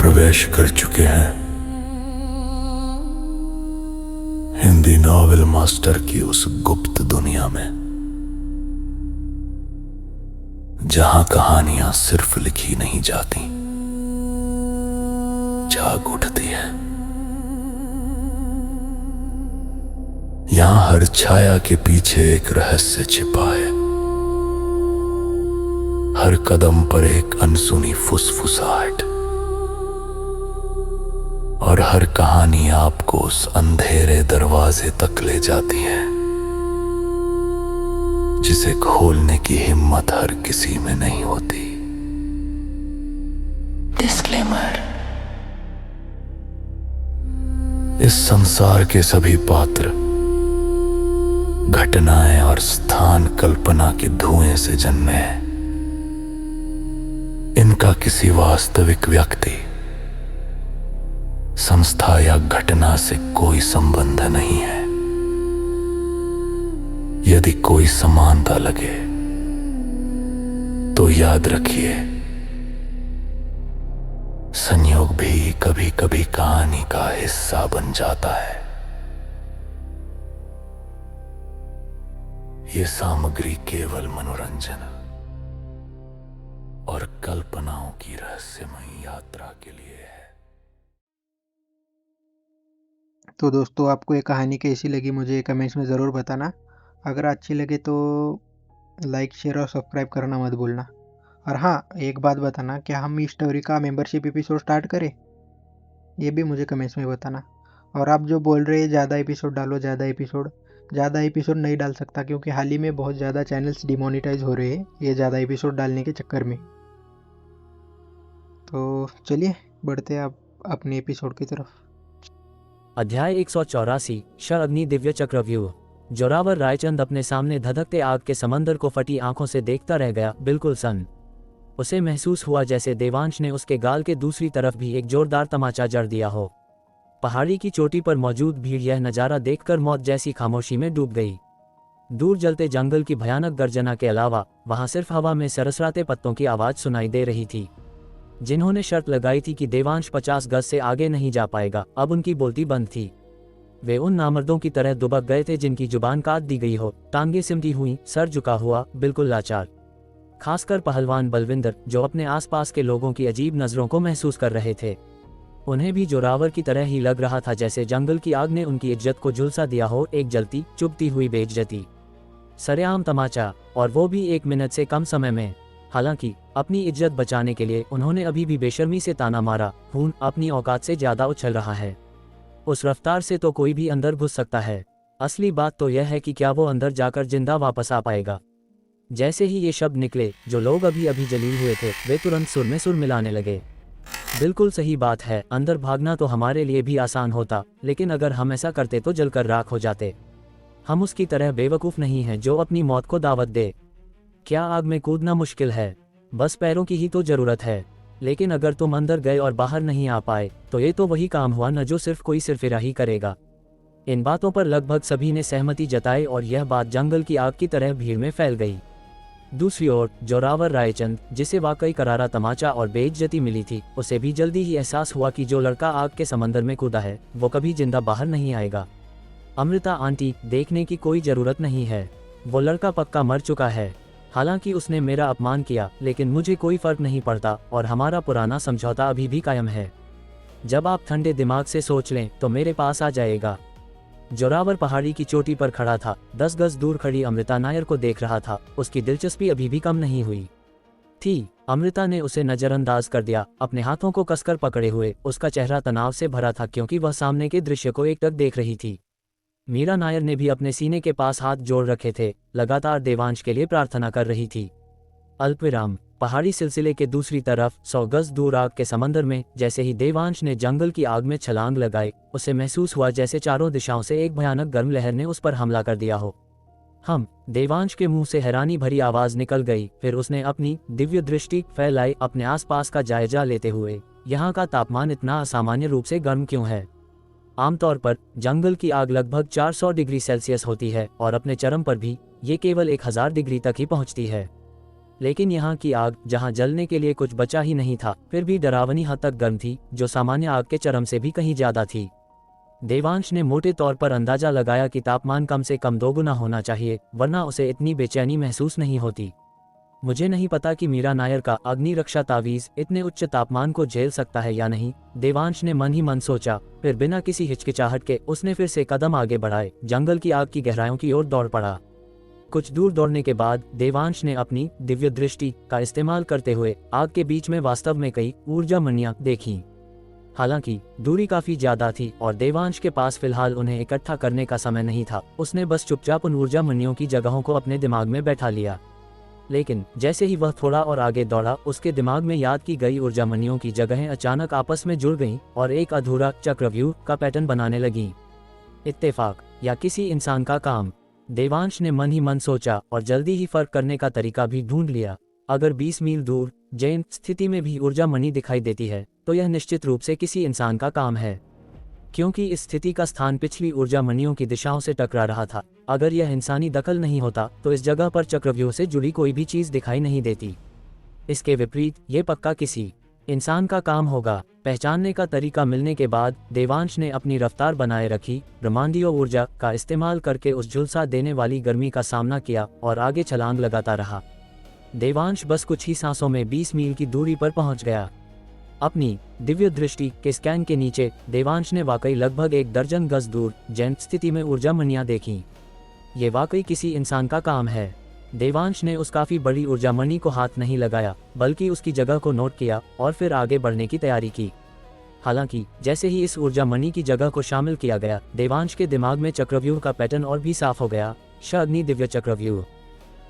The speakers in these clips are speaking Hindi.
प्रवेश कर चुके हैं हिंदी नॉवेल मास्टर की उस गुप्त दुनिया में, जहां कहानियां सिर्फ लिखी नहीं जाती, जाग उठती है। यहां हर छाया के पीछे एक रहस्य छिपा है, हर कदम पर एक अनसुनी फुसफुसाहट, और हर कहानी आपको उस अंधेरे दरवाजे तक ले जाती है जिसे खोलने की हिम्मत हर किसी में नहीं होती। डिस्क्लेमर: इस संसार के सभी पात्र, घटनाएं और स्थान कल्पना के धुएं से जन्मे हैं। इनका किसी वास्तविक व्यक्ति, संस्था या घटना से कोई संबंध नहीं है। यदि कोई समानता लगे तो याद रखिए, संयोग भी कभी कभी कहानी का हिस्सा बन जाता है। ये सामग्री केवल मनोरंजन और कल्पनाओं की रहस्यमयी यात्रा के लिए है। तो दोस्तों, आपको ये कहानी कैसी लगी मुझे कमेंट्स में ज़रूर बताना। अगर अच्छी लगे तो लाइक, शेयर और सब्सक्राइब करना मत भूलना। और हाँ, एक बात बताना, क्या हम इस स्टोरी का मेंबरशिप एपिसोड स्टार्ट करें? ये भी मुझे कमेंट्स में बताना। और आप जो बोल रहे हैं ज़्यादा एपिसोड डालो, ज़्यादा एपिसोड नहीं डाल सकता, क्योंकि हाल ही में बहुत ज़्यादा चैनल्स डिमोनेटाइज हो रहे हैं ये ज़्यादा एपिसोड डालने के चक्कर में। तो चलिए बढ़ते हैं अब अपने एपिसोड की तरफ। अध्याय 184 शअग्नि दिव्य चक्रव्यूह। जोरावर रायचंद अपने सामने धधकते आग के समंदर को फटी आंखों से देखता रह गया, बिल्कुल सन्न। उसे महसूस हुआ जैसे देवांश ने उसके गाल के दूसरी तरफ भी एक जोरदार तमाचा जड़ दिया हो। पहाड़ी की चोटी पर मौजूद भीड़ यह नज़ारा देखकर मौत जैसी खामोशी में डूब गई। दूर जलते जंगल की भयानक गर्जना के अलावा वहां सिर्फ हवा में सरसराते पत्तों की आवाज़ सुनाई दे रही थी। जिन्होंने शर्त लगाई थी कि देवांश 50 गज से आगे नहीं जा पाएगा, अब उनकी बोलती बंद थी। वे उन नामर्दों की तरह दुबक गए थे जिनकी जुबान काट दी गई हो, टांगे सिमटी हुई, सर झुका हुआ, बिल्कुल लाचार। खासकर पहलवान बलविंदर, जो अपने आसपास के लोगों की अजीब नज़रों को महसूस कर रहे थे। उन्हें भी जोरावर की तरह ही लग रहा था जैसे जंगल की आग ने उनकी इज्जत को झुलसा दिया हो, एक जलती चुभती हुई बेइज्जती। सरेआम तमाचा, और वो भी 1 मिनट से कम समय में। हालांकि अपनी इज्जत बचाने के लिए उन्होंने अभी भी बेशर्मी से ताना मारा, खून अपनी औकात से ज्यादा उछल रहा है। उस रफ्तार से तो कोई भी अंदर घुस सकता है। असली बात तो यह है कि क्या वो अंदर जाकर जिंदा वापस आ पाएगा। जैसे ही ये शब्द निकले, जो लोग अभी अभी जलील हुए थे वे तुरंत सुर में सुर मिलाने लगे। बिल्कुल सही बात है, अंदर भागना तो हमारे लिए भी आसान होता, लेकिन अगर हम ऐसा करते तो जलकर राख हो जाते। हम उसकी तरह बेवकूफ़ नहीं हैं जो अपनी मौत को दावत दे। क्या आग में कूदना मुश्किल है? बस पैरों की ही तो जरूरत है। लेकिन अगर तुम अंदर गए और बाहर नहीं आ पाए तो ये तो वही काम हुआ न जो सिर्फ कोई सिरफिराही करेगा। इन बातों पर लगभग सभी ने सहमति जताई और यह बात जंगल की आग की तरह भीड़ में फैल गई। दूसरी ओर जोरावर रायचंद, जिसे वाकई करारा तमाचा और बेइज्जती मिली थी, उसे भी जल्दी ही एहसास हुआ कि जो लड़का आग के समंदर में कूदा है वो कभी जिंदा बाहर नहीं आएगा। अमृता आंटी, देखने की कोई जरूरत नहीं है, वो लड़का पक्का मर चुका है। हालांकि उसने मेरा अपमान किया, लेकिन मुझे कोई फर्क नहीं पड़ता और हमारा पुराना समझौता अभी भी कायम है। जब आप ठंडे दिमाग से सोच लें तो मेरे पास आ जाएगा। जोरावर पहाड़ी की चोटी पर खड़ा था, 10 गज दूर खड़ी अमृता नायर को देख रहा था। उसकी दिलचस्पी अभी भी कम नहीं हुई थी। अमृता ने उसे नजरअंदाज कर दिया, अपने हाथों को कसकर पकड़े हुए। उसका चेहरा तनाव से भरा था क्योंकि वह सामने के दृश्य को एकटक देख रही थी। मीरा नायर ने भी अपने सीने के पास हाथ जोड़ रखे थे, लगातार देवांश के लिए प्रार्थना कर रही थी। अल्पविराम। पहाड़ी सिलसिले के दूसरी तरफ 100 गज दूर आग के समंदर में जैसे ही देवांश ने जंगल की आग में छलांग लगाई, उसे महसूस हुआ जैसे चारों दिशाओं से एक भयानक गर्म लहर ने उस पर हमला कर दिया हो। देवांश के मुंह से हैरानी भरी आवाज निकल गई। फिर उसने अपनी दिव्य दृष्टि फैलाई, अपने आसपास का जायजा लेते हुए। यहाँ का तापमान इतना असामान्य रूप से गर्म क्यों है? आमतौर पर जंगल की आग लगभग 400 डिग्री सेल्सियस होती है और अपने चरम पर भी ये केवल 1000 डिग्री तक ही पहुंचती है। लेकिन यहाँ की आग, जहाँ जलने के लिए कुछ बचा ही नहीं था, फिर भी डरावनी हद तक गर्म थी, जो सामान्य आग के चरम से भी कहीं ज्यादा थी। देवांश ने मोटे तौर पर अंदाजा लगाया कि तापमान कम से कम 2 गुना होना चाहिए, वरना उसे इतनी बेचैनी महसूस नहीं होती। मुझे नहीं पता कि मीरा नायर का अग्नि रक्षा तावीज इतने उच्च तापमान को झेल सकता है या नहीं, देवांश ने मन ही मन सोचा। फिर बिना किसी हिचकिचाहट के उसने फिर से कदम आगे बढ़ाए, जंगल की आग की गहराइयों की ओर दौड़ पड़ा। कुछ दूर दौड़ने के बाद देवांश ने अपनी दिव्य दृष्टि का इस्तेमाल करते हुए आग के बीच में वास्तव में कई ऊर्जा मणियां देखीं। हालांकि दूरी काफी ज्यादा थी और देवांश के पास फिलहाल उन्हें इकट्ठा करने का समय नहीं था। उसने बस चुपचाप उन ऊर्जा मणियों की जगहों को अपने दिमाग में बैठा लिया। लेकिन जैसे ही वह थोड़ा और आगे दौड़ा, उसके दिमाग में याद की गई ऊर्जा मणियों की जगहें अचानक आपस में जुड़ गईं और एक अधूरा चक्रव्यूह का पैटर्न बनाने लगीं। इत्तेफाक या किसी इंसान का काम, देवांश ने मन ही मन सोचा और जल्दी ही फर्क करने का तरीका भी ढूंढ लिया। अगर 20 मील दूर जैन स्थिति में भी ऊर्जा मणि दिखाई देती है, तो यह निश्चित रूप से किसी इंसान का काम है, क्योंकि इस स्थिति का स्थान पिछली ऊर्जा मणियों की दिशाओं से टकरा रहा था। अगर यह इंसानी दखल नहीं होता, तो इस जगह पर चक्रव्यूह से जुड़ी कोई भी चीज दिखाई नहीं देती। इसके विपरीत ये पक्का किसी इंसान का काम होगा। पहचानने का तरीका मिलने के बाद देवांश ने अपनी रफ्तार बनाए रखी, ब्रह्मांडीय ऊर्जा का इस्तेमाल करके उस झुलसा देने वाली गर्मी का सामना किया और आगे छलांग लगाता रहा। देवांश बस कुछ ही सांसों में 20 मील की दूरी पर पहुंच गया। अपनी दिव्य दृष्टि के स्कैन के नीचे देवांश ने वाकई लगभग 1 दर्जन गज दूर जैन स्थिति में ऊर्जा मणियां देखीं। ये वाकई किसी इंसान का काम है। देवांश ने उस काफी बड़ी ऊर्जा मणि को हाथ नहीं लगाया, बल्कि उसकी जगह को नोट किया और फिर आगे बढ़ने की तैयारी की। हालांकि जैसे ही इस ऊर्जा मणि की जगह को शामिल किया गया, देवांश के दिमाग में चक्रव्यूह का पैटर्न और भी साफ हो गया। अग्नि दिव्य चक्रव्यूह।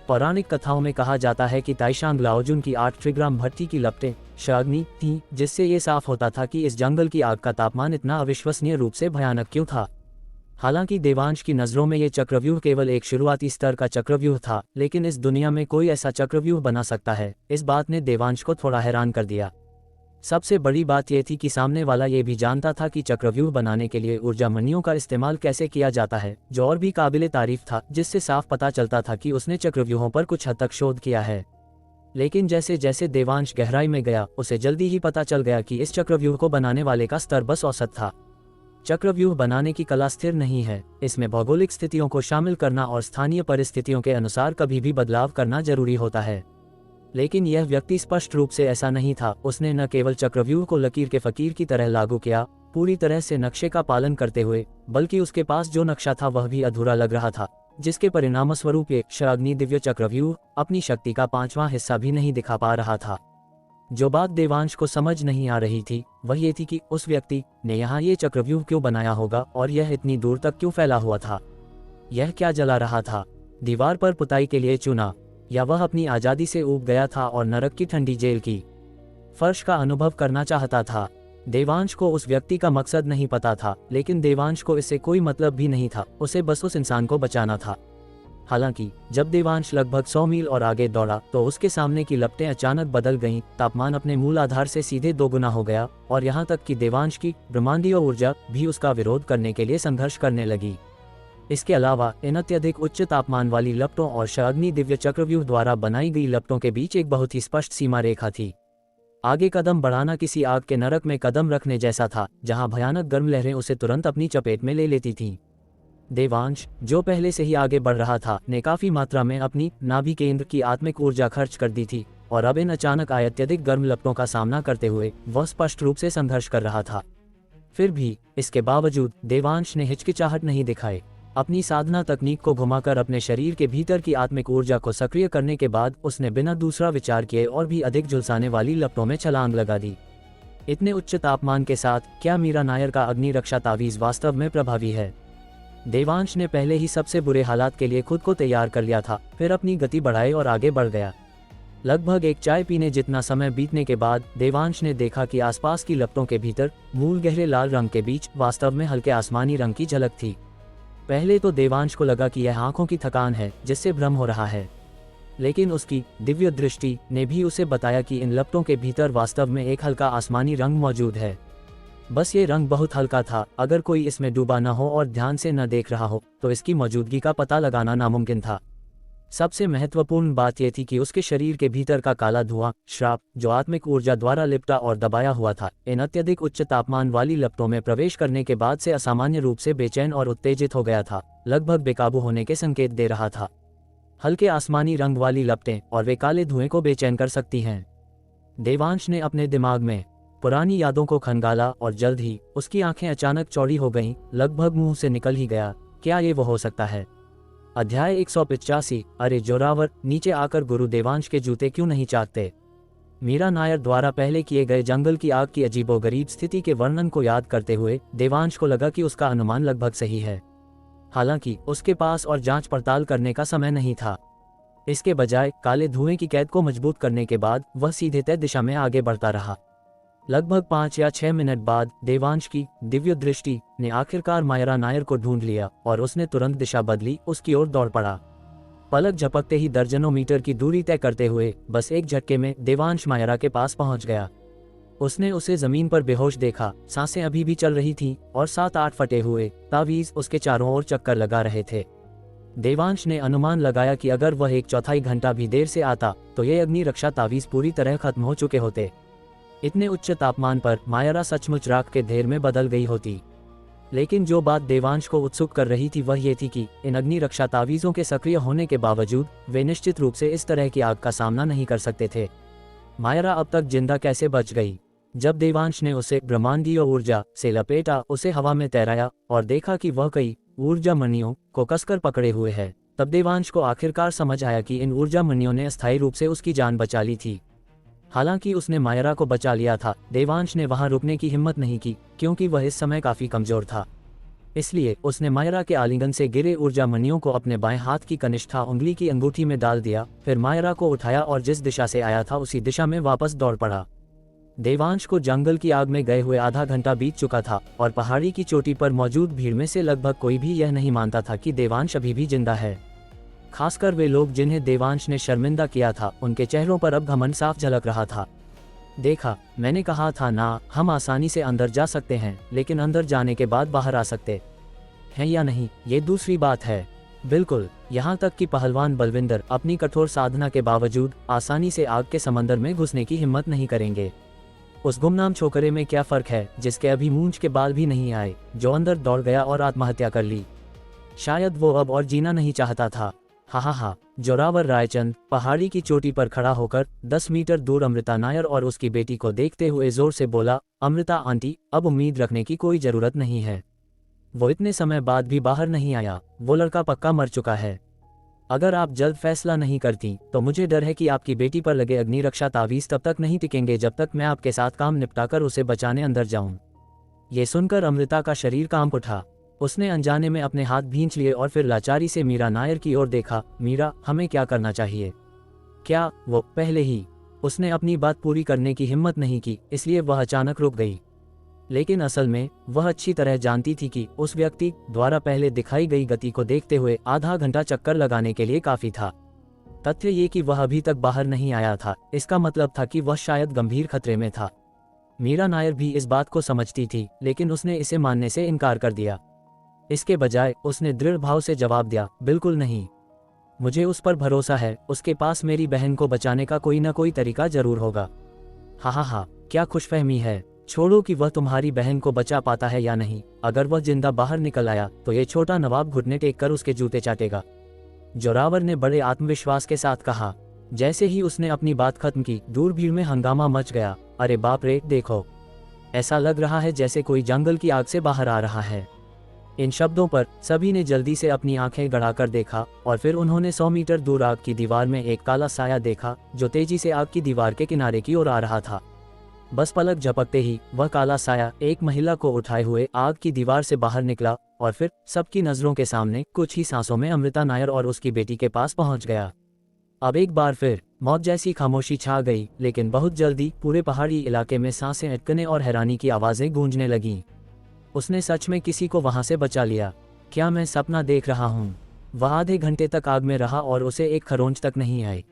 पौराणिक कथाओं में कहा जाता है कि ताइशांग लाओजुन की 8 ट्रिग्राम भट्टी की लपटें अग्नि थीं, जिससे ये साफ होता था कि इस जंगल की आग का तापमान इतना अविश्वसनीय रूप से भयानक क्यों था। हालांकि देवांश की नज़रों में ये चक्रव्यूह केवल एक शुरुआती स्तर का चक्रव्यूह था, लेकिन इस दुनिया में कोई ऐसा चक्रव्यूह बना सकता है, इस बात ने देवांश को थोड़ा हैरान कर दिया। सबसे बड़ी बात यह थी कि सामने वाला ये भी जानता था कि चक्रव्यूह बनाने के लिए ऊर्जा मणियों का इस्तेमाल कैसे किया जाता है, जो और भी काबिले तारीफ था, जिससे साफ पता चलता था कि उसने चक्रव्यूहों पर कुछ हद तक शोध किया है। लेकिन जैसे जैसे देवांश गहराई में गया, उसे जल्दी ही पता चल गया कि इस चक्रव्यूह को बनाने वाले का स्तर बस औसत था। चक्रव्यूह बनाने की कला स्थिर नहीं है, इसमें भौगोलिक स्थितियों को शामिल करना और स्थानीय परिस्थितियों के अनुसार कभी भी बदलाव करना जरूरी होता है। लेकिन यह व्यक्ति स्पष्ट रूप से ऐसा नहीं था। उसने न केवल चक्रव्यूह को लकीर के फकीर की तरह लागू किया, पूरी तरह से नक्शे का पालन करते हुए, बल्कि उसके पास जो नक्शा था वह भी अधूरा लग रहा था, जिसके परिणामस्वरूप ये अग्नि दिव्य चक्रव्यूह अपनी शक्ति का 5वां हिस्सा भी नहीं दिखा पा रहा था। जो बात देवांश को समझ नहीं आ रही थी वह ये थी कि उस व्यक्ति ने यहाँ ये चक्रव्यूह क्यों बनाया होगा और यह इतनी दूर तक क्यों फैला हुआ था। यह क्या जला रहा था? दीवार पर पुताई के लिए चुना, या वह अपनी आज़ादी से ऊब गया था और नरक की ठंडी जेल की फर्श का अनुभव करना चाहता था? देवांश को उस व्यक्ति का मकसद नहीं पता था, लेकिन देवांश को इससे कोई मतलब भी नहीं था। उसे बस उस इंसान को बचाना था। हालांकि जब देवांश लगभग 100 मील और आगे दौड़ा, तो उसके सामने की लपटें अचानक बदल गईं। तापमान अपने मूल आधार से सीधे 2 गुना हो गया और यहाँ तक कि देवांश की ब्रह्मांडीय ऊर्जा भी उसका विरोध करने के लिए संघर्ष करने लगी। इसके अलावा इन अत्यधिक उच्च तापमान वाली लपटों और अग्नि दिव्य चक्रव्यूह द्वारा बनाई गई लपटों के बीच एक बहुत ही स्पष्ट सीमा रेखा थी। आगे कदम बढ़ाना किसी आग के नरक में कदम रखने जैसा था, जहां भयानक गर्म लहरें उसे तुरंत अपनी चपेट में ले लेती थीं। देवांश, जो पहले से ही आगे बढ़ रहा था, ने काफी मात्रा में अपनी नाभि केंद्र की आत्मिक ऊर्जा खर्च कर दी थी और अब इन अचानक आए अत्यधिक गर्म लपटों का सामना करते हुए वह स्पष्ट रूप से संघर्ष कर रहा था। फिर भी इसके बावजूद देवांश ने हिचकिचाहट नहीं दिखाई। अपनी साधना तकनीक को घुमाकर अपने शरीर के भीतर की आत्मिक ऊर्जा को सक्रिय करने के बाद उसने बिना दूसरा विचार किए और भी अधिक झुलसाने वाली लपटों में छलांग लगा दी। इतने उच्च तापमान के साथ क्या मीरा नायर का अग्नि रक्षा तावीज वास्तव में प्रभावी है? देवांश ने पहले ही सबसे बुरे हालात के लिए खुद को तैयार कर लिया था, फिर अपनी गति बढ़ाई और आगे बढ़ गया। लगभग एक चाय पीने जितना समय बीतने के बाद देवांश ने देखा कि आसपास की लपटों के भीतर मूल गहरे लाल रंग के बीच वास्तव में हल्के आसमानी रंग की झलक थी। पहले तो देवांश को लगा कि यह आंखों की थकान है जिससे भ्रम हो रहा है, लेकिन उसकी दिव्य दृष्टि ने भी उसे बताया कि इन लपटों के भीतर वास्तव में एक हल्का आसमानी रंग मौजूद है। बस ये रंग बहुत हल्का था। अगर कोई इसमें डूबा न हो और ध्यान से न देख रहा हो तो इसकी मौजूदगी का पता लगाना नामुमकिन था। सबसे महत्वपूर्ण बात यह थी कि उसके शरीर के भीतर का काला धुआं, श्राप, जो आत्मिक ऊर्जा द्वारा लिपटा और दबाया हुआ था, इन अत्यधिक उच्च तापमान वाली लपटों में प्रवेश करने के बाद से असामान्य रूप से बेचैन और उत्तेजित हो गया था, लगभग बेकाबू होने के संकेत दे रहा था। हल्के आसमानी रंग वाली लपटें और वे काले धुएं को बेचैन कर सकती हैं। देवांश ने अपने दिमाग में पुरानी यादों को खंगाला और जल्द ही उसकी आंखें अचानक चौड़ी हो गईं, लगभग मुंह से निकल ही गया, क्या ये वो हो सकता है? अध्याय 185। अरे जोरावर, नीचे आकर गुरु देवांश के जूते क्यों नहीं चाटते? मीरा नायर द्वारा पहले किए गए जंगल की आग की अजीबोगरीब स्थिति के वर्णन को याद करते हुए देवांश को लगा कि उसका अनुमान लगभग सही है। हालांकि उसके पास और जांच पड़ताल करने का समय नहीं था। इसके बजाय काले धुएं की कैद को मजबूत करने के बाद वह सीधे तय दिशा में आगे बढ़ता रहा। लगभग 5 या 6 मिनट बाद देवांश की दिव्य दृष्टि ने आखिरकार मायरा नायर को ढूंढ लिया और उसने तुरंत दिशा बदली, उसकी ओर दौड़ पड़ा। पलक झपकते ही दर्जनों मीटर की दूरी तय करते हुए बस एक झटके में देवांश मायरा के पास पहुंच गया। उसने उसे जमीन पर बेहोश देखा, सांसें अभी भी चल रही थीं और 7-8 फटे हुए तावीज उसके चारों ओर चक्कर लगा रहे थे। देवांश ने अनुमान लगाया कि अगर वह 1/4 घंटा भी देर से आता तो ये अग्नि रक्षा तावीज पूरी तरह खत्म हो चुके होते। इतने उच्च तापमान पर मायरा सचमुच राख के ढेर में बदल गई होती। लेकिन जो बात देवांश को उत्सुक कर रही थी वह ये थी कि इन अग्नि रक्षा तावीज़ों के सक्रिय होने के बावजूद वे निश्चित रूप से इस तरह की आग का सामना नहीं कर सकते थे। मायरा अब तक जिंदा कैसे बच गई? जब देवांश ने उसे ब्रह्मांडीय ऊर्जा से लपेटा, उसे हवा में तैराया और देखा कि वह कई ऊर्जा मणियों को कसकर पकड़े हुए है, तब देवांश को आखिरकार समझ आया कि इन ऊर्जा मणियों ने अस्थायी रूप से उसकी जान बचा ली थी। हालांकि उसने मायरा को बचा लिया था, देवांश ने वहां रुकने की हिम्मत नहीं की, क्योंकि वह इस समय काफी कमजोर था। इसलिए उसने मायरा के आलिंगन से गिरे ऊर्जा मणियों को अपने बाएं हाथ की कनिष्ठा उंगली की अंगूठी में डाल दिया, फिर मायरा को उठाया और जिस दिशा से आया था उसी दिशा में वापस दौड़ पड़ा। देवांश को जंगल की आग में गए हुए आधा घंटा बीत चुका था और पहाड़ी की चोटी पर मौजूद भीड़ में से लगभग कोई भी यह नहीं मानता था कि देवांश अभी भी जिंदा है। खासकर वे लोग जिन्हें देवांश ने शर्मिंदा किया था, उनके चेहरों पर अब घमंड साफ झलक रहा था। देखा, मैंने कहा था ना, हम आसानी से अंदर जा सकते हैं, लेकिन अंदर जाने के बाद बाहर आ सकते हैं या नहीं, ये दूसरी बात है। बिल्कुल, यहाँ तक कि पहलवान बलविंदर अपनी कठोर साधना के बावजूद आसानी से आग के समंदर में घुसने की हिम्मत नहीं करेंगे। उस गुमनाम छोकरे में क्या फर्क है जिसके अभी मूंछ के बाल भी नहीं आए, जो अंदर दौड़ गया और आत्महत्या कर ली? शायद वो अब और जीना नहीं चाहता था। हा। जोरावर रायचंद पहाड़ी की चोटी पर खड़ा होकर 10 मीटर दूर अमृता नायर और उसकी बेटी को देखते हुए जोर से बोला, अमृता आंटी, अब उम्मीद रखने की कोई जरूरत नहीं है। वो इतने समय बाद भी बाहर नहीं आया, वो लड़का पक्का मर चुका है। अगर आप जल्द फैसला नहीं करती तो मुझे डर है कि आपकी बेटी पर लगे अग्नि रक्षा तावीज तब तक नहीं टिकेंगे जब तक मैं आपके साथ काम निपटाकर उसे बचाने अंदर जाऊं। ये सुनकर अमृता का शरीर कांप उठा। उसने अनजाने में अपने हाथ भींच लिए और फिर लाचारी से मीरा नायर की ओर देखा। मीरा, हमें क्या करना चाहिए? क्या वो पहले ही उसने अपनी बात पूरी करने की हिम्मत नहीं की, इसलिए वह अचानक रुक गई। लेकिन असल में वह अच्छी तरह जानती थी कि उस व्यक्ति द्वारा पहले दिखाई गई गति को देखते हुए आधा घंटा चक्कर लगाने के लिए काफी था। तथ्य ये कि वह अभी तक बाहर नहीं आया था, इसका मतलब था कि वह शायद गंभीर खतरे में था। मीरा नायर भी इस बात को समझती थी, लेकिन उसने इसे मानने से इनकार कर दिया। इसके बजाय उसने दृढ़ भाव से जवाब दिया, बिल्कुल नहीं, मुझे उस पर भरोसा है, उसके पास मेरी बहन को बचाने का कोई ना कोई तरीका जरूर होगा। हा, क्या खुशफहमी है। छोड़ो कि वह तुम्हारी बहन को बचा पाता है या नहीं, अगर वह जिंदा बाहर निकल आया तो ये छोटा नवाब घुटने टेक कर उसके जूते चाटेगा। जोरावर ने बड़े आत्मविश्वास के साथ कहा। जैसे ही उसने अपनी बात खत्म की, दूर भीड़ में हंगामा मच गया। अरे बाप रे, देखो, ऐसा लग रहा है जैसे कोई जंगल की आग से बाहर आ रहा है। इन शब्दों पर सभी ने जल्दी से अपनी आंखें गड़ाकर देखा और फिर उन्होंने 100 मीटर दूर आग की दीवार में एक काला साया देखा जो तेजी से आग की दीवार के किनारे की ओर आ रहा था। बस पलक झपकते ही वह काला साया एक महिला को उठाए हुए आग की दीवार से बाहर निकला और फिर सबकी नजरों के सामने कुछ ही सांसों में अमृता नायर और उसकी बेटी के पास पहुंच गया। अब एक बार फिर मौत जैसी खामोशी छा गई, लेकिन बहुत जल्दी पूरे पहाड़ी इलाके में सांसें अटकने और हैरानी की आवाजें गूंजने लगीं। उसने सच में किसी को वहां से बचा लिया। क्या मैं सपना देख रहा हूँ? वह आधे घंटे तक आग में रहा और उसे एक खरोंच तक नहीं आई।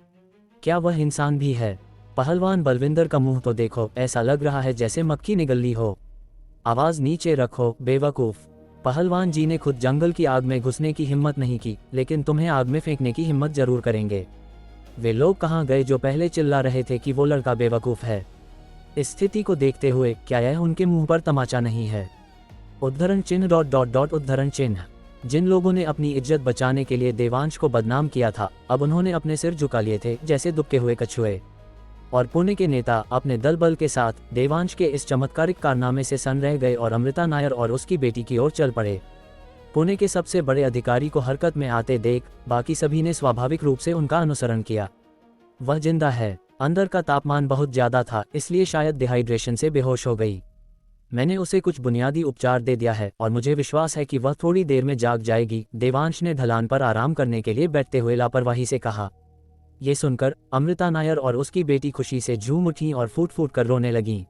क्या वह इंसान भी है? पहलवान बलविंदर का मुंह तो देखो, ऐसा लग रहा है जैसे मक्खी निगल ली हो। आवाज नीचे रखो बेवकूफ। पहलवान जी ने खुद जंगल की आग में घुसने की हिम्मत नहीं की, लेकिन तुम्हें आग में फेंकने की हिम्मत जरूर करेंगे। वे लोग कहाँ गए जो पहले चिल्ला रहे थे कि वो लड़का बेवकूफ़ है? इस स्थिति को देखते हुए क्या यह उनके मुंह पर तमाचा नहीं है? उद्धरण चिन्ह ... उद्धरण चिन्ह। जिन लोगों ने अपनी इज्जत बचाने के लिए देवांश को बदनाम किया था, अब उन्होंने अपने सिर झुका लिए थे जैसे दुबके हुए कछुए। और पुणे के नेता अपने दल बल के साथ देवांश के इस चमत्कारिक कारनामे से सन्न रह गए और अमृता नायर और उसकी बेटी की ओर चल पड़े। पुणे के सबसे बड़े अधिकारी को हरकत में आते देख बाकी सभी ने स्वाभाविक रूप से उनका अनुसरण किया। वह जिंदा है। अंदर का तापमान बहुत ज्यादा था, इसलिए शायद डिहाइड्रेशन से बेहोश हो गई। मैंने उसे कुछ बुनियादी उपचार दे दिया है और मुझे विश्वास है कि वह थोड़ी देर में जाग जाएगी, देवांश ने ढलान पर आराम करने के लिए बैठते हुए लापरवाही से कहा। ये सुनकर अमृता नायर और उसकी बेटी खुशी से झूम उठी और फूट फूट कर रोने लगीं।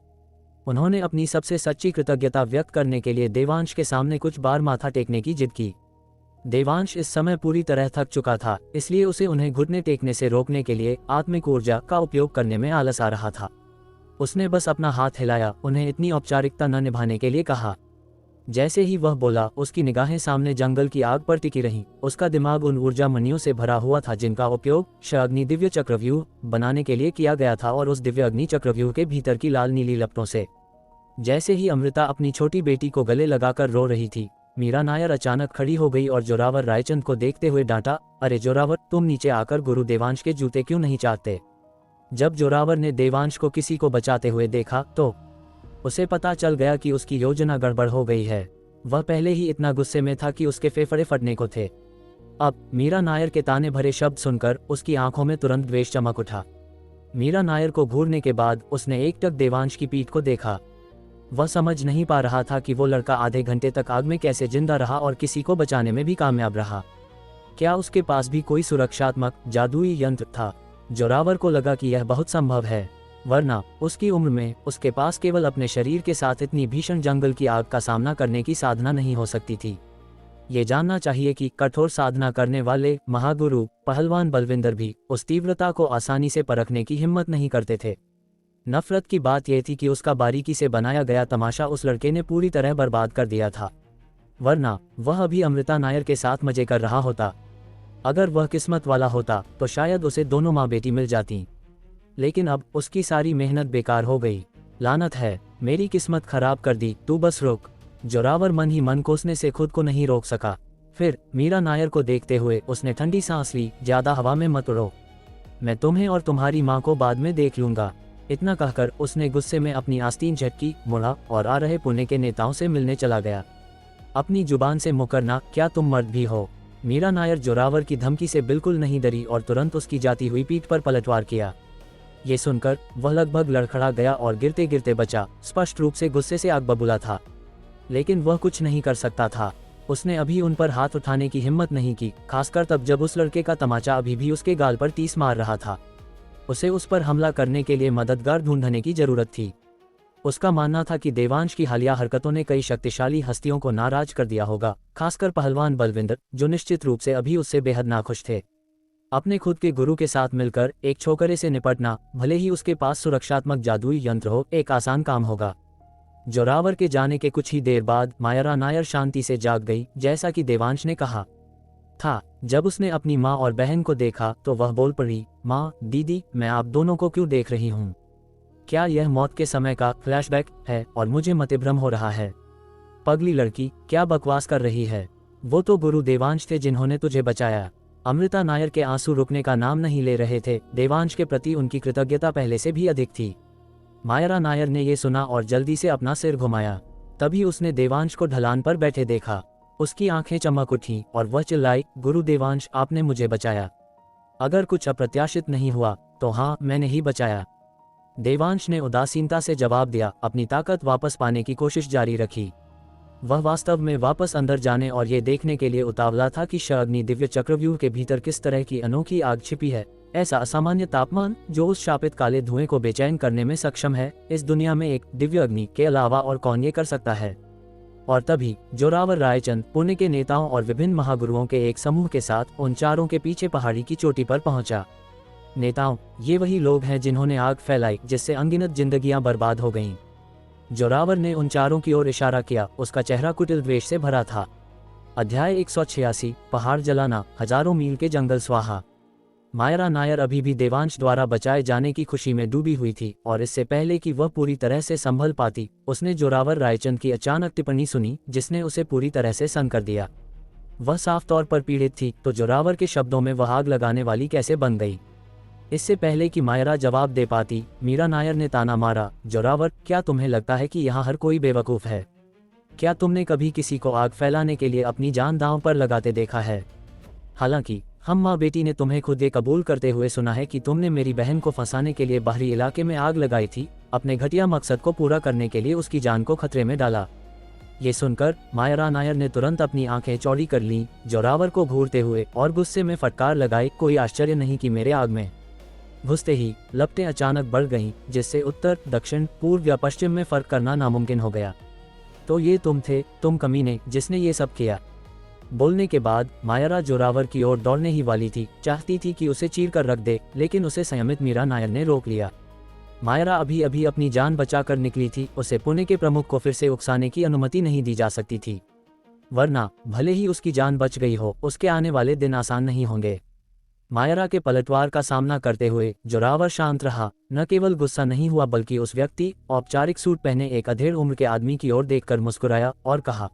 उन्होंने अपनी सबसे सच्ची कृतज्ञता व्यक्त करने के लिए देवांश के सामने कुछ बार माथा टेकने की जिद की। देवांश इस समय पूरी तरह थक चुका था, इसलिए उसे उन्हें घुटने टेकने से रोकने के लिए आत्मिक ऊर्जा का उपयोग करने में आलस आ रहा था। उसने बस अपना हाथ हिलाया, उन्हें इतनी औपचारिकता न निभाने के लिए कहा। जैसे ही वह बोला, उसकी निगाहें सामने जंगल की आग पर टिकी रहीं। उसका दिमाग उन ऊर्जा मणियों से भरा हुआ था जिनका उपयोग अग्नि दिव्य चक्रव्यूह बनाने के लिए किया गया था, और उस दिव्य अग्नि चक्रव्यूह के भीतर की लाल नीली लपटों से। जैसे ही अमृता अपनी छोटी बेटी को गले लगाकर रो रही थी, मीरा नायर अचानक खड़ी हो गई और जोरावर रायचंद को देखते हुए डांटा, अरे जोरावर, तुम नीचे आकर गुरु देवांश के जूते क्यों नहीं चाटते? जब जोरावर ने देवांश को किसी को बचाते हुए देखा तो उसे पता चल गया कि उसकी योजना गड़बड़ हो गई है। वह पहले ही इतना गुस्से में था कि उसके फेफड़े फटने को थे। अब मीरा नायर के ताने भरे शब्द सुनकर उसकी आंखों में तुरंत द्वेष चमक उठा। मीरा नायर को घूरने के बाद उसने एकटक देवांश की पीठ को देखा। वह समझ नहीं पा रहा था कि वो लड़का आधे घंटे तक आग में कैसे जिंदा रहा और किसी को बचाने में भी कामयाब रहा। क्या उसके पास भी कोई सुरक्षात्मक जादुई यंत्र था? जोरावर को लगा कि यह बहुत संभव है, वरना उसकी उम्र में उसके पास केवल अपने शरीर के साथ इतनी भीषण जंगल की आग का सामना करने की साधना नहीं हो सकती थी। ये जानना चाहिए कि कठोर साधना करने वाले महागुरु पहलवान बलविंदर भी उस तीव्रता को आसानी से परखने की हिम्मत नहीं करते थे। नफरत की बात यह थी कि उसका बारीकी से बनाया गया तमाशा उस लड़के ने पूरी तरह बर्बाद कर दिया था, वरना वह अभी अमृता नायर के साथ मजे कर रहा होता। अगर वह किस्मत वाला होता तो शायद उसे दोनों माँ बेटी मिल जाती, लेकिन अब उसकी सारी मेहनत बेकार हो गई। लानत है, मेरी किस्मत खराब कर दी, तू बस रुक। जोरावर मन ही मन कोसने से खुद को नहीं रोक सका। फिर मीरा नायर को देखते हुए उसने ठंडी सांस ली, ज्यादा हवा में मत उड़ो, मैं तुम्हें और तुम्हारी माँ को बाद में देख लूंगा। इतना कहकर उसने गुस्से में अपनी आस्तीन झटकी, मुड़ा और आ रहे पुणे के नेताओं से मिलने चला गया। अपनी जुबान से मुकरना, क्या तुम मर्द भी हो? मीरा नायर जोरावर की धमकी से बिल्कुल नहीं डरी और तुरंत उसकी जाती हुई पीठ पर पलटवार किया। ये सुनकर वह लगभग लड़खड़ा गया और गिरते गिरते बचा। स्पष्ट रूप से गुस्से से आग बबूला था, लेकिन वह कुछ नहीं कर सकता था। उसने अभी उन पर हाथ उठाने की हिम्मत नहीं की, खासकर तब जब उस लड़के का तमाचा अभी भी उसके गाल पर तीस मार रहा था। उसे उस पर हमला करने के लिए मददगार ढूंढने की जरूरत थी। उसका मानना था कि देवांश की हालिया हरकतों ने कई शक्तिशाली हस्तियों को नाराज कर दिया होगा, खासकर पहलवान बलविंदर, जो निश्चित रूप से अभी उससे बेहद नाखुश थे। अपने खुद के गुरु के साथ मिलकर एक छोकरे से निपटना, भले ही उसके पास सुरक्षात्मक जादुई यंत्र हो, एक आसान काम होगा। जोरावर के जाने के कुछ ही देर बाद मायरा नायर शांति से जाग गई, जैसा कि देवांश ने कहा था। जब उसने अपनी माँ और बहन को देखा तो वह बोल पड़ी, माँ, दीदी, मैं आप दोनों को क्यों देख रही हूँ? क्या यह मौत के समय का फ्लैशबैक है और मुझे मतिभ्रम हो रहा है? पगली लड़की, क्या बकवास कर रही है? वो तो गुरु देवांश थे जिन्होंने तुझे बचाया। अमृता नायर के आंसू रुकने का नाम नहीं ले रहे थे। देवांश के प्रति उनकी कृतज्ञता पहले से भी अधिक थी। मायरा नायर ने यह सुना और जल्दी से अपना सिर घुमाया। तभी उसने देवांश को ढलान पर बैठे देखा। उसकी आंखें चमक उठी और वह चिल्लाई, गुरु देवांश, आपने मुझे बचाया। अगर कुछ अप्रत्याशित नहीं हुआ तो हाँ, मैंने ही बचाया। देवांश ने उदासीनता से जवाब दिया, अपनी ताकत वापस पाने की कोशिश जारी रखी। वह वास्तव में वापस अंदर जाने और ये देखने के लिए उतावला था कि अग्नि दिव्य चक्रव्यूह के भीतर किस तरह की अनोखी आग छिपी है। ऐसा असामान्य तापमान जो उस शापित काले धुएं को बेचैन करने में सक्षम है, इस दुनिया में एक दिव्य अग्नि के अलावा और कौन ये कर सकता है? और तभी जोरावर रायचंद पुणे के नेताओं और विभिन्न महागुरुओं के एक समूह के साथ उन चारों के पीछे पहाड़ी की चोटी पर पहुंचा। नेताओं, ये वही लोग हैं जिन्होंने आग फैलाई जिससे अनगिनत जिंदगियां बर्बाद हो गईं। जोरावर ने उन चारों की ओर इशारा किया। उसका चेहरा कुटिल द्वेष से भरा था। अध्याय 186 पहाड़ जलाना, हजारों मील के जंगल स्वाहा। मायरा नायर अभी भी देवांश द्वारा बचाए जाने की खुशी में डूबी हुई थी और इससे पहले कि वह पूरी तरह से संभल पाती, उसने जोरावर रायचंद की अचानक टिप्पणी सुनी जिसने उसे पूरी तरह से सन्न कर दिया। वह साफ तौर पर पीड़ित थी, तो जोरावर के शब्दों में वह आग लगाने वाली कैसे बन गई। इससे पहले कि मायरा जवाब दे पाती, मीरा नायर ने ताना मारा, जोरावर, क्या तुम्हें लगता है कि यहाँ हर कोई बेवकूफ़ है? क्या तुमने कभी किसी को आग फैलाने के लिए अपनी जान दांव पर लगाते देखा है? हालांकि हम माँ बेटी ने तुम्हें खुद ये कबूल करते हुए सुना है कि तुमने मेरी बहन को फंसाने के लिए बाहरी इलाके में आग लगाई थी, अपने घटिया मकसद को पूरा करने के लिए उसकी जान को खतरे में डाला। ये सुनकर मायरा नायर ने तुरंत अपनी आंखें चौड़ी कर लीं, जोरावर को घूरते हुए, और गुस्से में फटकार लगाई, कोई आश्चर्य नहीं कि मेरे आग में घुसते ही लपटें अचानक बढ़ गईं, जिससे उत्तर, दक्षिण, पूर्व या पश्चिम में फर्क करना नामुमकिन हो गया। तो ये तुम थे, तुम कमीने, जिसने ये सब किया। बोलने के बाद मायरा जोरावर की ओर दौड़ने ही वाली थी, चाहती थी कि उसे चीर कर रख दे, लेकिन उसे संयमित मीरा नायर ने रोक लिया। मायरा अभी अभी अपनी जान बचाकर निकली थी, उसे पुणे के प्रमुख को फिर से उकसाने की अनुमति नहीं दी जा सकती थी, वरना भले ही उसकी जान बच गई हो, उसके आने वाले दिन आसान नहीं होंगे। मायरा के पलटवार का सामना करते हुए जोरावर शांत रहा, न केवल गुस्सा नहीं हुआ बल्कि उस व्यक्ति, औपचारिक सूट पहने एक अधेड़ उम्र के आदमी की ओर देखकर मुस्कुराया और कहा,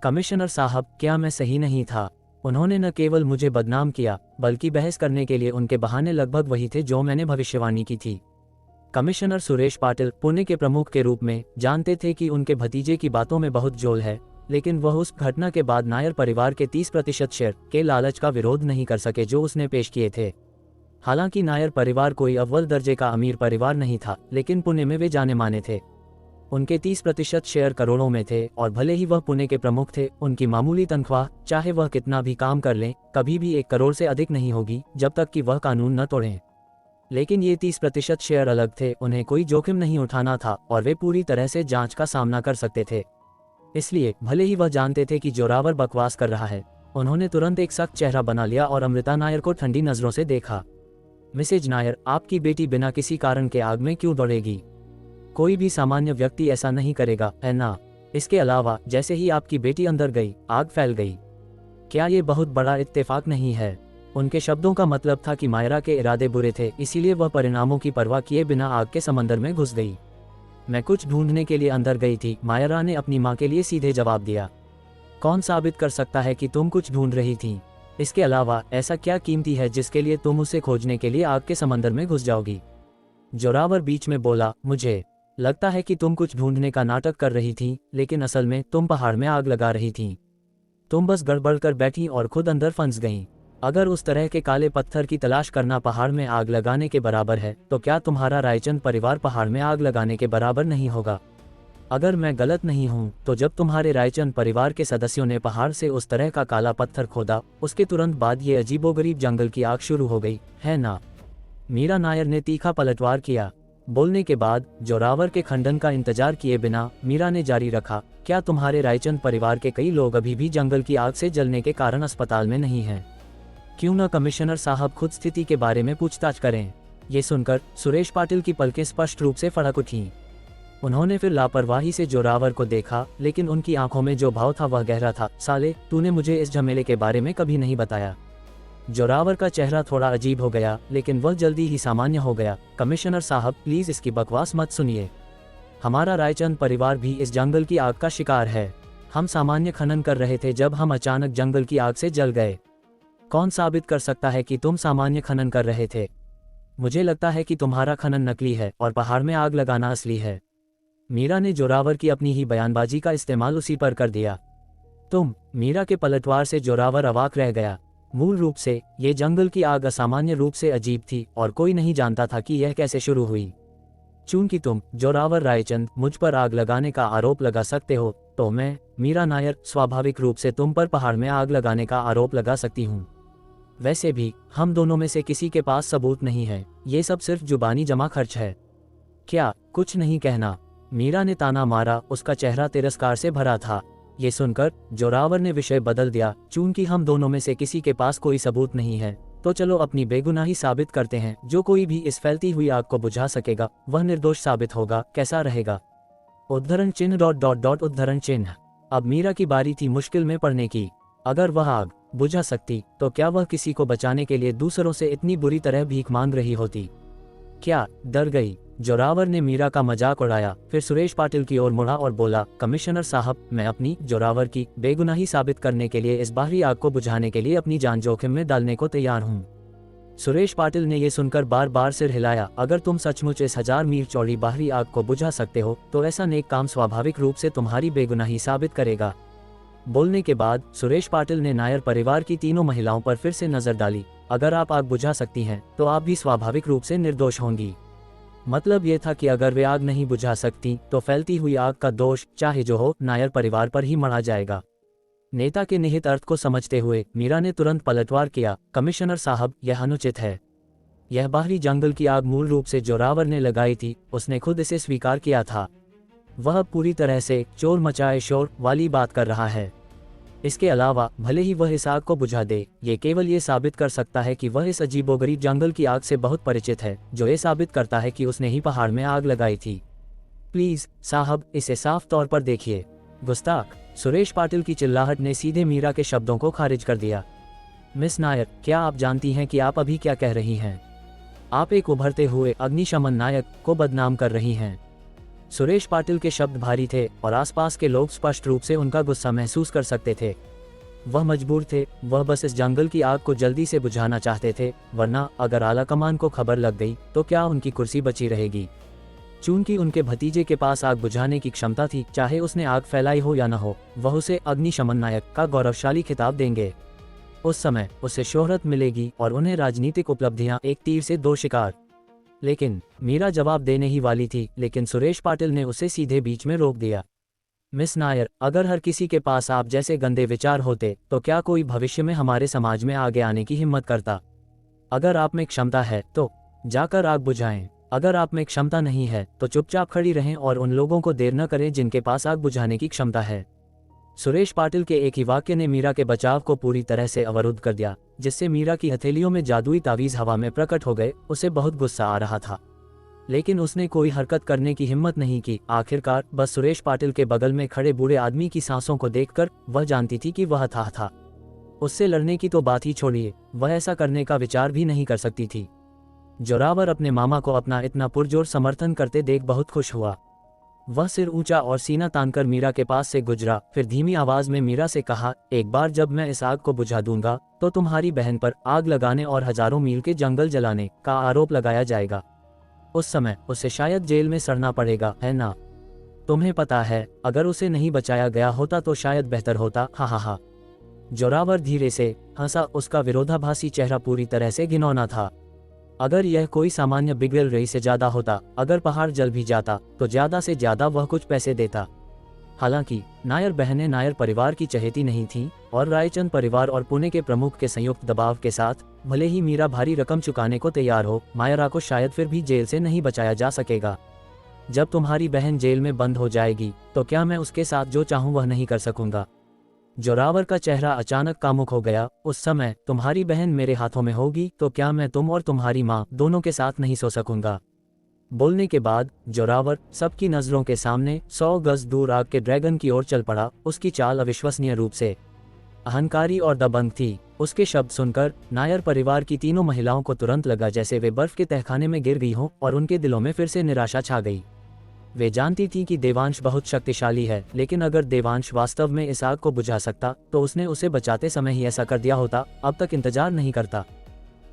कमिश्नर साहब, क्या मैं सही नहीं था? उन्होंने न केवल मुझे बदनाम किया, बल्कि बहस करने के लिए उनके बहाने लगभग वही थे जो मैंने भविष्यवाणी की थी। कमिश्नर सुरेश पाटिल पुणे के प्रमुख के रूप में जानते थे कि उनके भतीजे की बातों में बहुत जोल है, लेकिन वह उस घटना के बाद नायर परिवार के 30% शेयर के लालच का विरोध नहीं कर सके जो उसने पेश किए थे। हालांकि नायर परिवार कोई अव्वल दर्जे का अमीर परिवार नहीं था, लेकिन पुणे में वे जाने माने थे। उनके 30% शेयर करोड़ों में थे, और भले ही वह पुणे के प्रमुख थे, उनकी मामूली तनख्वाह, चाहे वह कितना भी काम कर लें, कभी भी 1 करोड़ से अधिक नहीं होगी, जब तक कि वह कानून न तोड़ें। लेकिन ये 30% शेयर अलग थे, उन्हें कोई जोखिम नहीं उठाना था और वे पूरी तरह से जांच का सामना कर सकते थे। इसलिए भले ही वह जानते थे कि जोरावर बकवास कर रहा है, उन्होंने तुरंत एक सख्त चेहरा बना लिया और अमृता नायर को ठंडी नजरों से देखा। मिसेज नायर, आपकी बेटी बिना किसी कारण के आग में क्यों दौड़ेगी? कोई भी सामान्य व्यक्ति ऐसा नहीं करेगा, है ना? इसके अलावा जैसे ही आपकी बेटी अंदर गई, आग फैल गई। क्या ये बहुत बड़ा इत्तेफाक नहीं है? उनके शब्दों का मतलब था कि मायरा के इरादे बुरे थे, इसीलिए वह परिणामों की परवाह किए बिना आग के समंदर में घुस गई। मैं कुछ ढूंढने के लिए अंदर गई थी, मायरा ने अपनी मां के लिए सीधे जवाब दिया। कौन साबित कर सकता है कि तुम कुछ ढूंढ रही थी? इसके अलावा ऐसा क्या कीमती है जिसके लिए तुम उसे खोजने के लिए आग के समंदर में घुस जाओगी? जोरावर बीच में बोला, मुझे लगता है कि तुम कुछ ढूंढने का नाटक कर रही थी, लेकिन असल में तुम पहाड़ में आग लगा रही थी। तुम बस गड़बड़ कर बैठी और खुद अंदर फंस गईं। अगर उस तरह के काले पत्थर की तलाश करना पहाड़ में आग लगाने के बराबर है, तो क्या तुम्हारा रायचंद परिवार पहाड़ में आग लगाने के बराबर नहीं होगा? अगर मैं गलत नहीं हूँ, तो जब तुम्हारे रायचंद परिवार के सदस्यों ने पहाड़ से उस तरह का काला पत्थर खोदा, उसके तुरंत बाद ये अजीबोगरीब जंगल की आग शुरू हो गई, है ना? मीरा नायर ने तीखा पलटवार किया। बोलने के बाद जोरावर के खंडन का इंतजार किए बिना मीरा ने जारी रखा, क्या तुम्हारे रायचंद परिवार के कई लोग अभी भी जंगल की आग से जलने के कारण अस्पताल में नहीं हैं? क्यों न कमिश्नर साहब खुद स्थिति के बारे में पूछताछ करें? ये सुनकर सुरेश पाटिल की पलकें स्पष्ट रूप से फड़क उठीं। उन्होंने फिर लापरवाही से जोरावर को देखा, लेकिन उनकी आंखों में जो भाव था वह गहरा था। साले, तूने मुझे इस झमेले के बारे में कभी नहीं बताया। जोरावर का चेहरा थोड़ा अजीब हो गया, लेकिन वह जल्दी ही सामान्य हो गया। कमिश्नर साहब, प्लीज इसकी बकवास मत सुनिए। हमारा रायचंद परिवार भी इस जंगल की आग का शिकार है। हम सामान्य खनन कर रहे थे जब हम अचानक जंगल की आग से जल गए। कौन साबित कर सकता है कि तुम सामान्य खनन कर रहे थे? मुझे लगता है कि तुम्हारा खनन नकली है और पहाड़ में आग लगाना असली है। मीरा ने जोरावर की अपनी ही बयानबाजी का इस्तेमाल उसी पर कर दिया। तुम? मीरा के पलटवार से जोरावर अवाक रह गया। मूल रूप से ये जंगल की आग असामान्य रूप से अजीब थी और कोई नहीं जानता था कि यह कैसे शुरू हुई। चूंकि तुम, जोरावर रायचंद, मुझ पर आग लगाने का आरोप लगा सकते हो, तो मैं, मीरा नायर, स्वाभाविक रूप से तुम पर पहाड़ में आग लगाने का आरोप लगा सकती हूँ। वैसे भी हम दोनों में से किसी के पास सबूत नहीं है। ये सब सिर्फ जुबानी जमा खर्च है। क्या कुछ नहीं कहना? मीरा ने ताना मारा, उसका चेहरा तिरस्कार से भरा था। ये सुनकर जोरावर ने विषय बदल दिया, चूंकि हम दोनों में से किसी के पास कोई सबूत नहीं है, तो चलो अपनी बेगुनाही साबित करते हैं। जो कोई भी इस फैलती हुई आग को बुझा सकेगा, वह निर्दोष साबित होगा। कैसा रहेगा? उद्धरण चिन्ह डॉट डॉट डॉट उद्धरण चिन्ह। अब मीरा की बारी थी मुश्किल में पड़ने की। अगर वह आग बुझा सकती तो क्या वह किसी को बचाने के लिए दूसरों से इतनी बुरी तरह भीख मांग रही होती? क्या डर गई? जोरावर ने मीरा का मजाक उड़ाया, फिर सुरेश पाटिल की ओर मुड़ा और बोला, कमिश्नर साहब, मैं अपनी जोरावर की बेगुनाही साबित करने के लिए इस बाहरी आग को बुझाने के लिए अपनी जान जोखिम में डालने को तैयार हूँ। सुरेश पाटिल ने यह सुनकर बार बार सिर हिलाया। अगर तुम सचमुच इस 1000 मील चौड़ी बाहरी आग को बुझा सकते हो तो ऐसा नेक काम स्वाभाविक रूप से तुम्हारी बेगुनाही साबित करेगा। बोलने के बाद सुरेश पाटिल ने नायर परिवार की तीनों महिलाओं पर फिर से नजर डाली। अगर आप आग बुझा सकती हैं तो आप भी स्वाभाविक रूप से निर्दोष होंगी। मतलब यह था कि अगर वे आग नहीं बुझा सकती तो फैलती हुई आग का दोष चाहे जो हो नायर परिवार पर ही मढ़ा जाएगा। नेता के निहित अर्थ को समझते हुए मीरा ने तुरंत पलटवार किया, कमिश्नर साहब, यह अनुचित है। यह बाहरी जंगल की आग मूल रूप से जोरावर ने लगाई थी, उसने खुद इसे स्वीकार किया था। वह पूरी तरह से चोर मचाए शोर वाली बात कर रहा है। इसके अलावा भले ही वह इस आग को बुझा दे, ये केवल ये साबित कर सकता है कि वह इस अजीबोगरीब जंगल की आग से बहुत परिचित है, जो ये साबित करता है कि उसने ही पहाड़ में आग लगाई थी। प्लीज साहब, इसे साफ तौर पर देखिए। गुस्ताख! सुरेश पाटिल की चिल्लाहट ने सीधे मीरा के शब्दों को खारिज कर दिया। मिस नायर, क्या आप जानती हैं कि आप अभी क्या कह रही हैं? आप एक उभरते हुए अग्निशमन नायक को बदनाम कर रही हैं। सुरेश पाटिल के शब्द भारी थे और आसपास के लोग स्पष्ट रूप से उनका गुस्सा महसूस कर सकते थे। वह मजबूर थे, वह बस इस जंगल की आग को जल्दी से बुझाना चाहते थे, वरना अगर आला कमान को खबर लग गई तो क्या उनकी कुर्सी बची रहेगी? चूंकि उनके भतीजे के पास आग बुझाने की क्षमता थी, चाहे उसने आग फैलाई हो या न हो, वह उसे अग्निशमन नायक का गौरवशाली खिताब देंगे। उस समय उसे शोहरत मिलेगी और उन्हें राजनीतिक उपलब्धियां, एक तीर से 2 शिकार। लेकिन मीरा जवाब देने ही वाली थी, लेकिन सुरेश पाटिल ने उसे सीधे बीच में रोक दिया। मिस नायर, अगर हर किसी के पास आप जैसे गंदे विचार होते तो क्या कोई भविष्य में हमारे समाज में आगे आने की हिम्मत करता? अगर आप में क्षमता है तो जाकर आग बुझाएं। अगर आप में क्षमता नहीं है तो चुपचाप खड़ी रहें और उन लोगों को देर न करें जिनके पास आग बुझाने की क्षमता है। सुरेश पाटिल के एक ही वाक्य ने मीरा के बचाव को पूरी तरह से अवरुद्ध कर दिया, जिससे मीरा की हथेलियों में जादुई तावीज हवा में प्रकट हो गए। उसे बहुत गुस्सा आ रहा था, लेकिन उसने कोई हरकत करने की हिम्मत नहीं की। आखिरकार बस सुरेश पाटिल के बगल में खड़े बूढ़े आदमी की सांसों को देखकर वह जानती थी कि वह था। उससे लड़ने की तो बात ही छोड़िए, वह ऐसा करने का विचार भी नहीं कर सकती थी। जोरावर अपने मामा को अपना इतना पुरजोर समर्थन करते देख बहुत खुश हुआ। वह सिर ऊंचा और सीना तानकर मीरा के पास से गुजरा, फिर धीमी आवाज में मीरा से कहा, एक बार जब मैं इस आग को बुझा दूंगा तो तुम्हारी बहन पर आग लगाने और हजारों मील के जंगल जलाने का आरोप लगाया जाएगा। उस समय उसे शायद जेल में सड़ना पड़ेगा, है ना? तुम्हें पता है, अगर उसे नहीं बचाया गया होता तो शायद बेहतर होता। हा हा हा। जोरावर धीरे से हंसा, उसका विरोधाभासी चेहरा पूरी तरह से घिनौना था। अगर यह कोई सामान्य बिगड़ल रही से ज्यादा होता, अगर पहाड़ जल भी जाता तो ज्यादा से ज्यादा वह कुछ पैसे देता। हालांकि नायर बहनें नायर परिवार की चहेती नहीं थीं और रायचंद परिवार और पुणे के प्रमुख के संयुक्त दबाव के साथ भले ही मीरा भारी रकम चुकाने को तैयार हो, मायरा को शायद फिर भी जेल से नहीं बचाया जा सकेगा। जब तुम्हारी बहन जेल में बंद हो जाएगी तो क्या मैं उसके साथ जो चाहूं वह नहीं कर सकूंगा? जोरावर का चेहरा अचानक कामुक हो गया। उस समय तुम्हारी बहन मेरे हाथों में होगी तो क्या मैं तुम और तुम्हारी माँ दोनों के साथ नहीं सो सकूंगा? बोलने के बाद जोरावर सबकी नजरों के सामने 100 गज दूर आग के ड्रैगन की ओर चल पड़ा। उसकी चाल अविश्वसनीय रूप से अहंकारी और दबंग थी। उसके शब्द सुनकर नायर परिवार की तीनों महिलाओं को तुरंत लगा जैसे वे बर्फ के तहखाने में गिर गई हों और उनके दिलों में फिर से निराशा छा गई। वे जानती थीं कि देवांश बहुत शक्तिशाली है, लेकिन अगर देवांश वास्तव में इस आग को बुझा सकता तो उसने उसे बचाते समय ही ऐसा कर दिया होता, अब तक इंतजार नहीं करता।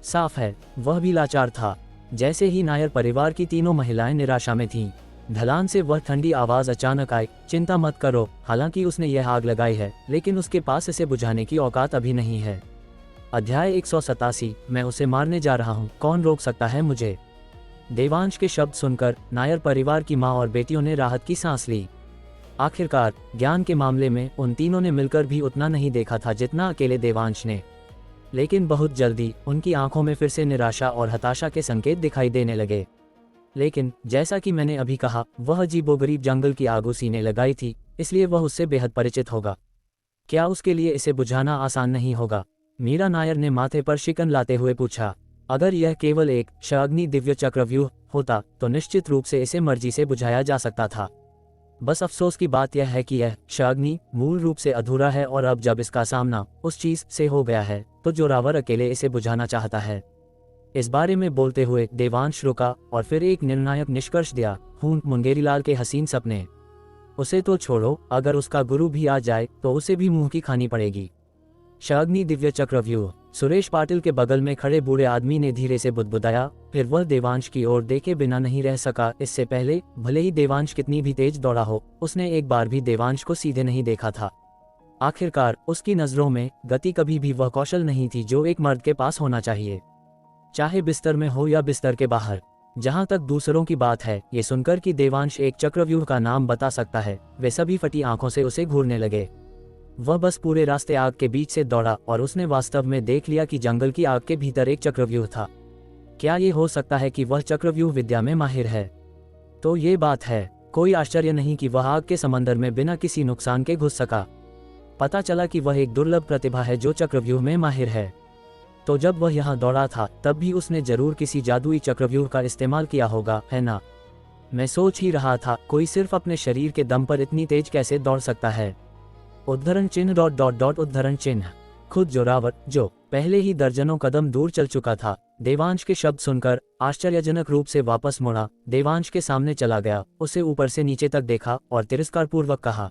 साफ है वह भी लाचार था। जैसे ही नायर परिवार की तीनों महिलाएं निराशा में थीं, ढलान से वह ठंडी आवाज अचानक आई, चिंता मत करो, हालांकि उसने यह आग लगाई है लेकिन उसके पास इसे बुझाने की औकात अभी नहीं है। अध्याय 187, मैं उसे मारने जा रहा हूँ, कौन रोक सकता है मुझे? देवांश के शब्द सुनकर नायर परिवार की मां और बेटियों ने राहत की सांस ली। आखिरकार ज्ञान के मामले में उन तीनों ने मिलकर भी उतना नहीं देखा था जितना अकेले देवांश ने। लेकिन बहुत जल्दी उनकी आंखों में फिर से निराशा और हताशा के संकेत दिखाई देने लगे। लेकिन जैसा कि मैंने अभी कहा, वह अजीबोगरीब जंगल की आग उसी ने लगाई थी, इसलिए वह उससे बेहद परिचित होगा। क्या उसके लिए इसे बुझाना आसान नहीं होगा? मीरा नायर ने माथे पर शिकन लाते हुए पूछा। अगर यह केवल एक शाग्नि दिव्य चक्रव्यूह होता तो निश्चित रूप से इसे मर्जी से बुझाया जा सकता था। बस अफसोस की बात यह है कि यह शाग्नि मूल रूप से अधूरा है और अब जब इसका सामना उस चीज से हो गया है तो जोरावर अकेले इसे बुझाना चाहता है। इस बारे में बोलते हुए देवांश रुका और फिर एक निर्णायक निष्कर्ष दिया, हूं मुंगेरीलाल के हसीन सपने। उसे तो छोड़ो, अगर उसका गुरु भी आ जाए तो उसे भी मुंह की खानी पड़ेगी। शाग्नि दिव्य चक्रव्यूह। सुरेश पाटिल के बगल में खड़े बूढ़े आदमी ने धीरे से बुदबुदाया, फिर वह देवांश की ओर देखे बिना नहीं रह सका। इससे पहले भले ही देवांश कितनी भी तेज दौड़ा हो, उसने एक बार भी देवांश को सीधे नहीं देखा था। आखिरकार उसकी नजरों में गति कभी भी वह कौशल नहीं थी जो एक मर्द के पास होना चाहिए, चाहे बिस्तर में हो या बिस्तर के बाहर। जहां तक दूसरों की बात है, ये सुनकर कि देवांश एक चक्रव्यूह का नाम बता सकता है, वे सभी फटी आंखों से उसे घूरने लगे। वह बस पूरे रास्ते आग के बीच से दौड़ा और उसने वास्तव में देख लिया कि जंगल की आग के भीतर एक चक्रव्यूह था। क्या ये हो सकता है कि वह चक्रव्यूह विद्या में माहिर है? तो ये बात है, कोई आश्चर्य नहीं कि वह आग के समंदर में बिना किसी नुकसान के घुस सका। पता चला कि वह एक दुर्लभ प्रतिभा है जो चक्रव्यूह में माहिर है। तो जब वह यहाँ दौड़ा था तब भी उसने जरूर किसी जादुई चक्रव्यूह का इस्तेमाल किया होगा, है ना? मैं सोच ही रहा था, कोई सिर्फ अपने शरीर के दम पर इतनी तेज कैसे दौड़ सकता है? उद्धरण चिन्ह ... उद्धरण चिन्ह। खुद जोरावर, जो पहले ही दर्जनों कदम दूर चल चुका था, देवांश के शब्द सुनकर आश्चर्यजनक रूप से वापस मुड़ा। देवांश के सामने चला गया, उसे ऊपर से नीचे तक देखा और तिरस्कारपूर्वक कहा,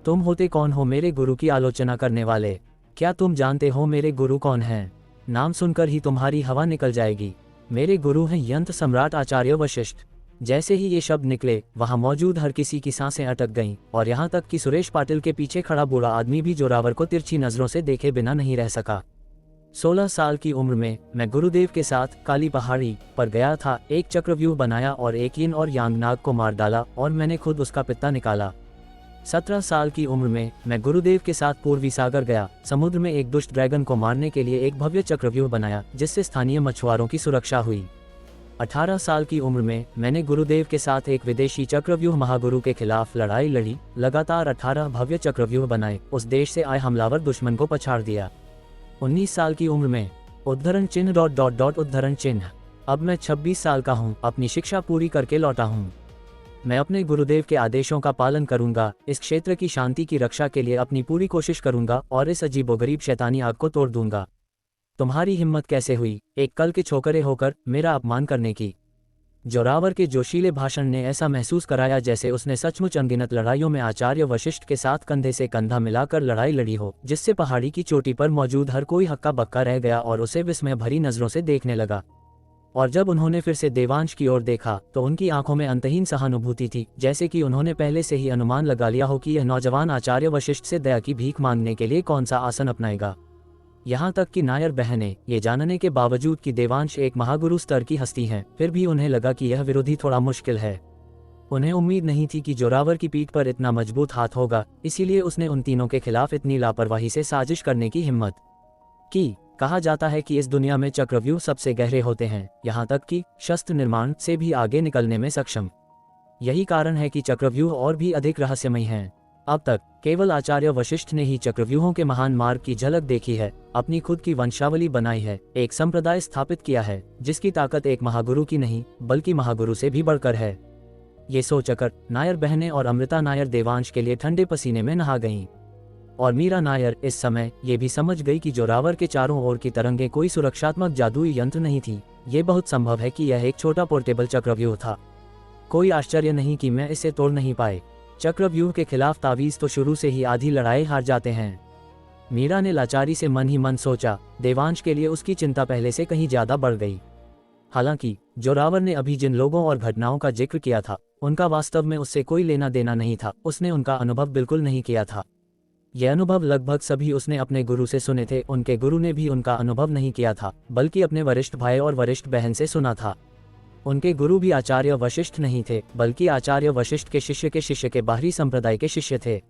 तुम होते कौन हो मेरे गुरु की आलोचना करने वाले? क्या तुम जानते हो मेरे गुरु कौन हैं? नाम सुनकर ही तुम्हारी हवा निकल जाएगी। मेरे गुरु हैं यंत्र सम्राट आचार्य वशिष्ठ। जैसे ही ये शब्द निकले, वहां मौजूद हर किसी की सांसें अटक गईं और यहाँ तक कि सुरेश पाटिल के पीछे खड़ा बूढ़ा आदमी भी जोरावर को तिरछी नजरों से देखे बिना नहीं रह सका। 16 साल की उम्र में मैं गुरुदेव के साथ काली पहाड़ी पर गया था, एक चक्रव्यूह बनाया और एक यिन और यांग नाग को मार डाला और मैंने खुद उसका पित्ता निकाला। 17 साल की उम्र में मैं गुरुदेव के साथ पूर्वी सागर गया, समुद्र में एक दुष्ट ड्रैगन को मारने के लिए एक भव्य चक्रव्यूह बनाया जिससे स्थानीय मछुआरों की सुरक्षा हुई। 18 साल की उम्र में मैंने गुरुदेव के साथ एक विदेशी चक्रव्यूह महागुरु के खिलाफ लड़ाई लड़ी, लगातार 18 भव्य चक्रव्यूह बनाए, उस देश से आए हमलावर दुश्मन को पछाड़ दिया। 19 साल की उम्र में उद्धरण चिन्ह ... उद्धरण चिन्ह। अब मैं 26 साल का हूँ, अपनी शिक्षा पूरी करके लौटा हूँ। मैं अपने गुरुदेव के आदेशों का पालन करूंगा, इस क्षेत्र की शांति की रक्षा के लिए अपनी पूरी कोशिश करूंगा और इस अजीबोगरीब शैतानी आग को तोड़ दूंगा। तुम्हारी हिम्मत कैसे हुई एक कल के छोकरे होकर मेरा अपमान करने की? जोरावर के जोशीले भाषण ने ऐसा महसूस कराया जैसे उसने सचमुच अनगिनत लड़ाइयों में आचार्य वशिष्ठ के साथ कंधे से कंधा मिलाकर लड़ाई लड़ी हो, जिससे पहाड़ी की चोटी पर मौजूद हर कोई हक्का बक्का रह गया और उसे विस्मय भरी नजरों से देखने लगा। और जब उन्होंने फिर से देवांश की ओर देखा तो उनकी आंखों में अंतहीन सहानुभूति थी, जैसे कि उन्होंने पहले से ही अनुमान लगा लिया हो कि यह नौजवान आचार्य वशिष्ठ से दया की भीख मांगने के लिए कौन सा आसन अपनाएगा। यहाँ तक कि नायर बहनें ये जानने के बावजूद कि देवांश एक महागुरु स्तर की हस्ती हैं, फिर भी उन्हें लगा कि यह विरोधी थोड़ा मुश्किल है। उन्हें उम्मीद नहीं थी कि जोरावर की पीठ पर इतना मजबूत हाथ होगा, इसीलिए उसने उन तीनों के खिलाफ इतनी लापरवाही से साजिश करने की हिम्मत की। कहा जाता है कि इस दुनिया में चक्रव्यूह सबसे गहरे होते हैं, यहाँ तक कि शस्त्र निर्माण से भी आगे निकलने में सक्षम। यही कारण है कि चक्रव्यूह और भी अधिक रहस्यमय हैं। अब तक केवल आचार्य वशिष्ठ ने ही चक्रव्यूहों के महान मार्ग की झलक देखी है, अपनी खुद की वंशावली बनाई है, एक संप्रदाय स्थापित किया है जिसकी ताकत एक महागुरु की नहीं बल्कि महागुरु से भी बढ़कर है। ये सोचकर नायर बहनें और अमृता नायर देवांश के लिए ठंडे पसीने में नहा गईं। और मीरा नायर इस समय ये भी समझ गई कि जोरावर के चारों ओर की तरंगें कोई सुरक्षात्मक जादुई यंत्र नहीं थी। ये बहुत संभव है कि यह एक छोटा पोर्टेबल चक्रव्यूह था। कोई आश्चर्य नहीं कि मैं इसे तोड़ नहीं पाए। चक्रव्यूह के खिलाफ तावीज तो शुरू से ही आधी लड़ाई हार जाते हैं। मीरा ने लाचारी से मन ही मन सोचा। देवांश के लिए उसकी चिंता पहले से कहीं ज्यादा बढ़ गई। हालांकि जोरावर ने अभी जिन लोगों और घटनाओं का जिक्र किया था उनका वास्तव में उससे कोई लेना देना नहीं था। उसने उनका अनुभव बिल्कुल नहीं किया था। यह अनुभव लगभग सभी उसने अपने गुरु से सुने थे। उनके गुरु ने भी उनका अनुभव नहीं किया था, बल्कि अपने वरिष्ठ भाई और वरिष्ठ बहन से सुना था। उनके गुरु भी आचार्य वशिष्ठ नहीं थे, बल्कि आचार्य वशिष्ठ के शिष्य के बाहरी संप्रदाय के शिष्य थे।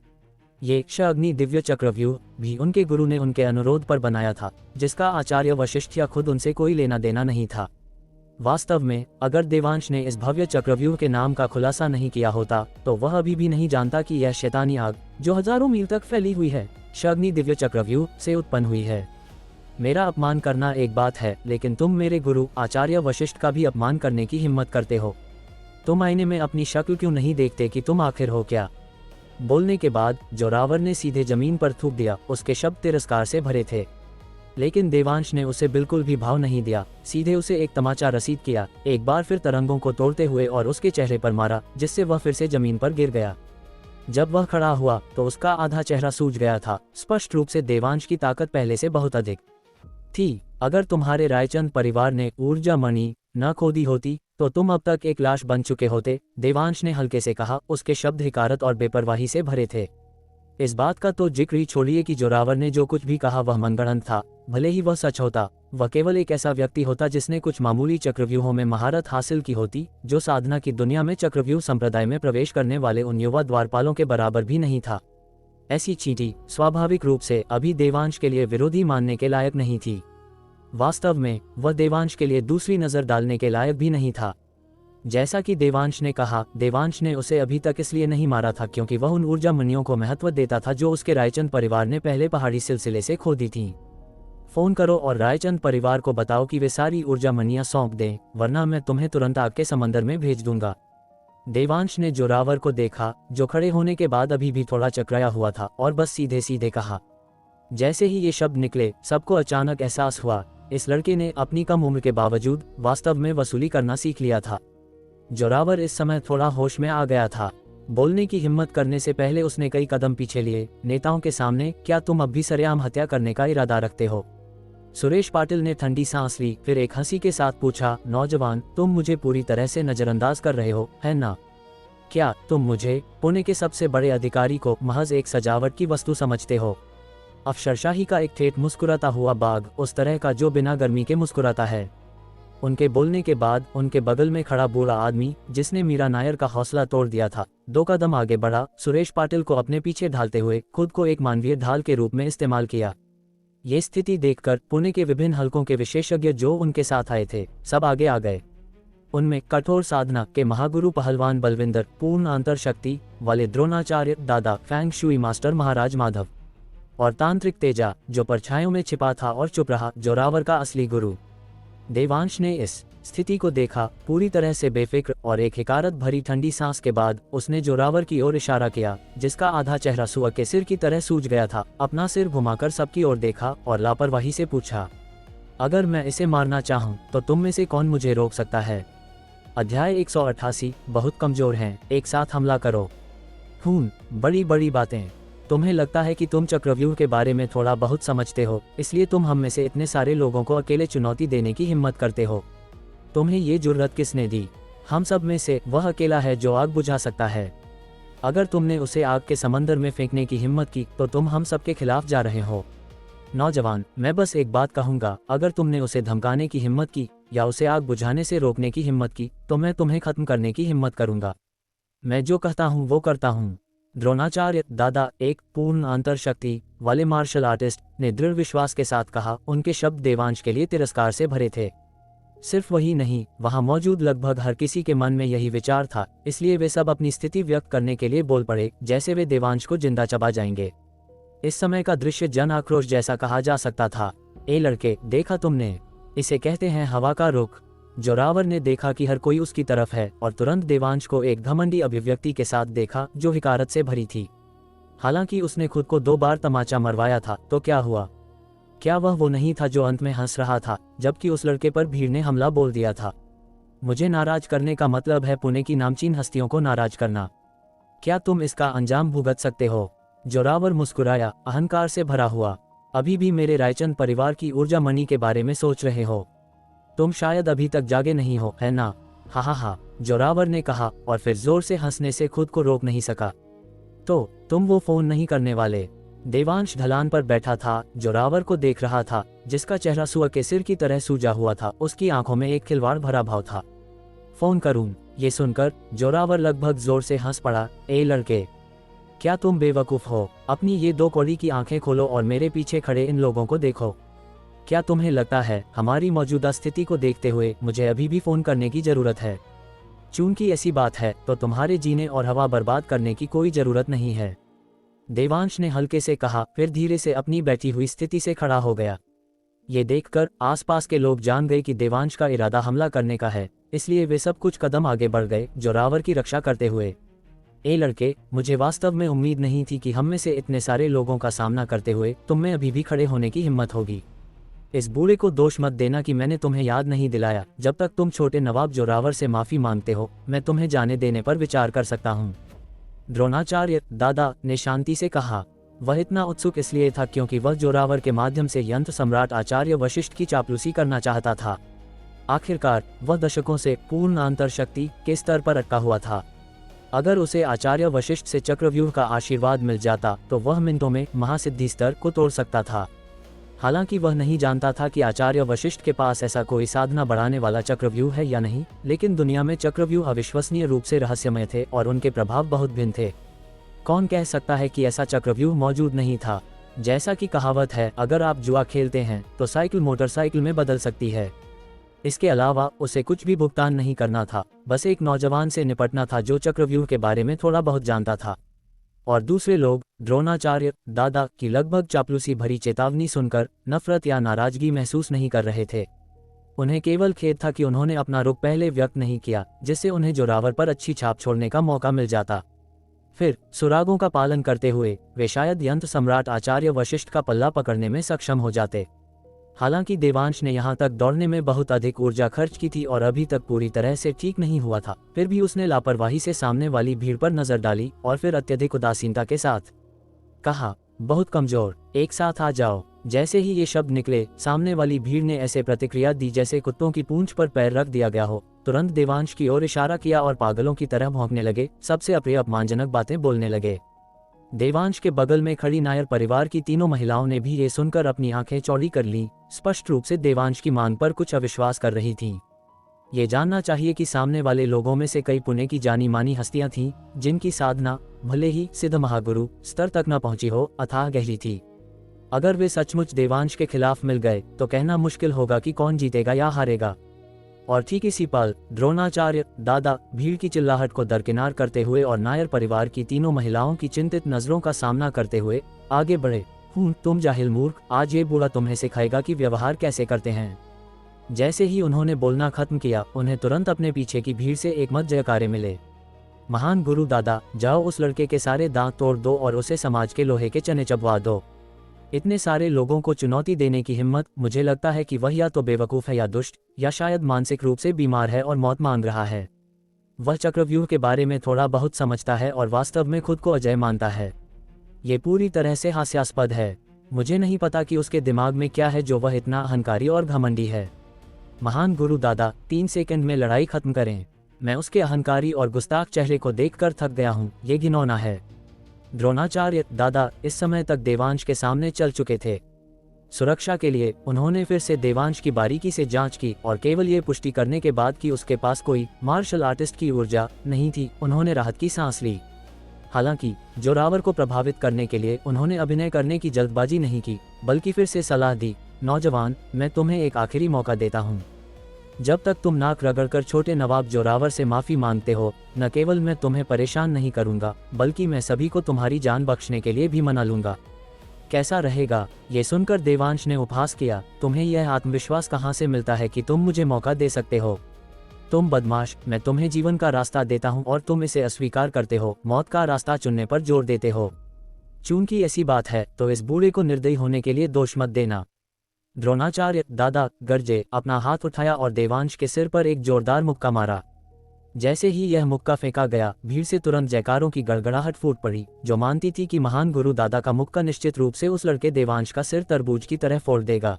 ये अग्नि दिव्य चक्रव्यूह भी उनके गुरु ने उनके अनुरोध पर बनाया था, जिसका आचार्य वशिष्ठ या खुद उनसे कोई लेना देना नहीं था। वास्तव में अगर देवांश ने इस भव्य चक्रव्यूह के नाम का खुलासा नहीं किया होता तो वह अभी भी नहीं जानता कि यह शैतानी आग जो हजारों मील तक फैली हुई है अग्नि दिव्य चक्रव्यूह से उत्पन्न हुई है। मेरा अपमान करना एक बात है, लेकिन तुम मेरे गुरु आचार्य वशिष्ठ का भी अपमान करने की हिम्मत करते हो। तुम आईने में अपनी शक्ल क्यों नहीं देखते कि तुम आखिर हो क्या? बोलने के बाद जोरावर ने सीधे जमीन पर थूक दिया। उसके शब्द तिरस्कार से भरे थे, लेकिन देवांश ने उसे बिल्कुल भी भाव नहीं दिया। सीधे उसे एक तमाचा रसीद किया, एक बार फिर तरंगों को तोड़ते हुए और उसके चेहरे पर मारा, जिससे वह फिर से जमीन पर गिर गया। जब वह खड़ा हुआ तो उसका आधा चेहरा सूज गया था। स्पष्ट रूप से देवांश की ताकत पहले से बहुत अधिक थी। अगर तुम्हारे रायचंद परिवार ने ऊर्जा मणि न खोदी होती तो तुम अब तक एक लाश बन चुके होते, देवांश ने हल्के से कहा। उसके शब्द हिकारत और बेपरवाही से भरे थे। इस बात का तो जिक्र ही छोड़िए कि जोरावर ने जो कुछ भी कहा वह मनगढ़ंत था। भले ही वह सच होता, वह केवल एक ऐसा व्यक्ति होता जिसने कुछ मामूली चक्रव्यूहों में महारत हासिल की होती, जो साधना की दुनिया में चक्रव्यूह संप्रदाय में प्रवेश करने वाले उन युवा द्वारपालों के बराबर भी नहीं था। ऐसी चींटी स्वाभाविक रूप से अभी देवांश के लिए विरोधी मानने के लायक नहीं थी। वास्तव में वह देवांश के लिए दूसरी नजर डालने के लायक भी नहीं था। जैसा कि देवांश ने कहा, देवांश ने उसे अभी तक इसलिए नहीं मारा था क्योंकि वह उन ऊर्जा मणियों को महत्व देता था जो उसके रायचंद परिवार ने पहले पहाड़ी सिलसिले से खोदी थीं। फोन करो और रायचंद परिवार को बताओ कि वे सारी ऊर्जा मणियां सौंप दें, वरना मैं तुम्हें तुरंत आग के समंदर में भेज दूंगा। देवांश ने जोरावर को देखा, जो खड़े होने के बाद अभी भी थोड़ा चकराया हुआ था, और बस सीधे सीधे कहा। जैसे ही ये शब्द निकले, सबको अचानक एहसास हुआ, इस लड़के ने अपनी कम उम्र के बावजूद वास्तव में वसूली करना सीख लिया था। जोरावर इस समय थोड़ा होश में आ गया था। बोलने की हिम्मत करने से पहले उसने कई कदम पीछे लिए। नेताओं के सामने क्या तुम अब भी सरेआम हत्या करने का इरादा रखते हो? सुरेश पाटिल ने ठंडी सांस ली, फिर एक हंसी के साथ पूछा, नौजवान, तुम मुझे पूरी तरह से नजरअंदाज कर रहे हो, है ना? क्या तुम मुझे, पुणे के सबसे बड़े अधिकारी को, महज एक सजावट की वस्तु समझते हो? अफसरशाही का एक ठेठ मुस्कुराता हुआ बाघ, उस तरह का जो बिना गर्मी के मुस्कुराता है। उनके बोलने के बाद उनके बगल में खड़ा बूढ़ा आदमी, जिसने मीरा नायर का हौसला तोड़ दिया था, 2 कदम आगे बढ़ा। सुरेश पाटिल को अपने पीछे ढालते हुए खुद को एक मानवीय ढाल के रूप में इस्तेमाल किया। ये स्थिति देखकर पुणे के विभिन्न हलकों के विशेषज्ञ जो उनके साथ आए थे, सब आगे आ गए। उनमें कठोर साधना के महागुरु पहलवान बलविंदर, पूर्ण अंतर्शक्ति वाले द्रोणाचार्य दादा, फैंग शुई मास्टर महाराज माधव, और तांत्रिक तेजा, जो परछाइयों में छिपा था और चुप रहा, जोरावर का असली गुरु। देवांश ने इस स्थिति को देखा, पूरी तरह से बेफिक्र, और एक हिकारत भरी ठंडी सांस के बाद उसने जोरावर की ओर इशारा किया, जिसका आधा चेहरा सुअर के सिर की तरह सूज गया था। अपना सिर घुमाकर सबकी ओर देखा और लापरवाही से पूछा, अगर मैं इसे मारना चाहूं तो तुम में से कौन मुझे रोक सकता है? अध्याय 188, बहुत कमजोर हैं, एक साथ हमला करो। खून, बड़ी बड़ी बातें। तुम्हें लगता है कि तुम चक्रव्यूह के बारे में थोड़ा बहुत समझते हो, इसलिए तुम हम में से इतने सारे लोगों को अकेले चुनौती देने की हिम्मत करते हो। तुम्हें ये जुर्रत किसने दी? हम सब में से वह अकेला है जो आग बुझा सकता है। अगर तुमने उसे आग के समंदर में फेंकने की हिम्मत की तो तुम हम सब के खिलाफ जा रहे हो। नौजवान, मैं बस एक बात कहूंगा, अगर तुमने उसे धमकाने की हिम्मत की या उसे आग बुझाने से रोकने की हिम्मत की तो मैं तुम्हें खत्म करने की हिम्मत करूंगा। मैं जो कहता हूँ वो करता हूँ। द्रोणाचार्य दादा, एक पूर्ण अंतर्शक्ति वाले मार्शल आर्टिस्ट, ने दृढ़ विश्वास के साथ कहा। उनके शब्द देवांश के लिए तिरस्कार से भरे थे। सिर्फ वही नहीं, वहां मौजूद लगभग हर किसी के मन में यही विचार था, इसलिए वे सब अपनी स्थिति व्यक्त करने के लिए बोल पड़े, जैसे वे देवांश को जिंदा चबा जाएंगे। इस समय का दृश्य जन आक्रोश जैसा कहा जा सकता था। ए लड़के, देखा तुमने? इसे कहते हैं हवा का रुख। जोरावर ने देखा कि हर कोई उसकी तरफ है और तुरंत देवांश को एक घमंडी अभिव्यक्ति के साथ देखा जो हिकारत से भरी थी। हालांकि उसने खुद को 2 बार तमाचा मरवाया था, तो क्या हुआ? क्या वह वो नहीं था जो अंत में हंस रहा था, जबकि उस लड़के पर भीड़ ने हमला बोल दिया था? मुझे नाराज करने का मतलब है पुणे की नामचीन हस्तियों को नाराज करना। क्या तुम इसका अंजाम भुगत सकते हो? जोरावर मुस्कुराया, अहंकार से भरा हुआ। अभी भी मेरे रायचंद परिवार की ऊर्जा मणि के बारे में सोच रहे हो? तुम शायद अभी तक जागे नहीं हो, है ना? हा हा हा, जोरावर ने कहा और फिर जोर से हंसने से खुद को रोक नहीं सका। तो तुम वो फोन नहीं करने वाले? देवांश ढलान पर बैठा था, जोरावर को देख रहा था, जिसका चेहरा सुअर के सिर की तरह सूजा हुआ था। उसकी आंखों में एक खिलवाड़ भरा भाव था। फोन करूं? ये सुनकर जोरावर लगभग जोर से हंस पड़ा। ए लड़के, क्या तुम बेवकूफ हो? अपनी ये 2 कौड़ी की आंखें खोलो और मेरे पीछे खड़े इन लोगों को देखो। क्या तुम्हें लगता है हमारी मौजूदा स्थिति को देखते हुए मुझे अभी भी फोन करने की जरूरत है? चूंकि ऐसी बात है तो तुम्हारे जीने और हवा बर्बाद करने की कोई जरूरत नहीं है। देवांश ने हल्के से कहा, फिर धीरे से अपनी बैठी हुई स्थिति से खड़ा हो गया। ये देखकर आसपास के लोग जान गए कि देवांश का इरादा हमला करने का है। इसलिए वे सब कुछ कदम आगे बढ़ गए जोरावर की रक्षा करते हुए। ए लड़के, मुझे वास्तव में उम्मीद नहीं थी कि हम में से इतने सारे लोगों का सामना करते हुए तुम में अभी भी खड़े होने की हिम्मत होगी। इस बूढ़े को दोष मत देना कि मैंने तुम्हें याद नहीं दिलाया। जब तक तुम छोटे नवाब जोरावर से माफी मांगते हो, मैं तुम्हें जाने देने पर विचार कर सकता हूँ। द्रोणाचार्य दादा ने शांति से कहा। वह इतना उत्सुक इसलिए था क्योंकि वह जोरावर के माध्यम से यंत्र सम्राट आचार्य वशिष्ठ की चापलूसी करना चाहता था। आखिरकार वह दशकों से पूर्ण अंतर्शक्ति के स्तर पर अटका हुआ था। अगर उसे आचार्य वशिष्ठ से चक्रव्यूह का आशीर्वाद मिल जाता तो वह मिनटों में महासिद्धि स्तर को तोड़ सकता था। हालांकि वह नहीं जानता था कि आचार्य वशिष्ठ के पास ऐसा कोई साधना बढ़ाने वाला चक्रव्यूह है या नहीं, लेकिन दुनिया में चक्रव्यूह अविश्वसनीय रूप से रहस्यमय थे और उनके प्रभाव बहुत भिन्न थे। कौन कह सकता है कि ऐसा चक्रव्यूह मौजूद नहीं था? जैसा कि कहावत है, अगर आप जुआ खेलते हैं तो साइकिल मोटरसाइकिल में बदल सकती है। इसके अलावा उसे कुछ भी भुगतान नहीं करना था, बस एक नौजवान से निपटना था जो चक्रव्यूह के बारे में थोड़ा बहुत जानता था। और दूसरे लोग द्रोणाचार्य दादा की लगभग चापलूसी भरी चेतावनी सुनकर नफरत या नाराजगी महसूस नहीं कर रहे थे। उन्हें केवल खेद था कि उन्होंने अपना रुख पहले व्यक्त नहीं किया, जिससे उन्हें जोरावर पर अच्छी छाप छोड़ने का मौका मिल जाता। फिर सुरागों का पालन करते हुए वे शायद यंत्र सम्राट आचार्य वशिष्ठ का पल्ला पकड़ने में सक्षम हो जाते। हालांकि देवांश ने यहाँ तक दौड़ने में बहुत अधिक ऊर्जा खर्च की थी और अभी तक पूरी तरह से ठीक नहीं हुआ था, फिर भी उसने लापरवाही से सामने वाली भीड़ पर नजर डाली और फिर अत्यधिक उदासीनता के साथ कहा, बहुत कमजोर, एक साथ आ जाओ। जैसे ही ये शब्द निकले, सामने वाली भीड़ ने ऐसे प्रतिक्रिया दी जैसे कुत्तों की पूंछ पर पैर रख दिया गया हो। तुरंत देवांश की ओर इशारा किया और पागलों की तरह भौंकने लगे, सबसे अप्रिय अपमानजनक बातें बोलने लगे। देवांश के बगल में खड़ी नायर परिवार की तीनों महिलाओं ने भी ये सुनकर अपनी आंखें चौड़ी कर लीं, स्पष्ट रूप से देवांश की मांग पर कुछ अविश्वास कर रही थीं। ये जानना चाहिए कि सामने वाले लोगों में से कई पुणे की जानी मानी हस्तियां थीं, जिनकी साधना भले ही सिद्ध महागुरु स्तर तक न पहुंची हो, अथाह गहरी थी। अगर वे सचमुच देवांश के खिलाफ मिल गए तो कहना मुश्किल होगा कि कौन जीतेगा या हारेगा। और ठीक इसी पल द्रोणाचार्य दादा भीड़ की चिल्लाहट को दरकिनार करते हुए और नायर परिवार की तीनों महिलाओं की चिंतित नजरों का सामना करते हुए आगे बढ़े। तुम जाहिल मूर्ख, आज ये बूढ़ा तुम्हें सिखाएगा कि व्यवहार कैसे करते हैं। जैसे ही उन्होंने बोलना खत्म किया, उन्हें तुरंत अपने पीछे की भीड़ से एक मत जयकारे मिले। महान गुरु दादा, जाओ उस लड़के के सारे दांत तोड़ दो और उसे समाज के लोहे के चने चबवा दो। इतने सारे लोगों को चुनौती देने की हिम्मत, मुझे लगता है कि वह या तो बेवकूफ़ है या दुष्ट, या शायद मानसिक रूप से बीमार है और मौत मांग रहा है। वह चक्रव्यूह के बारे में थोड़ा बहुत समझता है और वास्तव में खुद को अजय मानता है। ये पूरी तरह से हास्यास्पद है। मुझे नहीं पता कि उसके दिमाग में क्या है जो वह इतना अहंकारी और घमंडी है। महान गुरु दादा, 3 सेकंड में लड़ाई खत्म करें। मैं उसके अहंकारी और गुस्ताख चेहरे को देखकर थक गया हूँ, ये घिनौना है। द्रोणाचार्य दादा इस समय तक देवांश के सामने चल चुके थे। सुरक्षा के लिए उन्होंने फिर से देवांश की बारीकी से जांच की और केवल ये पुष्टि करने के बाद कि उसके पास कोई मार्शल आर्टिस्ट की ऊर्जा नहीं थी, उन्होंने राहत की सांस ली। हालांकि जोरावर को प्रभावित करने के लिए उन्होंने अभिनय करने की जल्दबाजी नहीं की, बल्कि फिर से सलाह दी, नौजवान, मैं तुम्हें एक आखिरी मौका देता हूँ। जब तक तुम नाक रगड़कर छोटे नवाब जोरावर से माफी मांगते हो, न केवल मैं तुम्हें परेशान नहीं करूंगा, बल्कि मैं सभी को तुम्हारी जान बख्शने के लिए भी मना लूंगा। कैसा रहेगा? ये सुनकर देवांश ने उपहास किया, तुम्हें यह आत्मविश्वास कहाँ से मिलता है कि तुम मुझे मौका दे सकते हो? तुम बदमाश, मैं तुम्हें जीवन का रास्ता देता हूँ और तुम इसे अस्वीकार करते हो, मौत का रास्ता चुनने पर जोर देते हो। चूंकि ऐसी बात है तो इस बूढ़े को निर्दयी होने के लिए दोष मत देना। द्रोणाचार्य दादा गरजे, अपना हाथ उठाया और देवांश के सिर पर एक जोरदार मुक्का मारा। जैसे ही यह मुक्का फेंका गया, भीड़ से तुरंत जयकारों की गड़गड़ाहट फूट पड़ी, जो मानती थी कि महान गुरु दादा का मुक्का निश्चित रूप से उस लड़के देवांश का सिर तरबूज की तरह फोड़ देगा।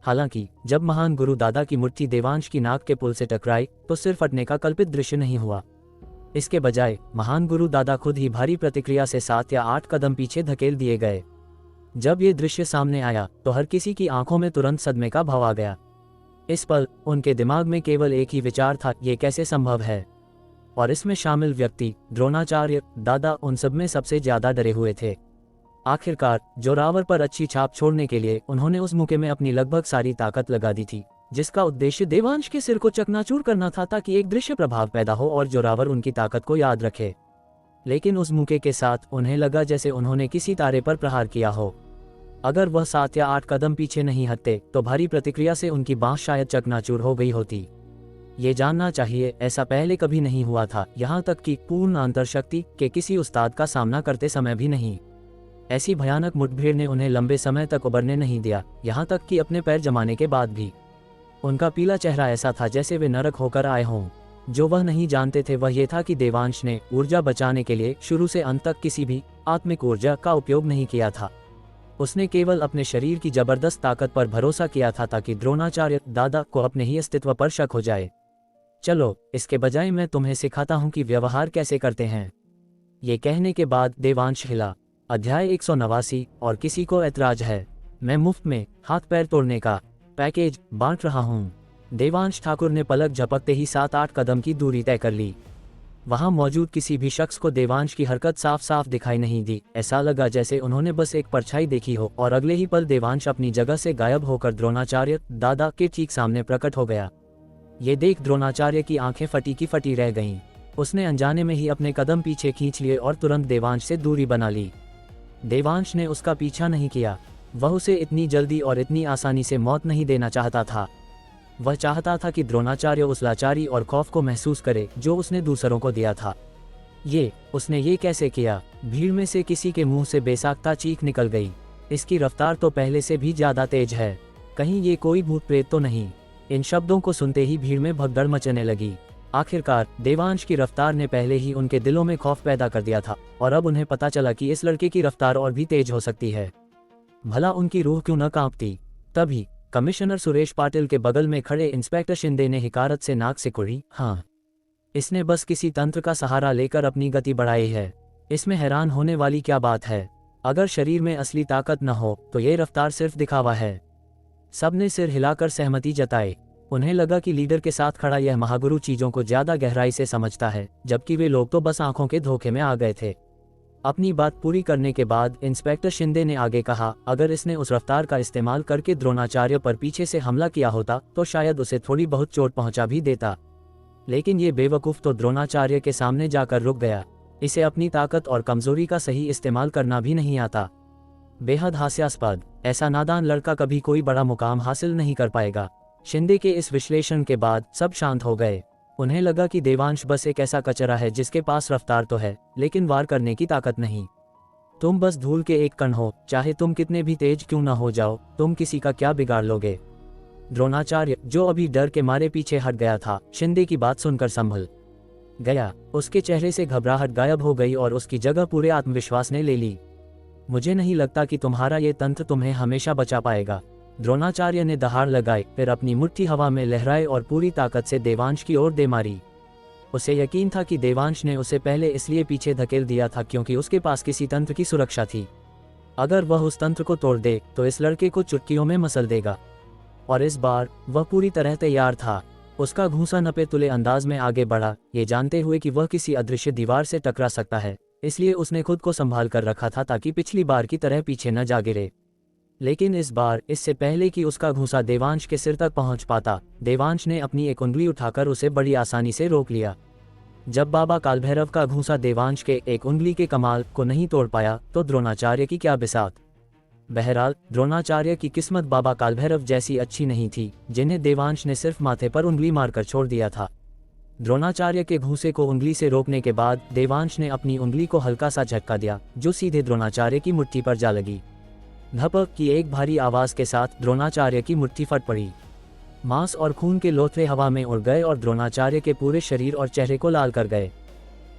हालांकि जब महान गुरु दादा की मुट्ठी देवांश की नाक के पुल से टकराई तो सिर फटने का कल्पित दृश्य नहीं हुआ। इसके बजाय महान गुरु दादा खुद ही भारी प्रतिक्रिया से 7 या 8 कदम पीछे धकेल दिए गए। जब ये दृश्य सामने आया तो हर किसी की आंखों में तुरंत सदमे का भाव आ गया। इस पल उनके दिमाग में केवल एक ही विचार था, ये कैसे संभव है? और इसमें शामिल व्यक्ति द्रोणाचार्य दादा उन सब में सबसे ज्यादा डरे हुए थे। आखिरकार जोरावर पर अच्छी छाप छोड़ने के लिए उन्होंने उस मौके में अपनी लगभग सारी ताकत लगा दी थी, जिसका उद्देश्य देवांश के सिर को चकनाचूर करना था, ताकि एक दृश्य प्रभाव पैदा हो और जोरावर उनकी ताकत को याद रखे। लेकिन उस मौके के साथ उन्हें लगा जैसे उन्होंने किसी तारे पर प्रहार किया हो। अगर वह 7 या 8 कदम पीछे नहीं हटते तो भारी प्रतिक्रिया से उनकी बांह शायद चकनाचूर हो गई होती। ये जानना चाहिए, ऐसा पहले कभी नहीं हुआ था, यहाँ तक कि पूर्ण अंतर्शक्ति के किसी उस्ताद का सामना करते समय भी नहीं। ऐसी भयानक मुठभेड़ ने उन्हें लंबे समय तक उबरने नहीं दिया, यहाँ तक कि अपने पैर जमाने के बाद भी। उनका पीला चेहरा ऐसा था जैसे वे नरक होकर आए हों। जो वह नहीं जानते थे वह ये था कि देवांश ने ऊर्जा बचाने के लिए शुरू से अंत तक किसी भी आत्मिक ऊर्जा का उपयोग नहीं किया था। उसने केवल अपने शरीर की जबरदस्त ताकत पर भरोसा किया था ताकि द्रोणाचार्य दादा को अपने ही अस्तित्व पर शक हो जाए। चलो, इसके बजाय मैं तुम्हें सिखाता हूँ कि व्यवहार कैसे करते हैं। ये कहने के बाद देवांश हिला। अध्याय 189। और किसी को ऐतराज है? मैं मुफ्त में हाथ पैर तोड़ने का पैकेज बांट रहा हूँ। देवांश ठाकुर ने पलक झपकते ही 7-8 कदम की दूरी तय कर ली। वहां मौजूद किसी भी शख्स को देवांश की हरकत साफ साफ दिखाई नहीं दी। ऐसा लगा जैसे उन्होंने बस एक परछाई देखी हो, और अगले ही पल देवांश अपनी जगह से गायब होकर द्रोणाचार्य दादा के ठीक सामने प्रकट हो गया। ये देख द्रोणाचार्य की आंखें फटी की फटी रह गईं। उसने अनजाने में ही अपने कदम पीछे खींच लिए और तुरंत देवांश से दूरी बना ली। देवांश ने उसका पीछा नहीं किया। वह उसे इतनी जल्दी और इतनी आसानी से मौत नहीं देना चाहता था। वह चाहता था कि द्रोणाचार्य उस लाचारी और खौफ को महसूस करे जो उसने दूसरों को दिया था। उसने ये कैसे किया? भीड़ में से किसी के मुंह से बेसाख्ता चीख निकल गई। इसकी रफ्तार तो पहले से भी ज्यादा तेज है। कहीं ये कोई भूत प्रेत तो नहीं? इन शब्दों को सुनते ही भीड़ में भगदड़ मचने लगी। आखिरकार देवांश की रफ्तार ने पहले ही उनके दिलों में खौफ पैदा कर दिया था, और अब उन्हें पता चला कि इस लड़के की रफ्तार और भी तेज हो सकती है। भला उनकी रूह क्यों न कांपती? तभी कमिश्नर सुरेश पाटिल के बगल में खड़े इंस्पेक्टर शिंदे ने हिकारत से नाक सिकुड़ी। हाँ, इसने बस किसी तंत्र का सहारा लेकर अपनी गति बढ़ाई है। इसमें हैरान होने वाली क्या बात है? अगर शरीर में असली ताकत न हो तो ये रफ्तार सिर्फ दिखावा है। सबने सिर हिलाकर सहमति जताई। उन्हें लगा कि लीडर के साथ खड़ा यह महागुरु चीजों को ज्यादा गहराई से समझता है, जबकि वे लोग तो बस आंखों के धोखे में आ गए थे। अपनी बात पूरी करने के बाद इंस्पेक्टर शिंदे ने आगे कहा, अगर इसने उस रफ्तार का इस्तेमाल करके द्रोणाचार्य पर पीछे से हमला किया होता तो शायद उसे थोड़ी बहुत चोट पहुंचा भी देता। लेकिन ये बेवकूफ तो द्रोणाचार्य के सामने जाकर रुक गया। इसे अपनी ताकत और कमजोरी का सही इस्तेमाल करना भी नहीं आता। बेहद हास्यास्पद। ऐसा नादान लड़का कभी कोई बड़ा मुकाम हासिल नहीं कर पाएगा। शिंदे के इस विश्लेषण के बाद सब शांत हो गए। उन्हें लगा कि देवांश बस एक ऐसा कचरा है जिसके पास रफ्तार तो है लेकिन वार करने की ताकत नहीं। तुम बस धूल के एक कण हो, चाहे तुम कितने भी तेज क्यों ना हो जाओ, तुम किसी का क्या बिगाड़ लोगे? द्रोणाचार्य, जो अभी डर के मारे पीछे हट गया था, शिंदे की बात सुनकर संभल गया। उसके चेहरे से घबराहट गायब हो गई और उसकी जगह पूरे आत्मविश्वास ने ले ली। मुझे नहीं लगता कि तुम्हारा ये तंत्र तुम्हें हमेशा बचा पाएगा। द्रोणाचार्य ने दहाड़ लगाई, फिर अपनी मुट्ठी हवा में लहराई और पूरी ताकत से देवांश की ओर दे मारी। उसे यकीन था कि देवांश ने उसे पहले इसलिए पीछे धकेल दिया था क्योंकि उसके पास किसी तंत्र की सुरक्षा थी। अगर वह उस तंत्र को तोड़ दे तो इस लड़के को चुटकियों में मसल देगा। और इस बार वह पूरी तरह तैयार था। उसका घूंसा नपे तुले अंदाज में आगे बढ़ा, ये जानते हुए कि वह किसी अदृश्य दीवार से टकरा सकता है। इसलिए उसने खुद को संभाल कर रखा था ताकि पिछली बार की तरह पीछे न जा गिरे। लेकिन इस बार, इससे पहले कि उसका घूंसा देवांश के सिर तक पहुंच पाता, देवांश ने अपनी एक उंगली उठाकर उसे बड़ी आसानी से रोक लिया। जब बाबा कालभैरव का घूंसा देवांश के एक उंगली के कमाल को नहीं तोड़ पाया तो द्रोणाचार्य की क्या बिसात। बहरहाल द्रोणाचार्य की किस्मत बाबा कालभैरव जैसी अच्छी नहीं थी, जिन्हें देवांश ने सिर्फ माथे पर उंगली मारकर छोड़ दिया था। द्रोणाचार्य के घूंसे को उंगली से रोकने के बाद देवांश ने अपनी उंगली को हल्का सा झटका दिया, जो सीधे द्रोणाचार्य की मुट्ठी पर जा लगी। धपक की एक भारी आवाज के साथ द्रोणाचार्य की मुट्ठी फट पड़ी। मांस और खून के लोथड़े हवा में उड़ गए और द्रोणाचार्य के पूरे शरीर और चेहरे को लाल कर गए।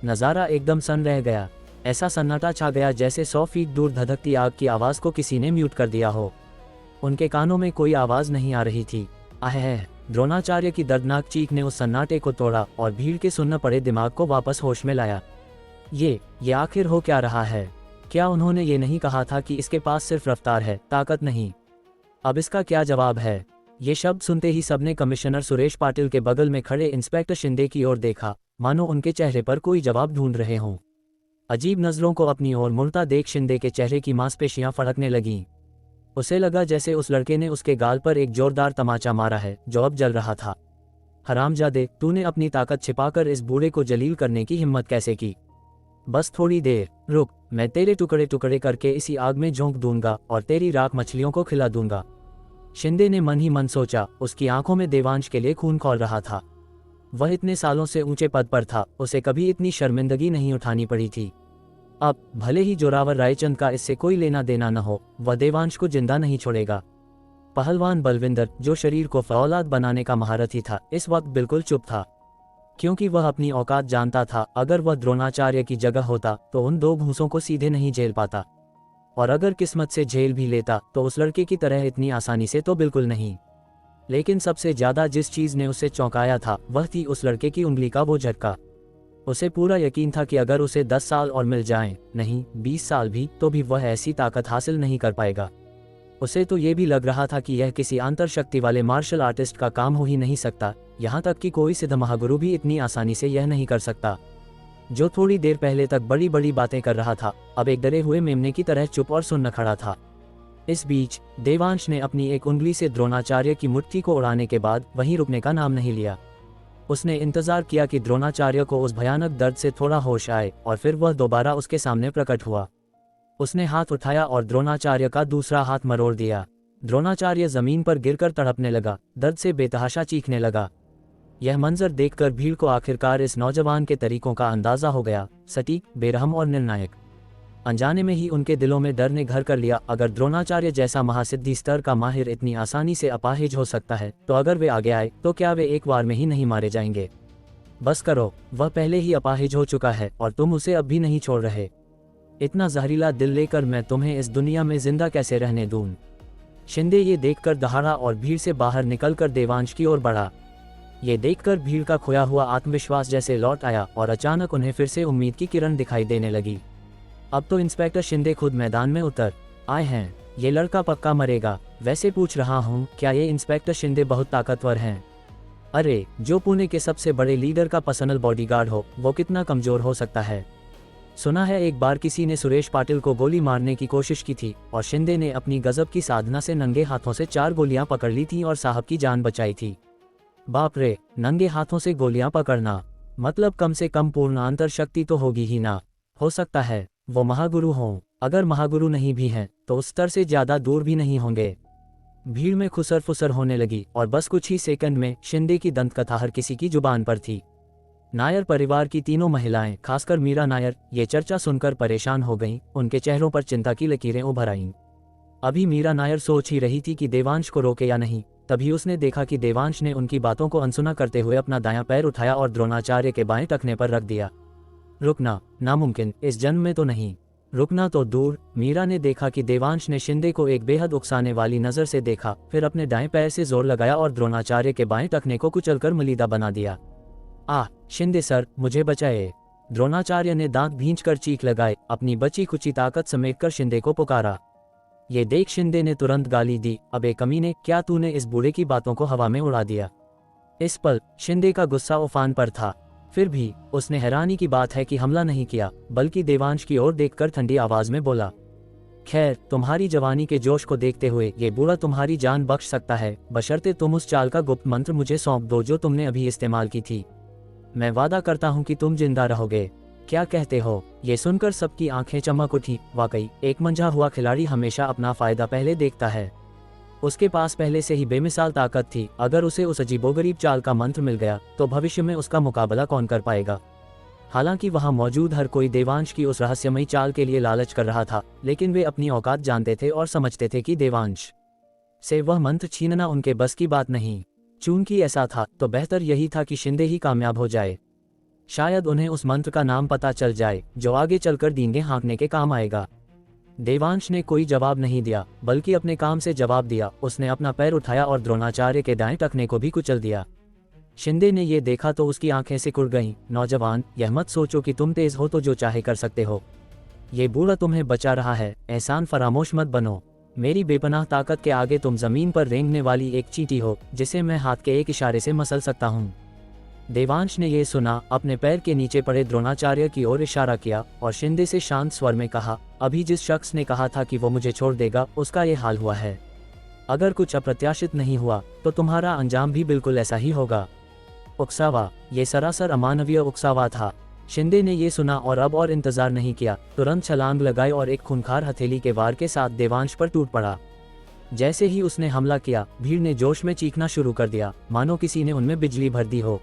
नज़ारा एकदम सन्न रह गया। ऐसा सन्नाटा छा गया जैसे 100 फीट दूर धधकती आग की आवाज को किसी ने म्यूट कर दिया हो। उनके कानों में कोई आवाज नहीं आ रही थी। आहे! द्रोणाचार्य की दर्दनाक चीख ने उस सन्नाटे को तोड़ा और भीड़ के सुन्न पड़े दिमाग को वापस होश में लाया। ये आखिर हो क्या रहा है? क्या उन्होंने ये नहीं कहा था कि इसके पास सिर्फ रफ्तार है, ताकत नहीं? अब इसका क्या जवाब है? ये शब्द सुनते ही सबने कमिश्नर सुरेश पाटिल के बगल में खड़े इंस्पेक्टर शिंदे की ओर देखा, मानो उनके चेहरे पर कोई जवाब ढूंढ रहे हों। अजीब नजरों को अपनी ओर मुड़ता देख शिंदे के चेहरे की मांसपेशियां फड़कने लगीं। उसे लगा जैसे उस लड़के ने उसके गाल पर एक जोरदार तमाचा मारा है जो अब जल रहा था। हरामजादे, तूने अपनी ताकत छिपाकर इस बूढ़े को जलील करने की हिम्मत कैसे की? बस थोड़ी देर रुक, मैं तेरे टुकड़े टुकड़े करके इसी आग में झोंक दूंगा और तेरी राख मछलियों को खिला दूंगा। शिंदे ने मन ही मन सोचा। उसकी आंखों में देवांश के लिए खून खौल रहा था। वह इतने सालों से ऊंचे पद पर था, उसे कभी इतनी शर्मिंदगी नहीं उठानी पड़ी थी। अब भले ही जोरावर रायचंद का इससे कोई लेना देना न हो, वह देवांश को जिंदा नहीं छोड़ेगा। पहलवान बलविंदर, जो शरीर को फौलाद बनाने का महारथी था, इस वक्त बिल्कुल चुप था, क्योंकि वह अपनी औकात जानता था। अगर वह द्रोणाचार्य की जगह होता तो उन दो भूसों को सीधे नहीं झेल पाता, और अगर किस्मत से झेल भी लेता तो उस लड़के की तरह इतनी आसानी से तो बिल्कुल नहीं। लेकिन सबसे ज्यादा जिस चीज ने उसे चौंकाया था वह थी उस लड़के की उंगली का वो झटका। उसे पूरा यकीन था कि अगर उसे 10 साल और मिल जाएं, नहीं 20 साल भी, तो भी वह ऐसी ताकत हासिल नहीं कर पाएगा। उसे तो ये भी लग रहा था कि यह किसी अंतर शक्ति वाले मार्शल आर्टिस्ट का काम हो ही नहीं सकता, यहाँ तक कि कोई सिद्ध महागुरु भी इतनी आसानी से यह नहीं कर सकता। जो थोड़ी देर पहले तक बड़ी बड़ी बातें कर रहा था, अब एक डरे हुए मेमने की तरह चुप और सुन्न खड़ा था। इस बीच देवांश ने अपनी एक उंगली से द्रोणाचार्य की मुट्ठी को उड़ाने के बाद वहीं रुकने का नाम नहीं लिया। उसने इंतजार किया कि द्रोणाचार्य को उस भयानक दर्द से थोड़ा होश आए, और फिर वह दोबारा उसके सामने प्रकट हुआ। उसने हाथ उठाया और द्रोणाचार्य का दूसरा हाथ मरोड़ दिया। द्रोणाचार्य जमीन पर गिरकर तड़पने लगा, दर्द से बेतहाशा चीखने लगा। यह मंजर देखकर भीड़ को आखिरकार इस नौजवान के तरीकों का अंदाजा हो गया, सटीक, बेरहम और निर्णायक। अनजाने में ही उनके दिलों में डर ने घर कर लिया। अगर द्रोणाचार्य जैसा महासिद्धि स्तर का माहिर इतनी आसानी से अपाहिज हो सकता है, तो अगर वे आगे आए तो क्या वे एक बार में ही नहीं मारे जाएंगे? बस करो, वह पहले ही अपाहिज हो चुका है और तुम उसे अब भी नहीं छोड़ रहे। इतना जहरीला दिल लेकर मैं तुम्हें इस दुनिया में जिंदा कैसे रहने दूं? शिंदे ये देखकर दहाड़ा और भीड़ से बाहर निकलकर देवांश की ओर बढ़ा। ये देखकर भीड़ का खोया हुआ आत्मविश्वास जैसे लौट आया और अचानक उन्हें फिर से उम्मीद की किरण दिखाई देने लगी। अब तो इंस्पेक्टर शिंदे खुद मैदान में उतर आए हैं। ये लड़का पक्का मरेगा। वैसे पूछ रहा हूँ, क्या ये इंस्पेक्टर शिंदे बहुत ताकतवर हैं? अरे, जो पुणे के सबसे बड़े लीडर का पर्सनल बॉडीगार्ड हो, वो कितना कमजोर हो सकता है? सुना है एक बार किसी ने सुरेश पाटिल को गोली मारने की कोशिश की थी और शिंदे ने अपनी गजब की साधना से नंगे हाथों से 4 गोलियां पकड़ ली थी और साहब की जान बचाई थी। बाप रे, नंगे हाथों से गोलियां पकड़ना मतलब कम से कम पूर्ण अंतर शक्ति तो होगी ही ना। हो सकता है वो महागुरु हों, अगर महागुरु नहीं भी हैं तो उस स्तर से ज्यादा दूर भी नहीं होंगे। भीड़ में खुसर फुसर होने लगी और बस कुछ ही सेकंड में शिंदे की दंतकथा हर किसी की जुबान पर थी। नायर परिवार की तीनों महिलाएं, खासकर मीरा नायर, ये चर्चा सुनकर परेशान हो गईं। उनके चेहरों पर चिंता की लकीरें उभर आईं। अभी मीरा नायर सोच ही रही थी कि देवांश को रोके या नहीं, तभी उसने देखा कि देवांश ने उनकी बातों को अनसुना करते हुए अपना दायां पैर उठाया और द्रोणाचार्य के बाएं टखने पर रख दिया। रुकना नामुमकिन, इस जन्म में तो नहीं। रुकना तो दूर, मीरा ने देखा कि देवांश ने शिंदे को एक बेहद उकसाने वाली नजर से देखा, फिर अपने दाएं पैर से जोर लगाया और द्रोणाचार्य के बाएं टखने को कुचलकर मलीदा बना दिया। आह, शिंदे सर, मुझे बचाए। द्रोणाचार्य ने दांत भींचकर चीख लगाए, अपनी बची खुची ताकत समेटकर शिंदे को पुकारा। ये देख शिंदे ने तुरंत गाली दी, अबे कमीने, क्या तूने इस बूढ़े की बातों को हवा में उड़ा दिया? इस पल शिंदे का गुस्सा उफान पर था। फिर भी उसने हैरानी की बात है कि हमला नहीं किया, बल्कि देवांश की ओर देखकर ठंडी आवाज में बोला, खैर, तुम्हारी जवानी के जोश को देखते हुए ये बूढ़ा तुम्हारी जान बख्श सकता है, बशर्ते तुम उस चाल का गुप्त मंत्र मुझे सौंप दो जो तुमने अभी इस्तेमाल की थी। मैं वादा करता हूँ कि तुम जिंदा रहोगे। क्या कहते हो? ये सुनकर सबकी आंखें चमक उठी। वाकई, एक मंझा हुआ खिलाड़ी हमेशा अपना फायदा पहले देखता है। उसके पास पहले से ही बेमिसाल ताकत थी। अगर उसे उस अजीबोगरीब चाल का मंत्र मिल गया तो भविष्य में उसका मुकाबला कौन कर पाएगा? हालांकि वहां मौजूद हर कोई देवांश की उस रहस्यमयी चाल के लिए लालच कर रहा था, लेकिन वे अपनी औकात जानते थे और समझते थे कि देवांश से वह मंत्र छीनना उनके बस की बात नहीं। चूंकि ऐसा था तो बेहतर यही था कि शिंदे ही कामयाब हो जाए। शायद उन्हें उस मंत्र का नाम पता चल जाए जो आगे चलकर डींगे हाँकने के काम आएगा। देवांश ने कोई जवाब नहीं दिया, बल्कि अपने काम से जवाब दिया। उसने अपना पैर उठाया और द्रोणाचार्य के दाएं टखने को भी कुचल दिया। शिंदे ने यह देखा तो उसकी आंखें सिकुड़ गईं। नौजवान, यह मत सोचो कि तुम तेज हो तो जो चाहे कर सकते हो। ये बूढ़ा तुम्हें बचा रहा है, एहसान फरामोश मत बनो। मेरी बेपनाह ताकत के आगे तुम जमीन पर रेंगने वाली एक चींटी हो जिसे मैं हाथ के एक इशारे से मसल सकता हूँ। देवांश ने यह सुना, अपने पैर के नीचे पड़े द्रोणाचार्य की ओर इशारा किया और शिंदे से शांत स्वर में कहा, अभी जिस शख्स ने कहा था कि वो मुझे छोड़ देगा, उसका ये हाल हुआ है। अगर कुछ अप्रत्याशित नहीं हुआ तो तुम्हारा अंजाम भी बिल्कुल ऐसा ही होगा। उकसावा, ये सरासर अमानवीय उकसावा था। शिंदे ने यह सुना और अब और इंतजार नहीं किया, तुरंत छलांग लगाई और एक खूंखार हथेली के वार के साथ देवांश पर टूट पड़ा। जैसे ही उसने हमला किया, भीड़ ने जोश में चीखना शुरू कर दिया, मानो किसी ने उनमें बिजली भर दी हो।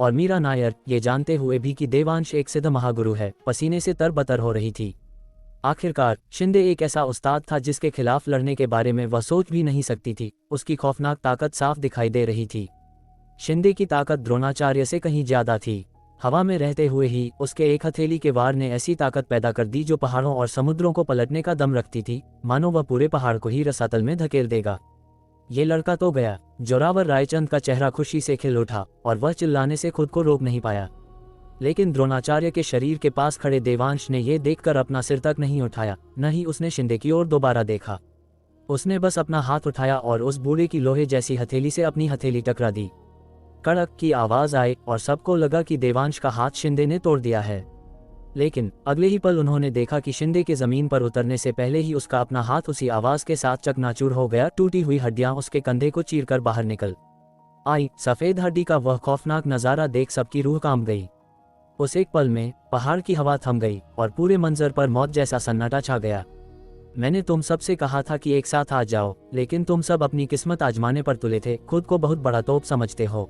और मीरा नायर, ये जानते हुए भी कि देवांश एक सिद्ध महागुरु है, पसीने से तरबतर हो रही थी। आखिरकार शिंदे एक ऐसा उस्ताद था जिसके खिलाफ लड़ने के बारे में वह सोच भी नहीं सकती थी। उसकी खौफनाक ताकत साफ दिखाई दे रही थी। शिंदे की ताकत द्रोणाचार्य से कहीं ज्यादा थी। हवा में रहते हुए ही उसके एक हथेली के वार ने ऐसी ताकत पैदा कर दी जो पहाड़ों और समुद्रों को पलटने का दम रखती थी, मानो वह पूरे पहाड़ को ही रसातल में धकेल देगा। ये लड़का तो गया। जोरावर रायचंद का चेहरा खुशी से खिल उठा और वह चिल्लाने से खुद को रोक नहीं पाया। लेकिन द्रोणाचार्य के शरीर के पास खड़े देवांश ने यह देखकर अपना सिर तक नहीं उठाया, न ही उसने शिंदे की ओर दोबारा देखा। उसने बस अपना हाथ उठाया और उस बूढ़े की लोहे जैसी हथेली से अपनी हथेली टकरा दी। कड़क की आवाज आई और सबको लगा कि देवांश का हाथ शिंदे ने तोड़ दिया है। लेकिन अगले ही पल उन्होंने देखा कि शिंदे के जमीन पर उतरने से पहले ही उसका अपना हाथ उसी आवाज के साथ चकनाचूर हो गया। टूटी हुई हड्डियां उसके कंधे को चीरकर बाहर निकल आई। सफेद हड्डी का वह खौफनाक नजारा देख सबकी रूह कांप गई। उस एक पल में पहाड़ की हवा थम गई और पूरे मंजर पर मौत जैसा सन्नाटा छा गया। मैंने तुम सब से कहा था कि एक साथ आ जाओ, लेकिन तुम सब अपनी किस्मत आजमाने पर तुले थे, खुद को बहुत बड़ा तोप समझते हो।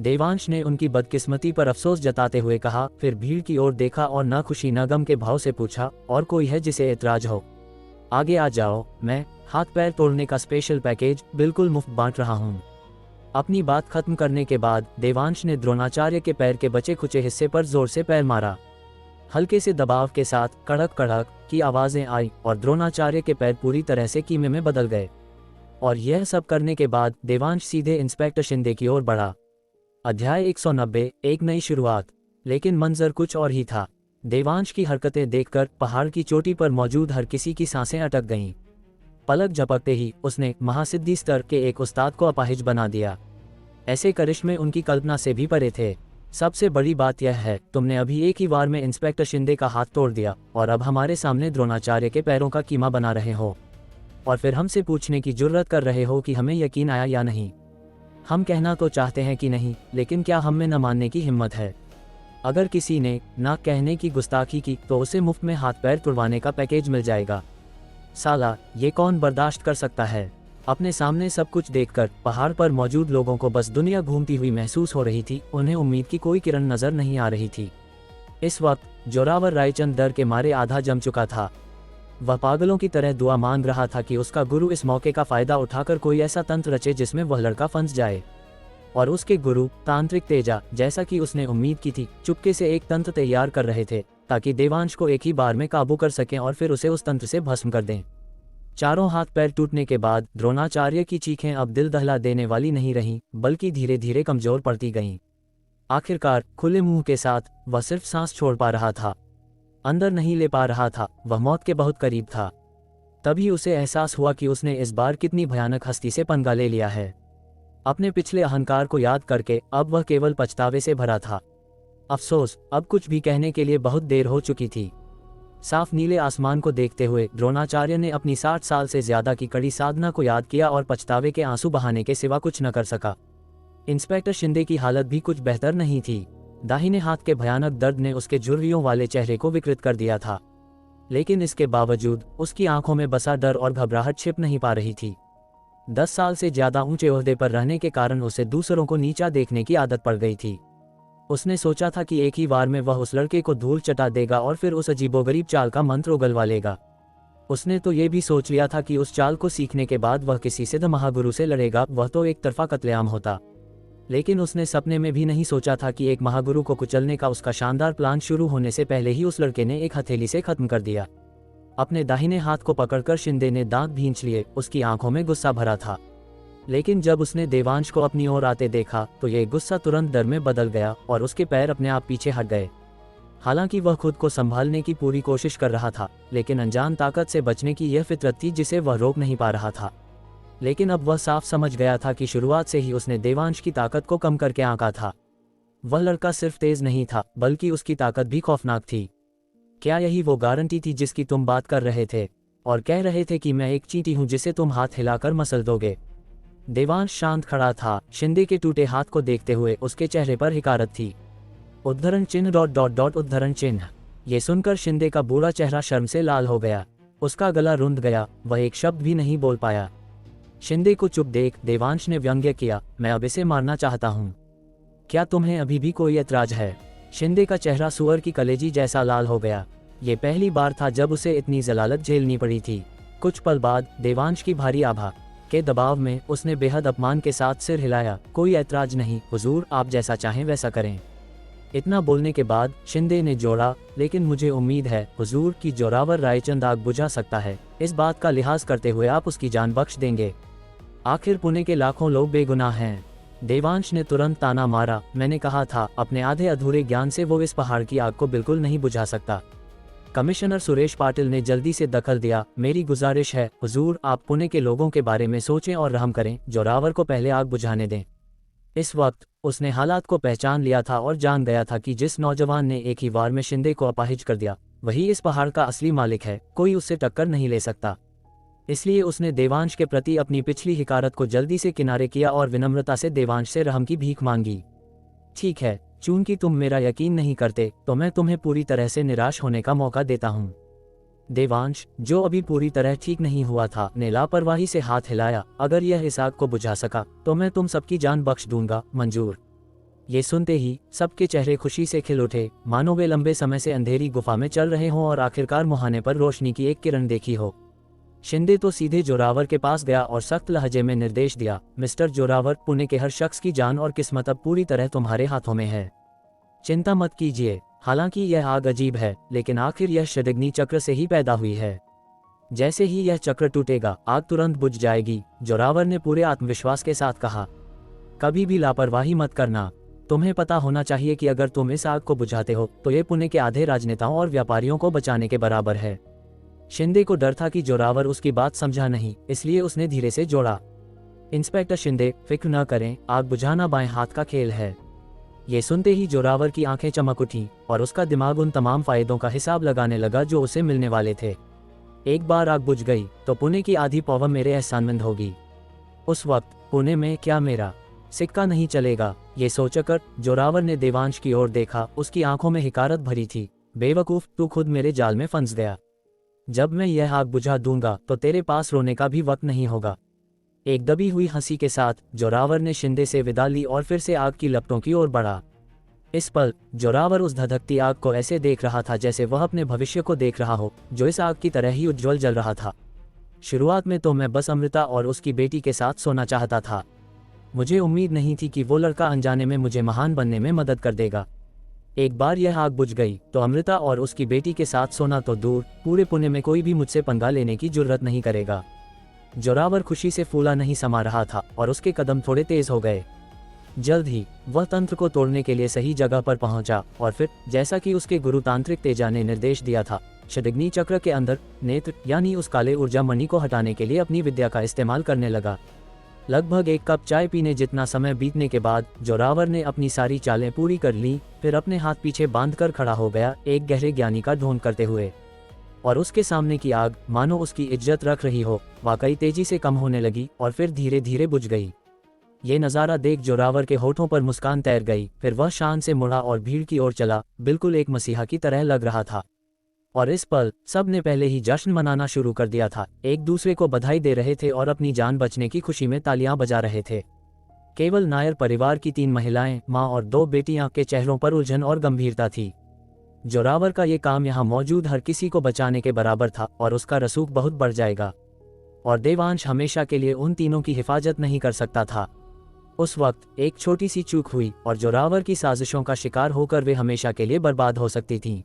देवांश ने उनकी बदकिस्मती पर अफसोस जताते हुए कहा, फिर भीड़ की ओर देखा और न खुशी न गम के भाव से पूछा, और कोई है जिसे एतराज हो? आगे आ जाओ, मैं हाथ पैर तोड़ने का स्पेशल पैकेज बिल्कुल मुफ्त बांट रहा हूँ। अपनी बात खत्म करने के बाद देवांश ने द्रोणाचार्य के पैर के बचे खुचे हिस्से पर जोर से पैर मारा। हल्के से दबाव के साथ कड़क कड़क की आवाजें आई और द्रोणाचार्य के पैर पूरी तरह से कीमे में बदल गए। और यह सब करने के बाद देवांश सीधे इंस्पेक्टर शिंदे की ओर बढ़ा। अध्याय 190, एक नई शुरुआत। लेकिन मंजर कुछ और ही था। देवांश की हरकतें देखकर पहाड़ की चोटी पर मौजूद हर किसी की सांसें अटक गईं। पलक झपकते ही उसने महासिद्धि स्तर के एक उस्ताद को अपाहिज बना दिया। ऐसे करिश्मे उनकी कल्पना से भी परे थे। सबसे बड़ी बात यह है, तुमने अभी एक ही वार में इंस्पेक्टर शिंदे का हाथ तोड़ दिया और अब हमारे सामने द्रोणाचार्य के पैरों का कीमा बना रहे हो, और फिर हमसे पूछने की जुर्रत कर रहे हो कि हमें यकीन आया या नहीं। हम कहना तो चाहते हैं कि नहीं, लेकिन क्या हम में न मानने की हिम्मत है? अगर किसी ने ना कहने की गुस्ताखी की तो उसे मुफ्त में हाथ पैर तुड़वाने का पैकेज मिल जाएगा। साला, ये कौन बर्दाश्त कर सकता है? अपने सामने सब कुछ देखकर पहाड़ पर मौजूद लोगों को बस दुनिया घूमती हुई महसूस हो रही थी। उन्हें उम्मीद की कोई किरण नजर नहीं आ रही थी। इस वक्त जोरावर रायचंद डर के मारे आधा जम चुका था। वह पागलों की तरह दुआ मांग रहा था कि उसका गुरु इस मौके का फायदा उठाकर कोई ऐसा तंत्र रचे जिसमें वह लड़का फंस जाए। और उसके गुरु तांत्रिक तेजा, जैसा कि उसने उम्मीद की थी, चुपके से एक तंत्र तैयार कर रहे थे ताकि देवांश को एक ही बार में काबू कर सकें और फिर उसे उस तंत्र से भस्म कर दें। चारों हाथ पैर टूटने के बाद द्रोणाचार्य की चीखें अब दिल दहला देने वाली नहीं रहीं, बल्कि धीरे धीरे कमजोर पड़ती गईं। आखिरकार खुले मुंह के साथ वह सिर्फ सांस छोड़ पा रहा था, अंदर नहीं ले पा रहा था। वह मौत के बहुत करीब था। तभी उसे एहसास हुआ कि उसने इस बार कितनी भयानक हस्ती से पंगा ले लिया है। अपने पिछले अहंकार को याद करके अब वह केवल पछतावे से भरा था। अफसोस, अब कुछ भी कहने के लिए बहुत देर हो चुकी थी। साफ नीले आसमान को देखते हुए द्रोणाचार्य ने अपनी 60 साल से ज्यादा की कड़ी साधना को याद किया और पछतावे के आंसू बहाने के सिवा कुछ न कर सका। इंस्पेक्टर शिंदे की हालत भी कुछ बेहतर नहीं थी। दाहिने हाथ के भयानक दर्द ने उसके झुर्रियों वाले चेहरे को विकृत कर दिया था, लेकिन इसके बावजूद उसकी आंखों में बसा डर और घबराहट छिप नहीं पा रही थी। 10 साल से ज्यादा ऊंचे ओहदे पर रहने के कारण उसे दूसरों को नीचा देखने की आदत पड़ गई थी। उसने सोचा था कि एक ही बार में वह उस लड़के को धूल चटा देगा और फिर उस अजीबोगरीब चाल का मंत्र उगलवा लेगा। उसने तो ये भी सोच लिया था कि उस चाल को सीखने के बाद वह किसी सिद्ध महागुरु से लड़ेगा। वह तो एक तरफा कत्लेआम होता। लेकिन उसने सपने में भी नहीं सोचा था कि एक महागुरु को कुचलने का उसका शानदार प्लान शुरू होने से पहले ही उस लड़के ने एक हथेली से खत्म कर दिया। अपने दाहिने हाथ को पकड़कर शिंदे ने दांत भींच लिए। उसकी आंखों में गुस्सा भरा था, लेकिन जब उसने देवांश को अपनी ओर आते देखा तो यह गुस्सा तुरंत डर में बदल गया और उसके पैर अपने आप पीछे हट गए। हालांकि वह खुद को संभालने की पूरी कोशिश कर रहा था, लेकिन अनजान ताकत से बचने की यह फितरत थी जिसे वह रोक नहीं पा रहा था। लेकिन अब वह साफ समझ गया था कि शुरुआत से ही उसने देवांश की ताकत को कम करके आंका था। वह लड़का सिर्फ तेज नहीं था, बल्कि उसकी ताकत भी खौफनाक थी। क्या यही वो गारंटी थी जिसकी तुम बात कर रहे थे और कह रहे थे कि मैं एक चींटी हूं जिसे तुम हाथ हिलाकर मसल दोगे? देवांश शांत खड़ा था, शिंदे के टूटे हाथ को देखते हुए। उसके चेहरे पर हिकारत थी। उद्धरण चिन्ह ... उद्धरण चिन्ह। ये सुनकर शिंदे का बूढ़ा चेहरा शर्म से लाल हो गया। उसका गला रुंध गया। वह एक शब्द भी नहीं बोल पाया। शिंदे को चुप देख देवांश ने व्यंग्य किया, मैं अब इसे मारना चाहता हूँ। क्या तुम्हें अभी भी कोई ऐतराज है? शिंदे का चेहरा सुअर की कलेजी जैसा लाल हो गया। ये पहली बार था जब उसे इतनी जलालत झेलनी पड़ी थी। कुछ पल बाद देवांश की भारी आभा के दबाव में उसने बेहद अपमान के साथ सिर हिलाया। कोई ऐतराज नहीं हुजूर, आप जैसा चाहें वैसा करें। इतना बोलने के बाद शिंदे ने जोड़ा, लेकिन मुझे उम्मीद है हुजूर कि जोरावर रायचंद आग बुझा सकता है। इस बात का लिहाज करते हुए आप उसकी जान बख्श देंगे। आखिर पुणे के लाखों लोग बेगुनाह हैं। देवांश ने तुरंत ताना मारा। मैंने कहा था, अपने आधे अधूरे ज्ञान से वो इस पहाड़ की आग को बिल्कुल नहीं बुझा सकता। कमिश्नर सुरेश पाटिल ने जल्दी से दखल दिया। मेरी गुजारिश है हुजूर, आप पुणे के लोगों के बारे में सोचें और रहम करें। जोरावर को पहले आग बुझाने दें। इस वक्त उसने हालात को पहचान लिया था और जान गया था कि जिस नौजवान ने एक ही वार में शिंदे को अपाहिज कर दिया, वही इस पहाड़ का असली मालिक है। कोई उससे टक्कर नहीं ले सकता। इसलिए उसने देवांश के प्रति अपनी पिछली हिकारत को जल्दी से किनारे किया और विनम्रता से देवांश से रहम की भीख मांगी। ठीक है, चूंकि तुम मेरा यकीन नहीं करते तो मैं तुम्हें पूरी तरह से निराश होने का मौका देता हूँ। देवांश, जो अभी पूरी तरह ठीक नहीं हुआ था, ने लापरवाही से हाथ हिलाया। अगर यह इस आग को बुझा सका तो मैं तुम सबकी जान बख्श दूंगा। मंजूर। ये सुनते ही सबके चेहरे खुशी से खिल उठे, मानो वे लंबे समय से अंधेरी गुफा में चल रहे हों और आखिरकार मुहाने पर रोशनी की एक किरण देखी हो। शिंदे तो सीधे जोरावर के पास गया और सख्त लहजे में निर्देश दिया, मिस्टर जोरावर, पुणे के हर शख्स की जान और किस्मत अब पूरी तरह तुम्हारे हाथों में है। चिंता मत कीजिए। हालांकि यह आग अजीब है, लेकिन आखिर यह शतग्नि चक्र से ही पैदा हुई है। जैसे ही यह चक्र टूटेगा, आग तुरंत बुझ जाएगी। जोरावर ने पूरे आत्मविश्वास के साथ कहा। कभी भी लापरवाही मत करना। तुम्हें पता होना चाहिए कि अगर तुम इस आग को बुझाते हो तो ये पुणे के आधे राजनेताओं और व्यापारियों को बचाने के बराबर है। शिंदे को डर था कि जोरावर उसकी बात समझा नहीं, इसलिए उसने धीरे से जोड़ा, इंस्पेक्टर शिंदे, फिक्र न करें, आग बुझाना बाएं हाथ का खेल है। ये सुनते ही जोरावर की आंखें चमक उठीं और उसका दिमाग उन तमाम फायदों का हिसाब लगाने लगा जो उसे मिलने वाले थे। एक बार आग बुझ गई तो पुणे की आधी पौवम मेरे एहसानमंद होगी। उस वक्त पुणे में क्या मेरा सिक्का नहीं चलेगा? ये सोचकर जोरावर ने देवांश की ओर देखा। उसकी आंखों में हिकारत भरी थी। बेवकूफ, तू खुद मेरे जाल में फंस गया। जब मैं यह आग बुझा दूंगा तो तेरे पास रोने का भी वक्त नहीं होगा। एक दबी हुई हंसी के साथ जोरावर ने शिंदे से विदा ली और फिर से आग की लपटों की ओर बढ़ा। इस पल जोरावर उस धधकती आग को ऐसे देख रहा था जैसे वह अपने भविष्य को देख रहा हो, जो इस आग की तरह ही उज्ज्वल जल रहा था। शुरुआत में तो मैं बस अमृता और उसकी बेटी के साथ सोना चाहता था। मुझे उम्मीद नहीं थी कि वो लड़का अनजाने में मुझे महान बनने में मदद कर देगा। एक बार यह आग बुझ गई तो अमृता और उसकी बेटी के साथ सोना तो दूर, पूरे पुणे में कोई भी मुझसे पंगा लेने की जुर्रत नहीं करेगा। जोरावर खुशी से फूला नहीं समा रहा था और उसके कदम थोड़े तेज हो गए। जल्द ही वह तंत्र को तोड़ने के लिए सही जगह पर पहुंचा और फिर, जैसा कि उसके गुरु तांत्रिक तेजा ने निर्देश दिया था, शतग्नि चक्र के अंदर नेत्र यानी उस काले ऊर्जा मणि को हटाने के लिए अपनी विद्या का इस्तेमाल करने लगा। लगभग 1 कप चाय पीने जितना समय बीतने के बाद जोरावर ने अपनी सारी चालें पूरी कर लीं, फिर अपने हाथ पीछे बांधकर खड़ा हो गया, एक गहरे ज्ञानी का ढोंग करते हुए। और उसके सामने की आग मानो उसकी इज्जत रख रही हो, वाकई तेजी से कम होने लगी और फिर धीरे धीरे बुझ गई। ये नज़ारा देख जोरावर के होठों पर मुस्कान तैर गई। फिर वह शान से मुड़ा और भीड़ की ओर चला, बिल्कुल एक मसीहा की तरह लग रहा था। और इस पल सब ने पहले ही जश्न मनाना शुरू कर दिया था, एक दूसरे को बधाई दे रहे थे और अपनी जान बचने की खुशी में तालियां बजा रहे थे। केवल नायर परिवार की 3 महिलाएं, माँ और 2 बेटियां के चेहरों पर उलझन और गंभीरता थी। जोरावर का ये काम यहाँ मौजूद हर किसी को बचाने के बराबर था और उसका रसूख बहुत बढ़ जाएगा। और देवांश हमेशा के लिए उन तीनों की हिफाजत नहीं कर सकता था। उस वक्त एक छोटी सी चूक हुई और जोरावर की साजिशों का शिकार होकर वे हमेशा के लिए बर्बाद हो सकती थीं।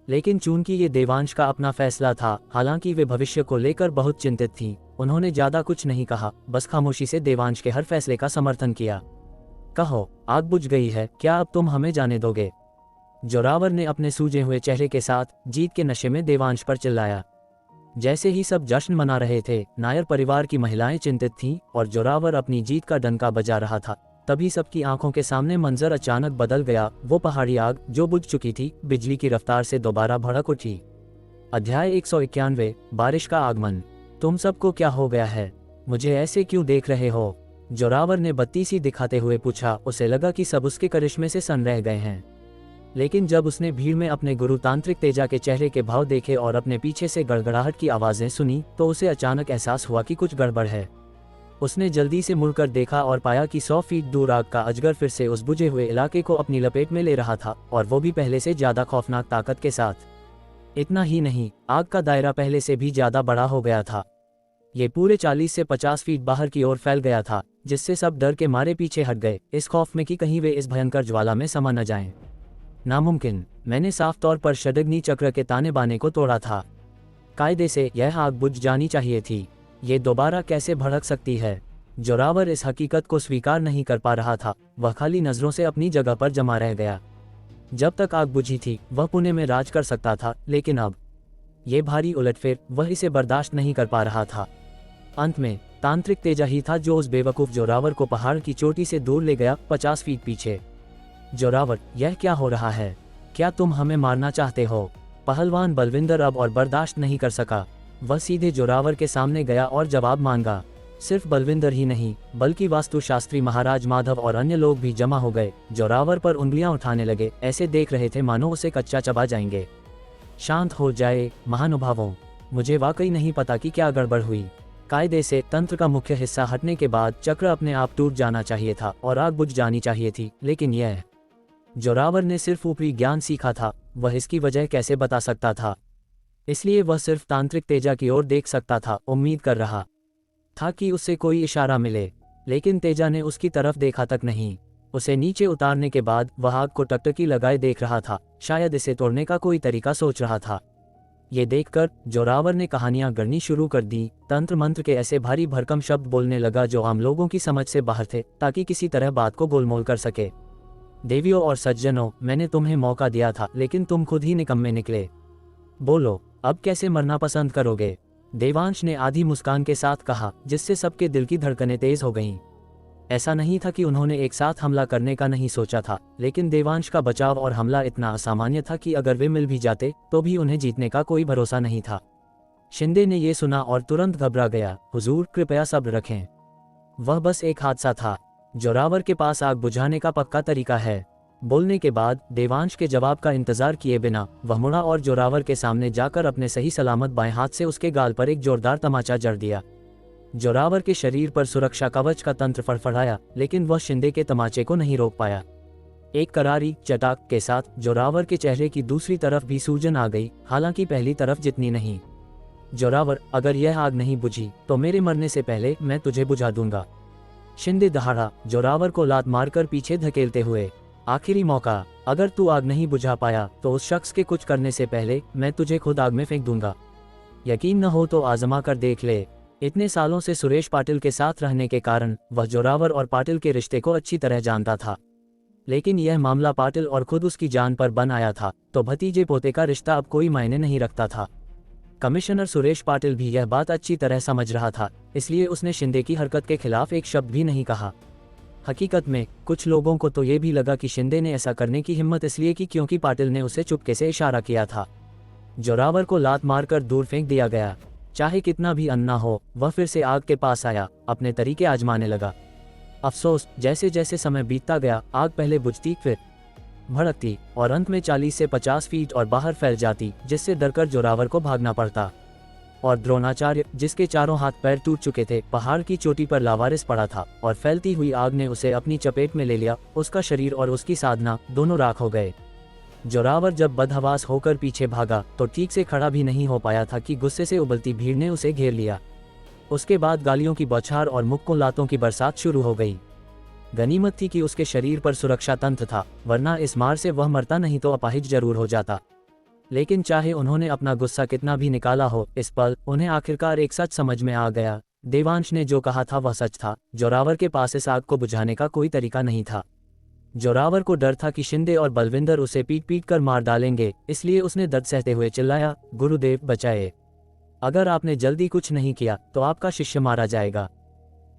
लेकिन चूंकि ये देवांश का अपना फैसला था, हालांकि वे भविष्य को लेकर बहुत चिंतित थीं, उन्होंने ज्यादा कुछ नहीं कहा, बस खामोशी से देवांश के हर फैसले का समर्थन किया। कहो, आग बुझ गई है, क्या अब तुम हमें जाने दोगे? जोरावर ने अपने सूजे हुए चेहरे के साथ जीत के नशे में देवांश पर चिल्लाया। जैसे ही सब जश्न मना रहे थे, नायर परिवार की महिलाएं चिंतित थीं और जोरावर अपनी जीत का डंका बजा रहा था। तभी सबकी आंखों के सामने मंजर अचानक बदल गया। वो पहाड़ी आग जो बुझ चुकी थी, बिजली की रफ्तार से दोबारा भड़क उठी। अध्याय 191, बारिश का आगमन। तुम सबको क्या हो गया है? मुझे ऐसे क्यों देख रहे हो? जोरावर ने बत्ती सी दिखाते हुए पूछा। उसे लगा कि सब उसके करिश्मे से सन्न रह गए हैं। लेकिन जब उसने भीड़ में अपने गुरु तांत्रिक तेजा के चेहरे के भाव देखे और अपने पीछे से गड़गड़ाहट की आवाजें सुनी, तो उसे अचानक एहसास हुआ कि कुछ गड़बड़ है। उसने जल्दी से मुड़कर देखा और पाया कि 100 फीट दूर आग का अजगर फिर से उस बुझे हुए इलाके को अपनी लपेट में ले रहा था, और वो भी पहले से ज्यादा खौफनाक ताकत के साथ। इतना ही नहीं, आग का दायरा पहले से भी ज्यादा बड़ा हो गया था। ये पूरे 40 से 50 फीट बाहर की ओर फैल गया था, जिससे सब डर के मारे पीछे हट गए, इस खौफ में कि कहीं वे इस भयंकर ज्वाला में समा न जाएं। नामुमकिन। मैंने साफ तौर पर षडग्नि चक्र के ताने बाने को तोड़ा था। कायदे से यह आग बुझ जानी चाहिए थी। ये दोबारा कैसे भड़क सकती है? जोरावर इस हकीकत को स्वीकार नहीं कर पा रहा था। वह खाली नजरों से अपनी जगह पर जमा रह गया। जब तक आग बुझी थी वह पुणे में राज कर सकता था, लेकिन अब ये भारी उलटफेर, वह इसे बर्दाश्त नहीं कर पा रहा था। अंत में तांत्रिक तेजा ही था जो उस बेवकूफ जोरावर को पहाड़ की चोटी से दूर ले गया, 50 फीट पीछे। जोरावर, यह क्या हो रहा है? क्या तुम हमें मारना चाहते हो? पहलवान बलविंदर अब और बर्दाश्त नहीं कर सका। वह सीधे जोरावर के सामने गया और जवाब मांगा। सिर्फ बलविंदर ही नहीं, बल्कि वास्तुशास्त्री महाराज माधव और अन्य लोग भी जमा हो गए। जोरावर पर उंगलियां उठाने लगे, ऐसे देख रहे थे मानो उसे कच्चा चबा जाएंगे। शांत हो जाए महानुभावों, मुझे वाकई नहीं पता कि क्या गड़बड़ हुई। कायदे से तंत्र का मुख्य हिस्सा हटने के बाद चक्र अपने आप टूट जाना चाहिए था और आग बुझ जानी चाहिए थी, लेकिन यह जोरावर ने सिर्फ ऊपरी ज्ञान सीखा था। वह इसकी वजह कैसे बता सकता था? इसलिए वह सिर्फ तांत्रिक तेजा की ओर देख सकता था, उम्मीद कर रहा था कि उससे कोई इशारा मिले, लेकिन तेजा ने उसकी तरफ देखा तक नहीं। उसे नीचे उतारने के बाद वह आग को टकटकी लगाए देख रहा था, शायद इसे तोड़ने का कोई तरीका सोच रहा था। ये देखकर जोरावर ने कहानियां गढ़नी शुरू कर दी। तंत्र मंत्र के ऐसे भारी भरकम शब्द बोलने लगा जो आम लोगों की समझ से बाहर थे, ताकि किसी तरह बात को गोलमोल कर सके। देवियों और सज्जनों, मैंने तुम्हें मौका दिया था, लेकिन तुम खुद ही निकम्मे निकले। बोलो, अब कैसे मरना पसंद करोगे? देवांश ने आधी मुस्कान के साथ कहा, जिससे सबके दिल की धड़कनें तेज हो गईं। ऐसा नहीं था कि उन्होंने एक साथ हमला करने का नहीं सोचा था, लेकिन देवांश का बचाव और हमला इतना असामान्य था कि अगर वे मिल भी जाते तो भी उन्हें जीतने का कोई भरोसा नहीं था। शिंदे ने यह सुना और तुरंत घबरा गया। हुजूर, कृपया सब्र रखें। वह बस एक हादसा था। जोरावर के पास आग बुझाने का पक्का तरीका है। बोलने के बाद देवांश के जवाब का इंतजार किए बिना वह मुड़ा और जोरावर के सामने जाकर अपने सही सलामत बाएं हाथ से उसके गाल पर एक जोरदार तमाचा जड़ दिया। जोरावर के शरीर पर सुरक्षा कवच का तंत्र फड़फड़ाया, लेकिन वह शिंदे के तमाचे को नहीं रोक पाया। एक करारी चटाक के साथ जोरावर के चेहरे की दूसरी तरफ भी सूजन आ गई, हालांकि पहली तरफ जितनी नहीं। जोरावर, अगर यह आग नहीं बुझी तो मेरे मरने से पहले मैं तुझे बुझा दूंगा। शिंदे दहाड़ा, जोरावर को लात मारकर पीछे धकेलते हुए। आखिरी मौका, अगर तू आग नहीं बुझा पाया तो उस शख्स के कुछ करने से पहले मैं तुझे खुद आग में फेंक दूंगा। यकीन न हो तो आजमा कर देख ले। इतने सालों से सुरेश पाटिल के साथ रहने के कारण वह जोरावर और पाटिल के रिश्ते को अच्छी तरह जानता था, लेकिन यह मामला पाटिल और खुद उसकी जान पर बन आया था, तो भतीजे पोते का रिश्ता अब कोई मायने नहीं रखता था। कमिश्नर सुरेश पाटिल भी यह बात अच्छी तरह समझ रहा था, इसलिए उसने शिंदे की हरकत के खिलाफ एक शब्द भी नहीं कहा। हकीकत में कुछ लोगों को तो ये भी लगा कि शिंदे ने ऐसा करने की हिम्मत इसलिए की क्योंकि पाटिल ने उसे चुपके से इशारा किया था। जोरावर को लात मारकर दूर फेंक दिया गया। चाहे कितना भी अन्ना हो, वह फिर से आग के पास आया, अपने तरीके आजमाने लगा। अफसोस, जैसे जैसे समय बीतता गया आग पहले बुझती, फिर भड़कती और अंत में 40 से 50 फीट और बाहर फैल जाती, जिससे डरकर जोरावर को भागना पड़ता। और द्रोणाचार्य, जिसके चारों हाथ पैर टूट चुके थे, पहाड़ की चोटी पर लावारिस पड़ा था और फैलती हुई आग ने उसे अपनी चपेट में ले लिया। उसका शरीर और उसकी साधना दोनों राख हो गए। जोरावर जब बदहवास होकर पीछे भागा तो ठीक से खड़ा भी नहीं हो पाया था कि गुस्से से उबलती भीड़ ने उसे घेर लिया। उसके बाद गालियों की बौछार और मुक्कों लातों की बरसात शुरू हो गई। गनीमत थी कि उसके शरीर पर सुरक्षा तंत्र था, वरना इस मार से वह मरता नहीं तो अपाहिज जरूर हो जाता। लेकिन चाहे उन्होंने अपना गुस्सा कितना भी निकाला हो, इस पल उन्हें आखिरकार एक सच समझ में आ गया। देवांश ने जो कहा था वह सच था। जोरावर के पास इस आग को बुझाने का कोई तरीका नहीं था। जोरावर को डर था कि शिंदे और बलविंदर उसे पीट पीट कर मार डालेंगे, इसलिए उसने दर्द सहते हुए चिल्लाया, गुरुदेव बचाए। अगर आपने जल्दी कुछ नहीं किया तो आपका शिष्य मारा जाएगा।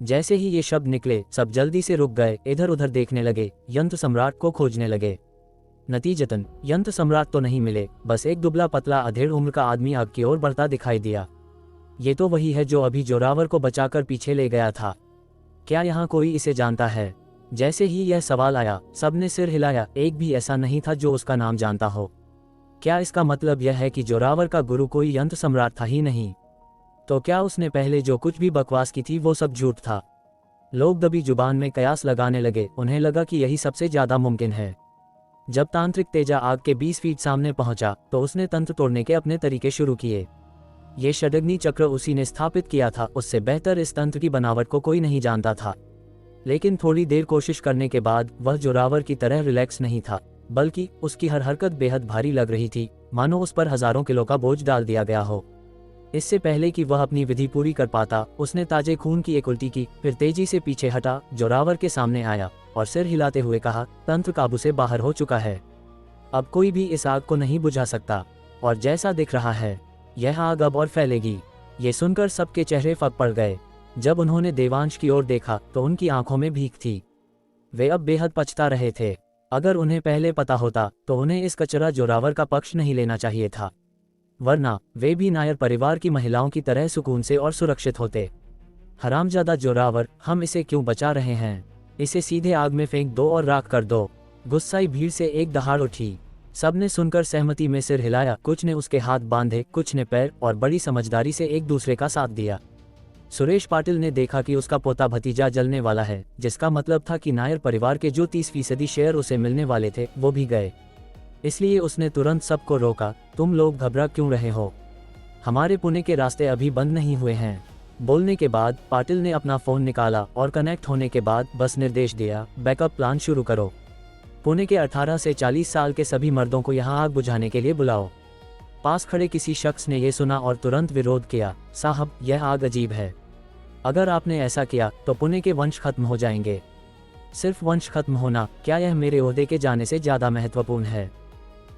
जैसे ही ये शब्द निकले सब जल्दी से रुक गए, इधर उधर देखने लगे, यंत्र सम्राट को खोजने लगे। नतीजतन यंत्र सम्राट तो नहीं मिले, बस एक दुबला पतला अधेड़ उम्र का आदमी आग की ओर बढ़ता दिखाई दिया। ये तो वही है जो अभी जोरावर को बचाकर पीछे ले गया था। क्या यहाँ कोई इसे जानता है? जैसे ही यह सवाल आया सबने सिर हिलाया। एक भी ऐसा नहीं था जो उसका नाम जानता हो। क्या इसका मतलब यह है कि जोरावर का गुरु कोई यंत्र सम्राट था ही नहीं? तो क्या उसने पहले जो कुछ भी बकवास की थी वो सब झूठ था? लोग दबी जुबान में कयास लगाने लगे, उन्हें लगा कि यही सबसे ज्यादा मुमकिन है। जब तांत्रिक तेजा आग के 20 फीट सामने पहुंचा तो उसने तंत्र तोड़ने के अपने तरीके शुरू किए। ये षडग्नि चक्र उसी ने स्थापित किया था, उससे बेहतर इस तंत्र की बनावट को कोई नहीं जानता था। लेकिन थोड़ी देर कोशिश करने के बाद वह जोरावर की तरह रिलैक्स नहीं था, बल्कि उसकी हर हरकत बेहद भारी लग रही थी, मानो उस पर हजारों किलो का बोझ डाल दिया गया हो। इससे पहले कि वह अपनी विधि पूरी कर पाता, उसने ताजे खून की एक उल्टी की, फिर तेजी से पीछे हटा, जोरावर के सामने आया और सिर हिलाते हुए कहा, तंत्र काबू से बाहर हो चुका है। अब कोई भी इस आग को नहीं बुझा सकता, और जैसा दिख रहा है यह आग अब और फैलेगी। ये सुनकर सबके चेहरे फक पड़ गए। जब उन्होंने देवांश की ओर देखा तो उनकी आंखों में भीख थी। वे अब बेहद पछता रहे थे। अगर उन्हें पहले पता होता तो उन्हें इस कचरा जोरावर का पक्ष नहीं लेना चाहिए था, वरना वे भी नायर परिवार की महिलाओं की तरह सुकून से और सुरक्षित होते। हरामजादा जोरावर, हम इसे क्यों बचा रहे हैं? इसे सीधे आग में फेंक दो और राख कर दो। गुस्साई भीड़ से एक दहाड़ उठी। सबने सुनकर सहमति में सिर हिलाया। कुछ ने उसके हाथ बांधे, कुछ ने पैर, और बड़ी समझदारी से एक दूसरे का साथ दिया। सुरेश पाटिल ने देखा कि उसका पोता भतीजा जलने वाला है, जिसका मतलब था कि नायर परिवार के जो 30% शेयर उसे मिलने वाले थे वो भी गए। इसलिए उसने तुरंत सबको रोका, तुम लोग घबरा क्यों रहे हो? हमारे पुणे के रास्ते अभी बंद नहीं हुए हैं। बोलने के बाद पाटिल ने अपना फोन निकाला और कनेक्ट होने के बाद बस निर्देश दिया, बैकअप प्लान शुरू करो। पुणे के 18 से 40 साल के सभी मर्दों को यहाँ आग बुझाने के लिए बुलाओ। पास खड़े किसी शख्स ने यह सुना और तुरंत विरोध किया, साहब यह आग अजीब है। अगर आपने ऐसा किया तो पुणे के वंश खत्म हो जाएंगे। सिर्फ वंश खत्म होना, क्या यह मेरे ओहदे के जाने से ज्यादा महत्वपूर्ण है?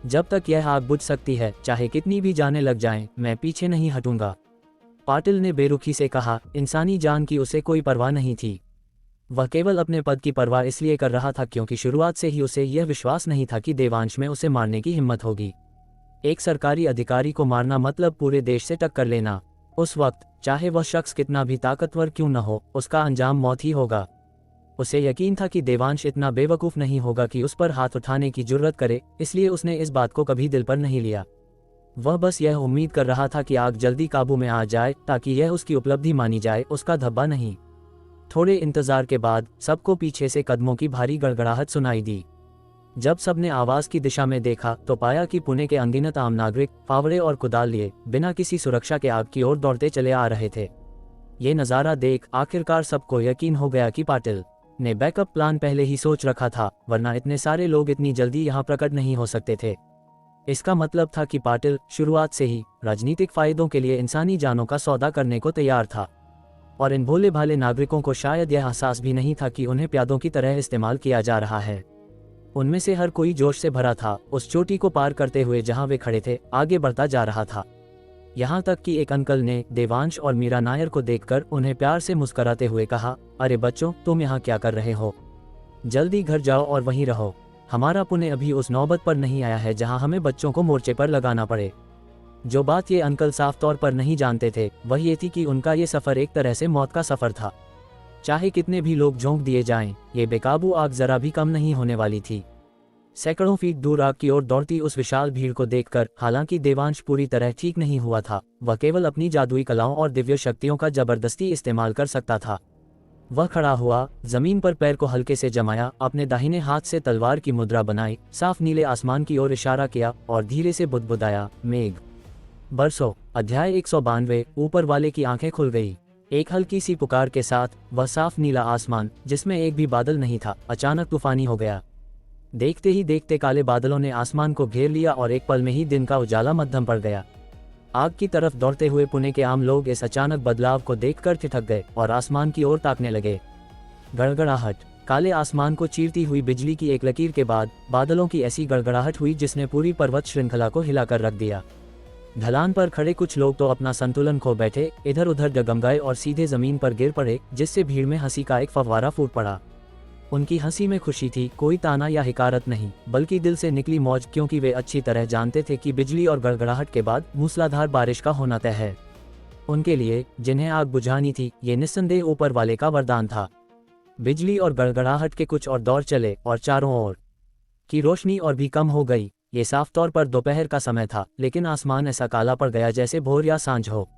जब तक यह आग बुझ सकती है, चाहे कितनी भी जाने लग जाएं, मैं पीछे नहीं हटूंगा। पाटिल ने बेरुखी से कहा। इंसानी जान की उसे कोई परवाह नहीं थी। वह केवल अपने पद की परवाह इसलिए कर रहा था क्योंकि शुरुआत से ही उसे यह विश्वास नहीं था कि देवांश में उसे मारने की हिम्मत होगी। एक सरकारी अधिकारी को मारना मतलब पूरे देश से टक्कर लेना। उस वक्त चाहे वह शख्स कितना भी ताकतवर क्यों न हो, उसका अंजाम मौत ही होगा। उसे यकीन था कि देवांश इतना बेवकूफ़ नहीं होगा कि उस पर हाथ उठाने की जुर्रत करे, इसलिए उसने इस बात को कभी दिल पर नहीं लिया। वह बस यह उम्मीद कर रहा था कि आग जल्दी काबू में आ जाए ताकि यह उसकी उपलब्धि मानी जाए, उसका धब्बा नहीं। थोड़े इंतजार के बाद सबको पीछे से कदमों की भारी गड़गड़ाहट सुनाई दी। जब सबने आवाज की दिशा में देखा तो पाया कि पुणे के अनगिनत आम नागरिक फावड़े और कुदाल लिए बिना किसी सुरक्षा के आग की ओर दौड़ते चले आ रहे थे। ये नज़ारा देख आखिरकार सबको यकीन हो गया कि पाटिल ने बैकअप प्लान पहले ही सोच रखा था, वरना इतने सारे लोग इतनी जल्दी यहाँ प्रकट नहीं हो सकते थे। इसका मतलब था कि पाटिल शुरुआत से ही राजनीतिक फायदों के लिए इंसानी जानों का सौदा करने को तैयार था, और इन भोले भाले नागरिकों को शायद यह एहसास भी नहीं था कि उन्हें प्यादों की तरह इस्तेमाल किया जा रहा है। उनमें से हर कोई जोश से भरा था। उस चोटी को पार करते हुए जहां वे खड़े थे, आगे बढ़ता जा रहा था। यहाँ तक कि एक अंकल ने देवांश और मीरा नायर को देखकर उन्हें प्यार से मुस्कुराते हुए कहा, अरे बच्चों, तुम यहाँ क्या कर रहे हो? जल्दी घर जाओ और वहीं रहो। हमारा पुणे अभी उस नौबत पर नहीं आया है जहाँ हमें बच्चों को मोर्चे पर लगाना पड़े। जो बात ये अंकल साफ तौर पर नहीं जानते थे वह ये थी कि उनका ये सफ़र एक तरह से मौत का सफ़र था। चाहे कितने भी लोग झोंक दिए जाएं, ये बेकाबू आग जरा भी कम नहीं होने वाली थी। सैकड़ों फीट दूर आग की ओर दौड़ती उस विशाल भीड़ को देखकर हालांकि देवांश पूरी तरह ठीक नहीं हुआ था, वह केवल अपनी जादुई कलाओं और दिव्य शक्तियों का जबरदस्ती इस्तेमाल कर सकता था। वह खड़ा हुआ, जमीन पर पैर को हल्के से जमाया, अपने दाहिने हाथ से तलवार की मुद्रा बनाई, साफ नीले आसमान की ओर इशारा किया और धीरे से बुदबुदाया, मेघ बरसो। अध्याय 192। ऊपर वाले की आंखें खुल गई। एक हल्की सी पुकार के साथ वह साफ नीला आसमान, जिसमें एक भी बादल नहीं था, अचानक तूफानी हो गया। देखते ही देखते काले बादलों ने आसमान को घेर लिया और एक पल में ही दिन का उजाला मध्यम पड़ गया। आग की तरफ दौड़ते हुए पुणे के आम लोग इस अचानक बदलाव को देखकर ठिठक गए और आसमान की ओर ताकने लगे। गड़गड़ाहट। काले आसमान को चीरती हुई बिजली की एक लकीर के बाद बादलों की ऐसी गड़गड़ाहट हुई जिसने पूरी पर्वत श्रृंखला को हिलाकर रख दिया। ढलान पर खड़े कुछ लोग तो अपना संतुलन खो बैठे, इधर उधर डगमगाए और सीधे जमीन पर गिर पड़े, जिससे भीड़ में हंसी का एक फव्वारा फूट पड़ा। उनकी हंसी में खुशी थी, कोई ताना या हिकारत नहीं, बल्कि दिल से निकली मौज, क्योंकि वे अच्छी तरह जानते थे कि बिजली और गड़गड़ाहट के बाद मूसलाधार बारिश का होना तय है। उनके लिए, जिन्हें आग बुझानी थी, ये निस्संदेह ऊपर वाले का वरदान था। बिजली और गड़गड़ाहट के कुछ और दौर चले और चारों ओर की रोशनी और भी कम हो गई। ये साफ तौर पर दोपहर का समय था, लेकिन आसमान ऐसा काला पड़ गया जैसे भोर या सांझ हो।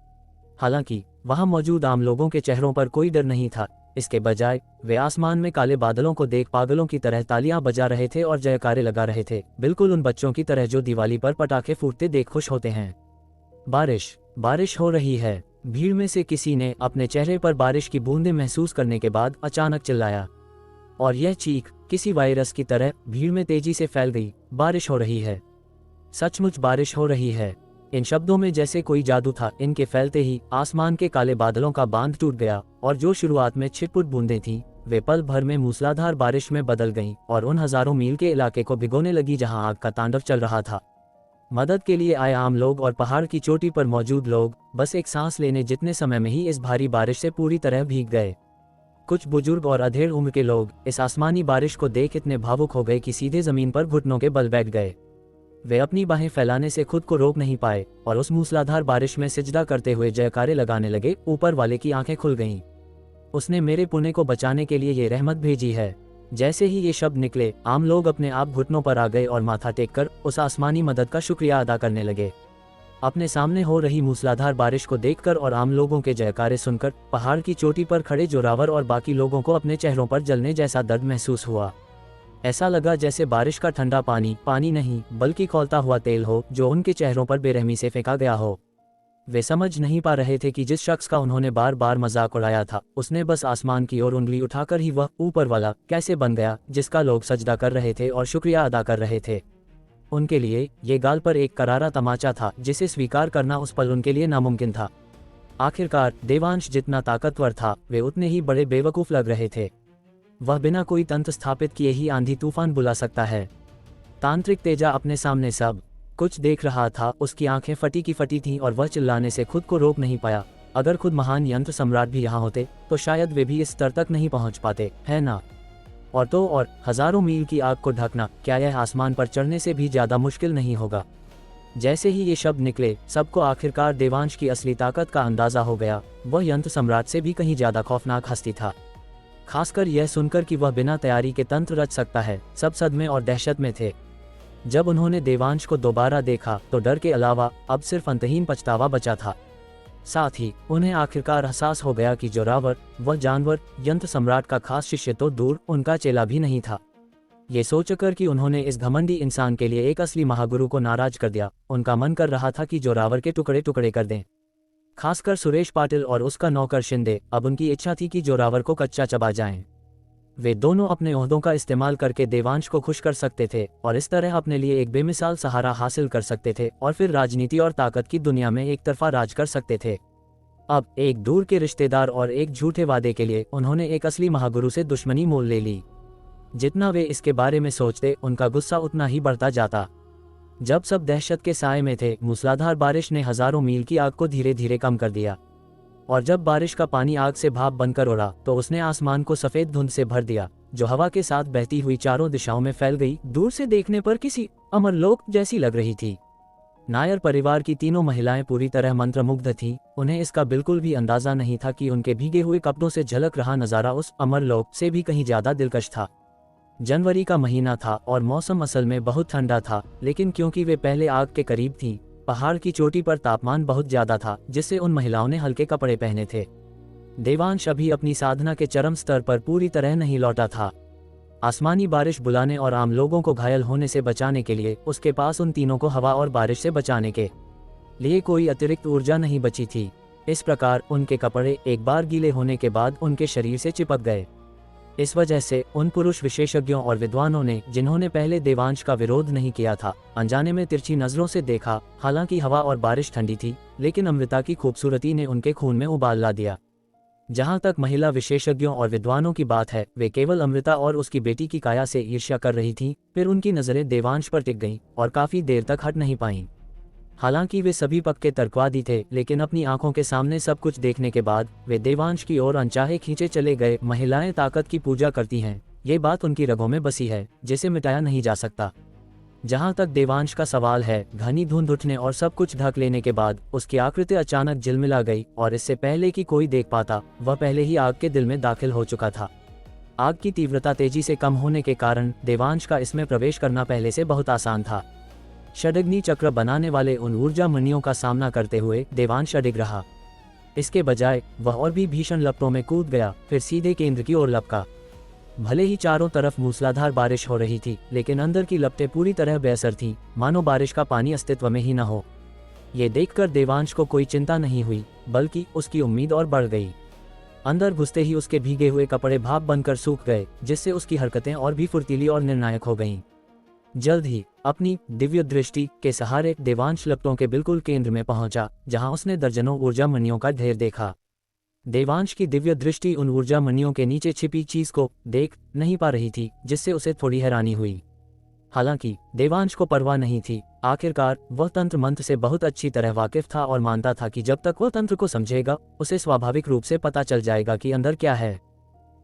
हालांकि वहां मौजूद आम लोगों के चेहरों पर कोई डर नहीं था, इसके बजाय वे आसमान में काले बादलों को देख पागलों की तरह तालियां बजा रहे थे और जयकारे लगा रहे थे, बिल्कुल उन बच्चों की तरह जो दिवाली पर पटाखे फूटते देख खुश होते हैं। बारिश हो रही है। भीड़ में से किसी ने अपने चेहरे पर बारिश की बूंदें महसूस करने के बाद अचानक चिल्लाया, और यह चीख किसी वायरस की तरह भीड़ में तेजी से फैल गई। बारिश हो रही है, सचमुच बारिश हो रही है। इन शब्दों में जैसे कोई जादू था। इनके फैलते ही आसमान के काले बादलों का बांध टूट गया और जो शुरुआत में छिटपुट बूंदें थीं, वे पल भर में मूसलाधार बारिश में बदल गईं और उन हजारों मील के इलाके को भिगोने लगी जहां आग का तांडव चल रहा था। मदद के लिए आए आम लोग और पहाड़ की चोटी पर मौजूद लोग बस एक सांस लेने जितने समय में ही इस भारी बारिश से पूरी तरह भीग गए। कुछ बुजुर्ग और अधेड़ उम्र के लोग इस आसमानी बारिश को देख इतने भावुक हो गए कि सीधे जमीन पर घुटनों के बल बैठ गए। वे अपनी बाहें फैलाने से खुद को रोक नहीं पाए और उस मूसलाधार बारिश में सिजदा करते हुए जयकारे लगाने लगे। ऊपर वाले की आंखें खुल गईं। उसने मेरे पुणे को बचाने के लिए ये रहमत भेजी है। जैसे ही ये शब्द निकले, आम लोग अपने आप घुटनों पर आ गए और माथा टेककर उस आसमानी मदद का शुक्रिया अदा करने लगे। अपने सामने हो रही मूसलाधार बारिश को देखकर और आम लोगों के जयकारे सुनकर पहाड़ की चोटी पर खड़े जोरावर और बाकी लोगों को अपने चेहरों पर जलने जैसा दर्द महसूस हुआ। ऐसा लगा जैसे बारिश का ठंडा पानी नहीं बल्कि खौलता हुआ तेल हो जो उनके चेहरों पर बेरहमी से फेंका गया हो। वे समझ नहीं पा रहे थे कि जिस शख्स का उन्होंने बार बार मजाक उड़ाया था, उसने बस आसमान की ओर उंगली उठाकर ही वह ऊपर वाला कैसे बन गया जिसका लोग सजदा कर रहे थे और शुक्रिया अदा कर रहे थे। उनके लिए ये गाल पर एक करारा तमाचा था जिसे स्वीकार करना उस पल उनके लिए नामुमकिन था। आखिरकार देवांश जितना ताकतवर था, वे उतने ही बड़े बेवकूफ़ लग रहे थे। वह बिना कोई तंत्र स्थापित किए ही आंधी तूफान बुला सकता है। तांत्रिक तेजा अपने सामने सब कुछ देख रहा था। उसकी आंखें फटी की फटी थीं और वह चिल्लाने से खुद को रोक नहीं पाया। अगर खुद महान यंत्र सम्राट भी यहाँ होते तो शायद वे भी इस स्तर तक नहीं पहुँच पाते, है ना? और हजारों मील की आग को ढकना, क्या यह आसमान पर चढ़ने से भी ज्यादा मुश्किल नहीं होगा? जैसे ही ये शब्द निकले, सबको आखिरकार देवांश की असली ताकत का अंदाजा हो गया। वह यंत्र सम्राट से भी कहीं ज्यादा खौफनाक हस्ती था। खासकर यह सुनकर कि वह बिना तैयारी के तंत्र रच सकता है। सब सदमे और दहशत में थे। जब उन्होंने देवांश को दोबारा देखा तो डर के अलावा अब सिर्फ अंतहीन पछतावा बचा था। साथ ही उन्हें आखिरकार एहसास हो गया कि जोरावर, वह जानवर, यंत्र सम्राट का खास शिष्य तो दूर, उनका चेला भी नहीं था। ये सोचकर कि उन्होंने इस घमंडी इंसान के लिए एक असली महागुरु को नाराज कर दिया, उनका मन कर रहा था कि जोरावर के टुकड़े टुकड़े कर दें। खासकर सुरेश पाटिल और उसका नौकर शिंदे। अब उनकी इच्छा थी कि जोरावर को कच्चा चबा जाएं। वे दोनों अपने ओहदों का इस्तेमाल करके देवांश को खुश कर सकते थे और इस तरह अपने लिए एक बेमिसाल सहारा हासिल कर सकते थे और फिर राजनीति और ताकत की दुनिया में एक तरफा राज कर सकते थे। अब एक दूर के रिश्तेदार और एक झूठे वादे के लिए उन्होंने एक असली महागुरु से दुश्मनी मोल ले ली। जितना वे इसके बारे में सोचते, उनका गुस्सा उतना ही बढ़ता जाता। जब सब दहशत के साए में थे, मूसलाधार बारिश ने हजारों मील की आग को धीरे धीरे कम कर दिया, और जब बारिश का पानी आग से भाप बनकर उड़ा तो उसने आसमान को सफेद धुंध से भर दिया, जो हवा के साथ बहती हुई चारों दिशाओं में फैल गई। दूर से देखने पर किसी अमरलोक जैसी लग रही थी। नायर परिवार की तीनों महिलाएं पूरी तरह मंत्रमुग्ध थीं। उन्हें इसका बिल्कुल भी अंदाजा नहीं था कि उनके भीगे हुए कपड़ों से झलक रहा नजारा उस अमरलोक से भी कहीं ज्यादा दिलकश था। जनवरी का महीना था और मौसम असल में बहुत ठंडा था, लेकिन क्योंकि वे पहले आग के करीब थीं, पहाड़ की चोटी पर तापमान बहुत ज्यादा था, जिससे उन महिलाओं ने हल्के कपड़े पहने थे। देवांश अभी अपनी साधना के चरम स्तर पर पूरी तरह नहीं लौटा था। आसमानी बारिश बुलाने और आम लोगों को घायल होने से बचाने के लिए उसके पास उन तीनों को हवा और बारिश से बचाने के लिए कोई अतिरिक्त ऊर्जा नहीं बची थी। इस प्रकार उनके कपड़े एक बार गीले होने के बाद उनके शरीर से चिपक गए। इस वजह से उन पुरुष विशेषज्ञों और विद्वानों ने, जिन्होंने पहले देवांश का विरोध नहीं किया था, अनजाने में तिरछी नजरों से देखा। हालांकि हवा और बारिश ठंडी थी, लेकिन अमृता की खूबसूरती ने उनके खून में उबाल ला दिया। जहां तक महिला विशेषज्ञों और विद्वानों की बात है, वे केवल अमृता और उसकी बेटी की काया से ईर्ष्या कर रही थीं। फिर उनकी नजरें देवांश पर टिक गईं और काफी देर तक हट नहीं पाईं। हालांकि वे सभी पक्के तर्कवादी थे, लेकिन अपनी आंखों के सामने सब कुछ देखने के बाद वे देवांश की ओर अनचाहे खींचे चले गए। महिलाएं ताकत की पूजा करती हैं, ये बात उनकी रगों में बसी है, जिसे मिटाया नहीं जा सकता। जहां तक देवांश का सवाल है, घनी धुंध उठने और सब कुछ ढक लेने के बाद उसकी आकृति अचानक झिलमिला गई, और इससे पहले कि कोई देख पाता, वह पहले ही आग के दिल में दाखिल हो चुका था। आग की तीव्रता तेजी से कम होने के कारण देवांश का इसमें प्रवेश करना पहले से बहुत आसान था। षडग्नि चक्र बनाने वाले उन ऊर्जा मणियों का सामना करते हुए देवांश अडिग रहा। इसके बजाय वह और भी भीषण लपटों में कूद गया, फिर सीधे केंद्र की ओर लपका। भले ही चारों तरफ मूसलाधार बारिश हो रही थी, लेकिन अंदर की लपटें पूरी तरह बेअसर थीं, मानो बारिश का पानी अस्तित्व में ही न हो। ये देखकर देवांश को कोई चिंता नहीं हुई, बल्कि उसकी उम्मीद और बढ़ गई। अंदर घुसते ही उसके भीगे हुए कपड़े भाप बनकर सूख गए, जिससे उसकी हरकतें और भी फुर्तीली और निर्णायक हो गईं। जल्द ही अपनी दिव्य दृष्टि के सहारे देवांश लपटों के बिल्कुल केंद्र में पहुंचा, जहां उसने दर्जनों ऊर्जा मणियों का ढेर देखा। देवांश की दिव्य दृष्टि उन ऊर्जा मणियों के नीचे छिपी चीज को देख नहीं पा रही थी, जिससे उसे थोड़ी हैरानी हुई। हालांकि देवांश को परवाह नहीं थी। आखिरकार वह तंत्र मंत्र से बहुत अच्छी तरह वाकिफ था और मानता था कि जब तक वह तंत्र को समझेगा, उसे स्वाभाविक रूप से पता चल जाएगा कि अंदर क्या है।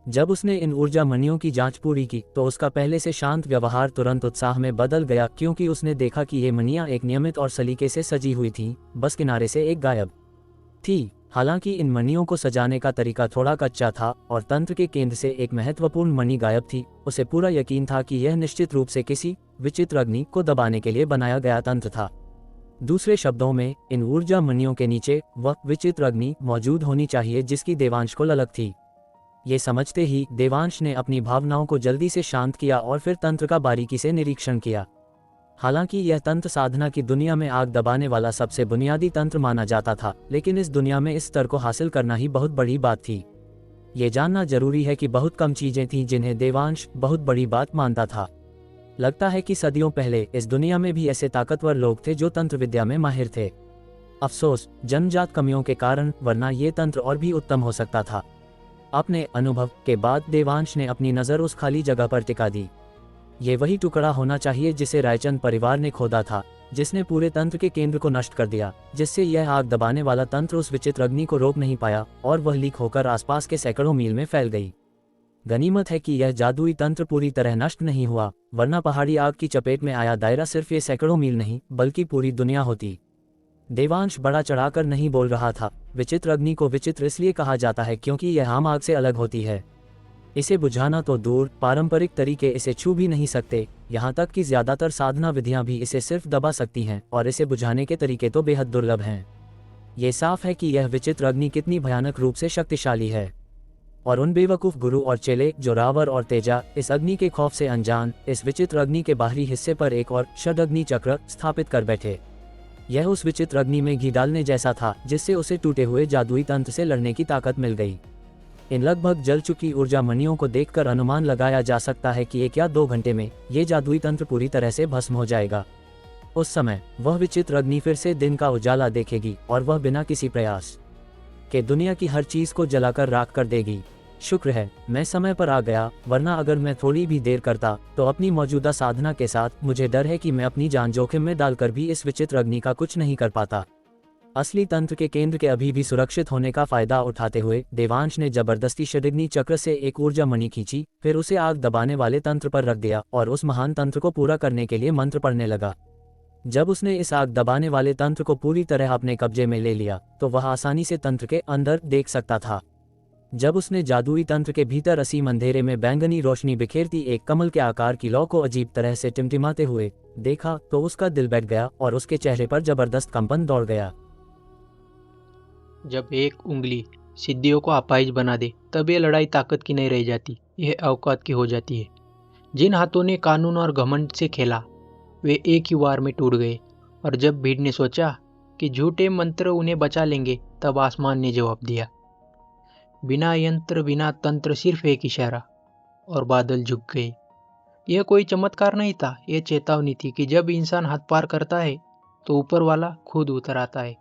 जब उसने इन ऊर्जा मणियों की जांच पूरी की, तो उसका पहले से शांत व्यवहार तुरंत उत्साह में बदल गया, क्योंकि उसने देखा कि ये मणियां एक नियमित और सलीके से सजी हुई थीं, बस किनारे से एक गायब थी। हालांकि इन मणियों को सजाने का तरीका थोड़ा कच्चा था और तंत्र के केंद्र से एक महत्वपूर्ण मणि गायब थी। उसे पूरा यकीन था कि यह निश्चित रूप से किसी विचित्र अग्नि को दबाने के लिए बनाया गया तंत्र था। दूसरे शब्दों में, इन ऊर्जा मणियों के नीचे वह विचित्र अग्नि मौजूद होनी चाहिए जिसकी देवांश को ललक थी। ये समझते ही देवांश ने अपनी भावनाओं को जल्दी से शांत किया और फिर तंत्र का बारीकी से निरीक्षण किया। हालांकि यह तंत्र साधना की दुनिया में आग दबाने वाला सबसे बुनियादी तंत्र माना जाता था, लेकिन इस दुनिया में इस स्तर को हासिल करना ही बहुत बड़ी बात थी। ये जानना जरूरी है कि बहुत कम चीजें थीं जिन्हें देवांश बहुत बड़ी बात मानता था। लगता है कि सदियों पहले इस दुनिया में भी ऐसे ताकतवर लोग थे जो तंत्र विद्या में माहिर थे। अफसोस जन्मजात कमियों के कारण, वरना ये तंत्र और भी उत्तम हो सकता था। अपने अनुभव के बाद देवांश ने अपनी नज़र उस खाली जगह पर टिका दी। ये वही टुकड़ा होना चाहिए जिसे रायचंद परिवार ने खोदा था, जिसने पूरे तंत्र के केंद्र को नष्ट कर दिया, जिससे यह आग दबाने वाला तंत्र उस विचित्र अग्नि को रोक नहीं पाया और वह लीक होकर आसपास के सैकड़ों मील में फैल गई। गनीमत है कि यह जादुई तंत्र पूरी तरह नष्ट नहीं हुआ, वरना पहाड़ी आग की चपेट में आया दायरा सिर्फ ये सैकड़ों मील नहीं, बल्कि पूरी दुनिया होती। देवांश बड़ा चढ़ाकर नहीं बोल रहा था। विचित्र अग्नि को विचित्र इसलिए कहा जाता है क्योंकि यह आम आग से अलग होती है। इसे बुझाना तो दूर, पारंपरिक तरीके इसे छू भी नहीं सकते। यहाँ तक कि ज्यादातर साधना विधियां भी इसे सिर्फ दबा सकती हैं, और इसे बुझाने के तरीके तो बेहद दुर्लभ हैं। ये साफ है कि यह विचित्र अग्नि कितनी भयानक रूप से शक्तिशाली है। और उन बेवकूफ गुरु और चेले जोरावर और तेजा इस अग्नि के खौफ से अनजान, इस विचित्र अग्नि के बाहरी हिस्से पर एक और षडअग्नि चक्र स्थापित कर बैठे। यह उस विचित्र अग्नि में घी डालने जैसा था, जिससे उसे टूटे हुए जादुई तंत्र से लड़ने की ताकत मिल गई। इन लगभग जल चुकी ऊर्जा मणियों को देखकर अनुमान लगाया जा सकता है कि 1 या 2 घंटे में ये जादुई तंत्र पूरी तरह से भस्म हो जाएगा। उस समय वह विचित्र अग्नि फिर से दिन का उजाला देखेगी, और वह बिना किसी प्रयास के दुनिया की हर चीज को जलाकर राख कर देगी। शुक्र है मैं समय पर आ गया, वरना अगर मैं थोड़ी भी देर करता तो अपनी मौजूदा साधना के साथ मुझे डर है कि मैं अपनी जान जोखिम में डालकर भी इस विचित्र अग्नि का कुछ नहीं कर पाता। असली तंत्र के केंद्र के अभी भी सुरक्षित होने का फायदा उठाते हुए देवांश ने जबरदस्ती षडअग्नि चक्र से एक ऊर्जा मणि खींची, फिर उसे आग दबाने वाले तंत्र पर रख दिया और उस महान तंत्र को पूरा करने के लिए मंत्र पढ़ने लगा। जब उसने इस आग दबाने वाले तंत्र को पूरी तरह अपने कब्जे में ले लिया, तो वह आसानी से तंत्र के अंदर देख सकता था। जब उसने जादुई तंत्र के भीतर असीम अंधेरे में बैंगनी रोशनी बिखेरती एक कमल के आकार की लौ को अजीब तरह से टिमटिमाते हुए देखा, तो उसका दिल बैठ गया और उसके चेहरे पर जबरदस्त कंपन दौड़ गया। जब एक उंगली सिद्धियों को अपाहिज बना दे, तब ये लड़ाई ताकत की नहीं रह जाती, यह औकात की हो जाती है। जिन हाथों ने कानून और घमंड से खेला, वे एक ही वार में टूट गए। और जब भीड़ ने सोचा कि झूठे मंत्र उन्हें बचा लेंगे, तब आसमान ने जवाब दिया। बिना यंत्र बिना तंत्र, सिर्फ एक इशारा, और बादल झुक गए। यह कोई चमत्कार नहीं था, यह चेतावनी थी कि जब इंसान हाथ पार करता है तो ऊपर वाला खुद उतर आता है।